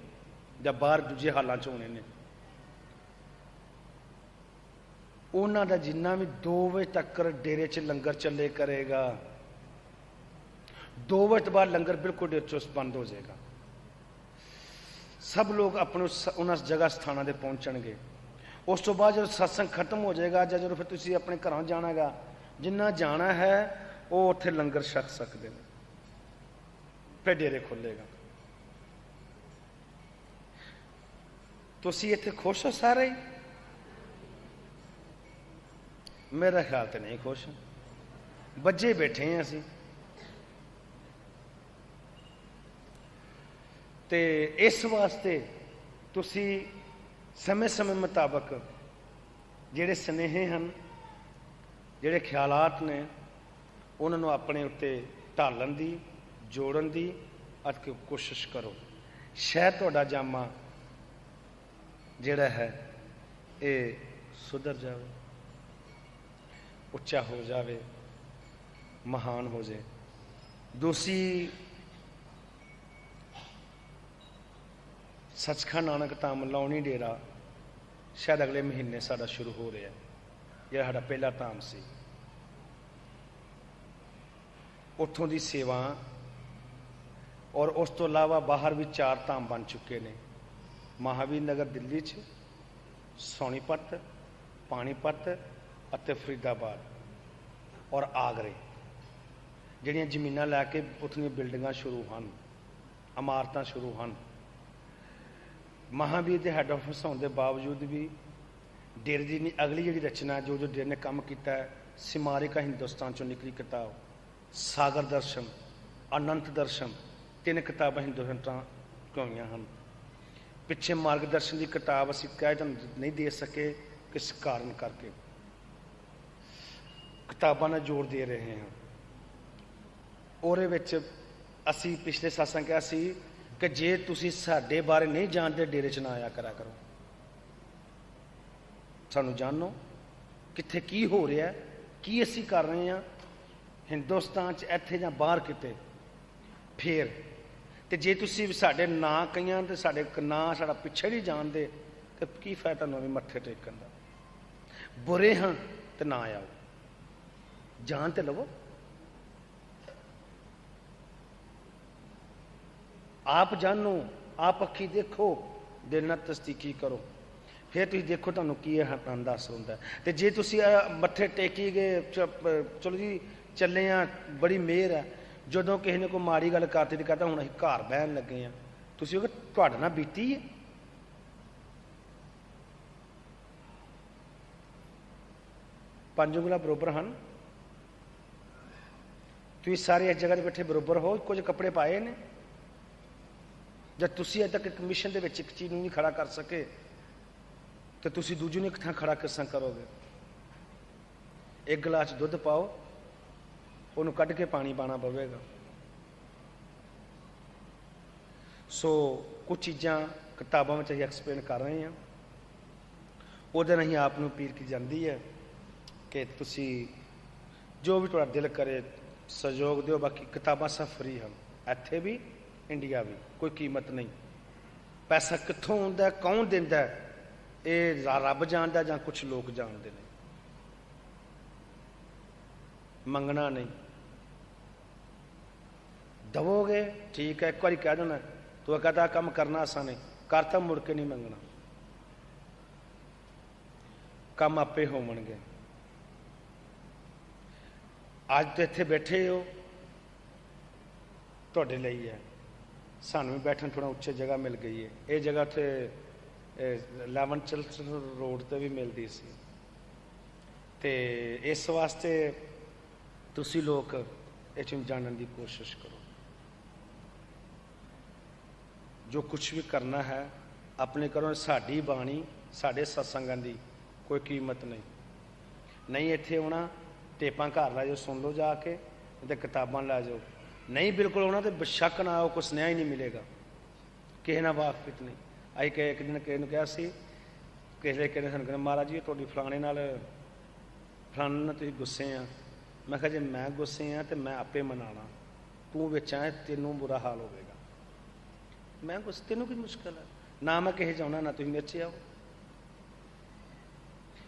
ਜਾਂ ਬਾਹਰ ਦੂਜੇ ਹਾਲਾਂ 'ਚ ਹੋਣੇ ਨੇ, ਉਹਨਾਂ ਦਾ ਜਿੰਨਾ ਵੀ 2 ਵਜੇ ਤੱਕ ਡੇਰੇ 'ਚ ਲੰਗਰ ਚੱਲੇ ਕਰੇਗਾ, 2 ਵਜੇ ਤੋਂ ਬਾਅਦ ਲੰਗਰ ਬਿਲਕੁਲ ਡੇਰੇ 'ਚੋਂ ਬੰਦ ਹੋ ਜਾਏਗਾ। ਸਭ ਲੋਕ ਆਪਣੇ ਉਹਨਾਂ ਜਗ੍ਹਾ ਸਥਾਨਾਂ 'ਤੇ ਪਹੁੰਚਣਗੇ। ਉਸ ਤੋਂ ਬਾਅਦ ਜਦੋਂ ਸਤਸੰਗ ਖਤਮ ਹੋ ਜਾਏਗਾ ਜਾਂ ਜਦੋਂ ਫਿਰ ਤੁਸੀਂ ਆਪਣੇ ਘਰਾਂ ਜਾਣਾਗਾ, ਜਿੰਨਾ ਜਾਣਾ ਹੈ ਉਹ ਉੱਥੇ ਲੰਗਰ ਛਕ ਸਕਦੇ ਨੇ, ਫਿਰ ਡੇਰੇ ਖੁੱਲ੍ਹੇਗਾ। ਤੁਸੀਂ ਇੱਥੇ ਖੁਸ਼ ਹੋ ਸਾਰੇ? ਮੇਰਾ ਖਿਆਲ ਤੇ ਨਹੀਂ ਖੁਸ਼, ਬੱਝੇ ਬੈਠੇ ਹਾਂ ਅਸੀਂ। ਤੇ ਇਸ ਵਾਸਤੇ ਤੁਸੀਂ ਸਮੇਂ ਮੁਤਾਬਕ ਜਿਹੜੇ ਸੁਨੇਹੇ ਹਨ, ਜਿਹੜੇ ਖਿਆਲਾਤ ਨੇ, ਉਹਨਾਂ ਨੂੰ ਆਪਣੇ ਉੱਤੇ ਢਾਲਣ ਦੀ, ਜੋੜਨ ਦੀ ਅਤੇ ਕੋਸ਼ਿਸ਼ ਕਰੋ। ਸ਼ਾਇਦ ਤੁਹਾਡਾ ਜਾਮਾ ਜਿਹੜਾ ਹੈ ਇਹ ਸੁਧਰ ਜਾਵੇ, ਉੱਚਾ ਹੋ ਜਾਵੇ, ਮਹਾਨ ਹੋ ਜਾਏ। ਦੂਸਰੀ ਸੱਚਖੰਡ ਨਾਨਕ ਧਾਮ ਲਾਉਣੀ ਡੇਰਾ ਸ਼ਾਇਦ ਅਗਲੇ ਮਹੀਨੇ ਸਾਡਾ ਸ਼ੁਰੂ ਹੋ ਰਿਹਾ, ਜਿਹੜਾ ਸਾਡਾ ਪਹਿਲਾ ਧਾਮ ਸੀ। ਉੱਥੋਂ ਦੀ ਸੇਵਾ ਔਰ ਉਸ ਤੋਂ ਇਲਾਵਾ ਬਾਹਰ ਵੀ 4 ਧਾਮ ਬਣ ਚੁੱਕੇ ਨੇ। ਮਹਾਵੀਰ ਨਗਰ ਦਿੱਲੀ 'ਚ, ਸੋਨੀਪਤ, ਪਾਣੀਪਤ ਅਤੇ ਫਰੀਦਾਬਾਦ ਔਰ ਆਗਰੇ, ਜਿਹੜੀਆਂ ਜ਼ਮੀਨਾਂ ਲੈ ਕੇ ਉੱਥੋਂ ਦੀਆਂ ਬਿਲਡਿੰਗਾਂ ਸ਼ੁਰੂ ਹਨ, ਇਮਾਰਤਾਂ ਸ਼ੁਰੂ ਹਨ। ਮਹਾਵੀਰ ਦੇ ਹੈੱਡ ਆਫਿਸ ਹੋਣ ਦੇ ਬਾਵਜੂਦ ਵੀ ਡੇਰੇ ਦੀ ਅਗਲੀ ਜਿਹੜੀ ਰਚਨਾ ਜੋ ਡੇਰੇ ਨੇ ਕੰਮ ਕੀਤਾ ਹੈ, ਸਿਮਾਰਿਕਾ ਹਿੰਦੁਸਤਾਨ 'ਚੋਂ ਨਿਕਲੀ ਕਿਤਾਬ, ਸਾਗਰ ਦਰਸ਼ਨ, ਅਨੰਤ ਦਰਸ਼ਨ, 3 ਕਿਤਾਬਾਂ ਹਿੰਦੁਸਤਾਨ ਤੋਂ ਹੋਈਆਂ ਹਨ। ਪਿੱਛੇ ਮਾਰਗਦਰਸ਼ਨ ਦੀ ਕਿਤਾਬ ਅਸੀਂ ਕਹਿ ਤੁਹਾਨੂੰ ਨਹੀਂ ਦੇ ਸਕੇ, ਕਿਸ ਕਾਰਨ ਕਰਕੇ। ਕਿਤਾਬਾਂ ਨਾਲ ਜੋੜ ਦੇ ਰਹੇ ਹਾਂ। ਉਹਦੇ ਵਿੱਚ ਅਸੀਂ ਪਿਛਲੇ ਸਾਸਾਂ ਕਿਹਾ ਸੀ ਕਿ ਜੇ ਤੁਸੀਂ ਸਾਡੇ ਬਾਰੇ ਨਹੀਂ ਜਾਣਦੇ, ਡੇਰੇ 'ਚ ਨਾ ਆਇਆ ਕਰਿਆ ਕਰੋ। ਸਾਨੂੰ ਜਾਣੋ ਕਿੱਥੇ ਕੀ ਹੋ ਰਿਹਾ, ਕੀ ਅਸੀਂ ਕਰ ਰਹੇ ਹਾਂ ਹਿੰਦੁਸਤਾਨ 'ਚ, ਇੱਥੇ ਜਾਂ ਬਾਹਰ ਕਿਤੇ। ਫੇਰ ਤੇ ਜੇ ਤੁਸੀਂ ਸਾਡੇ ਨਾਂ ਕਈਆਂ ਤੇ ਸਾਡੇ ਨਾਂ ਸਾਡਾ ਪਿੱਛੇ ਨਹੀਂ ਜਾਣਦੇ, ਤੇ ਕੀ ਫਾਇਦਾ ਤੁਹਾਨੂੰ ਵੀ ਮੱਥੇ ਟੇਕਣ ਦਾ। ਬੁਰੇ ਹਾਂ ਤੇ ਨਾ ਆਓ, ਜਾਣ ਤੇ ਲਵੋ। ਆਪ ਜਾਣੋ, ਆਪ ਅੱਖੀ ਦੇਖੋ, ਦਿਲ ਨਾਲ ਤਸਦੀਕੀ ਕਰੋ, ਫਿਰ ਤੁਸੀਂ ਦੇਖੋ ਤੁਹਾਨੂੰ ਕੀ ਅੰਦਾਜ਼ ਹੁੰਦਾ। ਤੇ ਜੇ ਤੁਸੀਂ ਮੱਥੇ ਟੇਕੀ ਗਏ, ਚਲੋ ਜੀ ਚੱਲੇ ਆ, ਬੜੀ ਮਿਹਰ ਹੈ, ਜਦੋਂ ਕਿਸੇ ਨੇ ਕੋਈ ਮਾੜੀ ਗੱਲ ਕਰਤੀ ਤੇ ਕਹਿੰਦਾ ਹੁਣ ਅਸੀਂ ਘਰ ਬਹਿਣ ਲੱਗੇ ਹਾਂ, ਤੁਸੀਂ ਉਹ ਤੁਹਾਡੇ ਨਾਲ ਬੀਤੀ ਹੈ। ਪੰਜ ਉਂਗਲਾਂ ਬਰੋਬਰ ਹਨ, ਤੁਸੀਂ ਸਾਰੇ ਇਸ ਜਗ੍ਹਾ 'ਤੇ ਬੈਠੇ ਬਰੋਬਰ ਹੋ, ਕੁਝ ਕੱਪੜੇ ਪਾਏ ਨੇ। ਜਦ ਤੁਸੀਂ ਅਜੇ ਤੱਕ ਇੱਕ ਮਿਸ਼ਨ ਦੇ ਵਿੱਚ ਇੱਕ ਚੀਜ਼ ਨੂੰ ਨਹੀਂ ਖੜਾ ਕਰ ਸਕੇ, ਤੇ ਤੁਸੀਂ ਦੂਜੀ ਨੂੰ ਇੱਕ ਥਾਂ ਖੜਾ ਕਿਸ ਤਰ੍ਹਾਂ ਕਰੋਗੇ? ਇੱਕ ਗਲਾਸ ਦੁੱਧ ਪਾਓ, ਉਹਨੂੰ ਕੱਢ ਕੇ ਪਾਣੀ ਪਾਉਣਾ ਪਵੇਗਾ। ਸੋ ਕੁਝ ਚੀਜ਼ਾਂ ਕਿਤਾਬਾਂ ਵਿੱਚ ਅਸੀਂ ਐਕਸਪਲੇਨ ਕਰ ਰਹੇ ਹਾਂ। ਉਹਦੇ ਨਾਲ ਹੀ ਆਪ ਨੂੰ ਅਪੀਲ ਕੀਤੀ ਜਾਂਦੀ ਹੈ ਕਿ ਤੁਸੀਂ ਜੋ ਵੀ ਤੁਹਾਡਾ ਦਿਲ ਕਰੇ ਸਹਿਯੋਗ ਦਿਓ। ਬਾਕੀ ਕਿਤਾਬਾਂ ਸਭ ਫਰੀ ਹਨ, ਇੱਥੇ ਵੀ ਇੰਡੀਆ ਵੀ, ਕੋਈ ਕੀਮਤ ਨਹੀਂ। ਪੈਸਾ ਕਿੱਥੋਂ ਆਉਂਦਾ, ਕੌਣ ਦਿੰਦਾ, ਇਹ ਰੱਬ ਜਾਣਦਾ ਜਾਂ ਕੁਛ ਲੋਕ ਜਾਣਦੇ ਨੇ। ਮੰਗਣਾ ਨਹੀਂ, ਦਵੋਗੇ ਠੀਕ ਹੈ, ਇੱਕ ਵਾਰੀ ਕਹਿ ਦੇਣਾ ਤੂੰ ਕਹਤਾ ਕੰਮ ਕਰਨਾ ਆਸਾਂ ਨਹੀਂ ਕਰਤਾ, ਮੁੜ ਕੇ ਨਹੀਂ ਮੰਗਣਾ, ਕੰਮ ਆਪੇ ਹੋਣਗੇ। ਅੱਜ ਤੇ ਇੱਥੇ ਬੈਠੇ ਹੋ ਤੁਹਾਡੇ ਲਈ ਹੈ, ਸਾਨੂੰ ਵੀ ਬੈਠਣ ਥੋੜ੍ਹਾ ਉੱਚੇ ਜਗ੍ਹਾ ਮਿਲ ਗਈ ਹੈ। ਇਹ ਜਗ੍ਹਾ ਉੱਥੇ ਲੈਵਨ ਚਲਚ ਰੋਡ 'ਤੇ ਵੀ ਮਿਲਦੀ ਸੀ, ਅਤੇ ਇਸ ਵਾਸਤੇ ਤੁਸੀਂ ਲੋਕ ਇਹ 'ਚ ਜਾਣਨ ਦੀ ਕੋਸ਼ਿਸ਼ ਕਰੋ। ਜੋ ਕੁਛ ਵੀ ਕਰਨਾ ਹੈ ਆਪਣੇ ਕਰੋ। ਸਾਡੀ ਬਾਣੀ ਸਾਡੇ ਸਤਸੰਗਾਂ ਦੀ ਕੋਈ ਕੀਮਤ ਨਹੀਂ ਇੱਥੇ ਆਉਣਾ ਟੇਪਾਂ ਘਰ ਲੈ ਜਾਓ, ਸੁਣ ਲਓ ਜਾ ਕੇ, ਅਤੇ ਕਿਤਾਬਾਂ ਲੈ ਜਾਓ। ਨਹੀਂ ਬਿਲਕੁਲ ਆਉਣਾ ਤਾਂ ਬੇਸ਼ੱਕ ਨਾ ਆਓ, ਕੋਈ ਸੁਨੇਹਾ ਹੀ ਨਹੀਂ ਮਿਲੇਗਾ, ਕਿਸੇ ਨਾਲ ਵਾਕਫਿਤ ਨਹੀਂ। ਅਸੀਂ ਇੱਕ ਦਿਨ ਕਿਸੇ ਨੂੰ ਕਿਹਾ ਸੀ, ਕਿਸੇ ਨੇ ਸਾਨੂੰ ਕਹਿੰਦੇ ਮਹਾਰਾਜ ਜੀ ਤੁਹਾਡੀ ਫਲਾਣੇ ਨਾਲ ਤੁਸੀਂ ਗੁੱਸੇ ਆ। ਮੈਂ ਕਿਹਾ ਜੇ ਮੈਂ ਗੁੱਸੇ ਆ ਤਾਂ ਮੈਂ ਆਪੇ ਮਨਾਣਾ, ਤੂੰ ਵਿੱਚ ਆਏ ਤੈਨੂੰ ਬੁਰਾ ਹਾਲ ਹੋਵੇਗਾ। ਮੈਂ ਗੁੱਸੇ, ਤੈਨੂੰ ਕੀ ਮੁਸ਼ਕਿਲ ਹੈ, ਨਾ ਮੈਂ ਕਿਸੇ ਚਾਹੁੰਦਾ ਨਾ ਤੁਸੀਂ ਮੇਰੇ 'ਚ ਆਓ।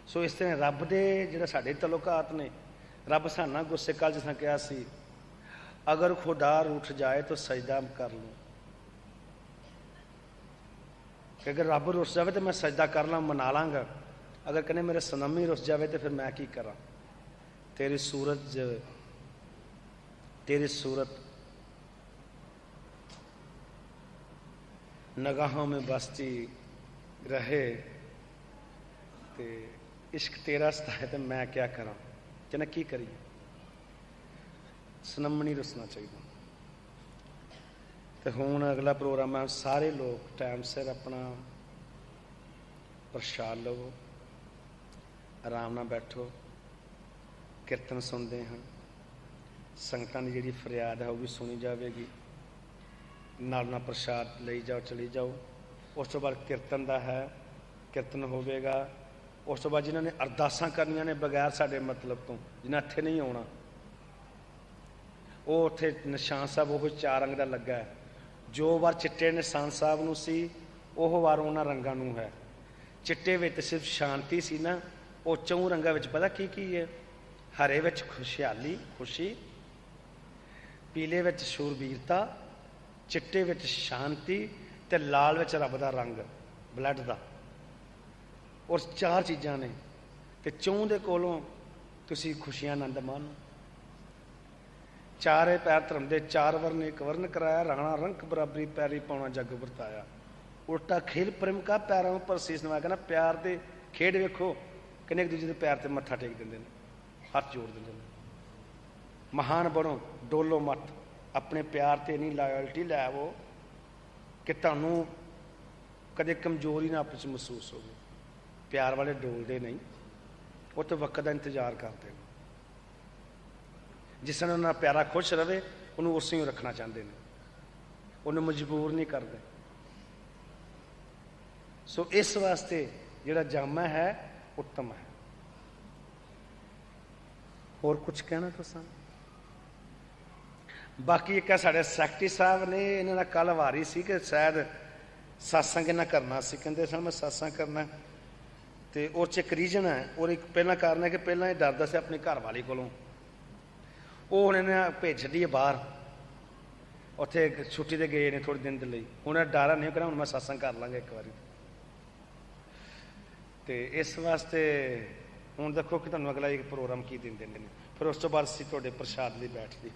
ਸੋ ਇਸ ਤਰ੍ਹਾਂ ਰੱਬ ਦੇ ਜਿਹੜਾ ਸਾਡੇ ਤਲੁਕਾਤ ਨੇ, ਰੱਬ ਸਾਡੇ ਨਾਲ ਗੁੱਸੇ, ਕੱਲ੍ਹ ਜਿਸ ਤਰ੍ਹਾਂ ਕਿਹਾ ਸੀ ਅਗਰ ਖੁਦਾ ਰੂਠ ਜਾਏ ਤਾਂ ਸਜਦਾ ਕਰ ਲੂੰ, ਕਿ ਅਗਰ ਰੱਬ ਰੁੱਸ ਜਾਵੇ ਤਾਂ ਮੈਂ ਸਜਦਾ ਕਰ ਲਾਂ, ਮਨਾ ਲਾਂਗਾ। ਅਗਰ ਕਹਿੰਦੇ ਮੇਰੇ ਸਨਮ ਹੀ ਰੁੱਸ ਜਾਵੇ ਤਾਂ ਫਿਰ ਮੈਂ ਕੀ ਕਰਾਂ। ਤੇਰੀ सूरत नगाहों में बसती रहे, ते इश्क तेरा सताए तो मैं क्या करा, कहना की करिए। सनम नहीं रुसना चाहिए। तो हुण अगला प्रोग्राम है, सारे लोग टाइम सिर अपना प्रसाद लवो, आराम नाल बैठो, कीर्तन सुनते हैं, संगतां दी जिहड़ी फरियाद है वह भी सुनी जाएगी, नाल नाल प्रसाद ले जाओ चली जाओ। उस तो बाद कीर्तन का है, कीर्तन होवेगा। उस तो बाद जिन्होंने अरदासां करनियां ने बगैर साडे मतलब तो, जिन्हें इत्थे नहीं आउणा, वो उत्थे निशान साहब वो 4 रंग का लगा है। जो वार चिट्टे निशान साहब नूं सी ओह वार उन्हां रंगां नूं है। चिट्टे विच सिर्फ शांति सी ना, वो 4 रंगां विच पता की है, हरे विच खुशहाली खुशी, पीले विच शूरबीरता, चिट्टे विच शांति, ते लाल विच रब दा रंग ब्लड दा। और 4 चीज़ां ने, ते 4 दे कोलों तुसीं खुशियां आनंद मानो। चारे पैर धर्म दे 4 वर्ण एक वर्ण कराया, राणा रंक बराबरी पैरी पाउणा जग वरताया। उल्टा खेल प्रेम का पैरों पर सीस नवाया। कहना प्यार दे खेड वेखो, किन्ने एक दूजे के पैर ते मत्था टेक दिंदे ने, हथ जोड़ दिंदे ने। महान बनो, डोलो मत, अपने प्यार ते नहीं लॉयल्टी लै आवो कि तुहानू कदे कमजोरी ना आपस महसूस हो। प्यार वाले डोलते नहीं, वो तो वक्त का इंतजार करते हैं। जिस ने उन्होंने प्यारा खुश रहे उन्होंने उस ही रखना चाहते हैं, उन्हें मजबूर नहीं करते। सो इस वास्ते जिहड़ा जामा है उत्तम है। और कुछ कहना तुसां? बाकी एक साढ़े सैकटरी साहब ने इन्होंने कल वारी सी कि शायद सत्संग इन्हें करना सी, कहते सन मैं सत्संग करना, तो उस एक रीजन है। और एक पहला कारण है कि पहला ये डरदा सी अपनी घर वाली कोलों, वो हुण इन्हें भेज छड्डी है बाहर, उत्थे छुट्टी ते गए ने थोड़े दिन के लिए। हुण डर नहीं कहना हुण मैं सत्संग कर लांगा एक बारी। तो इस वास्ते हुण देखो कि तुहानूं अगला एक प्रोग्राम की देंदे ने, फिर उस तो बाद असीं तुहाडे प्रसाद लई बैठदे।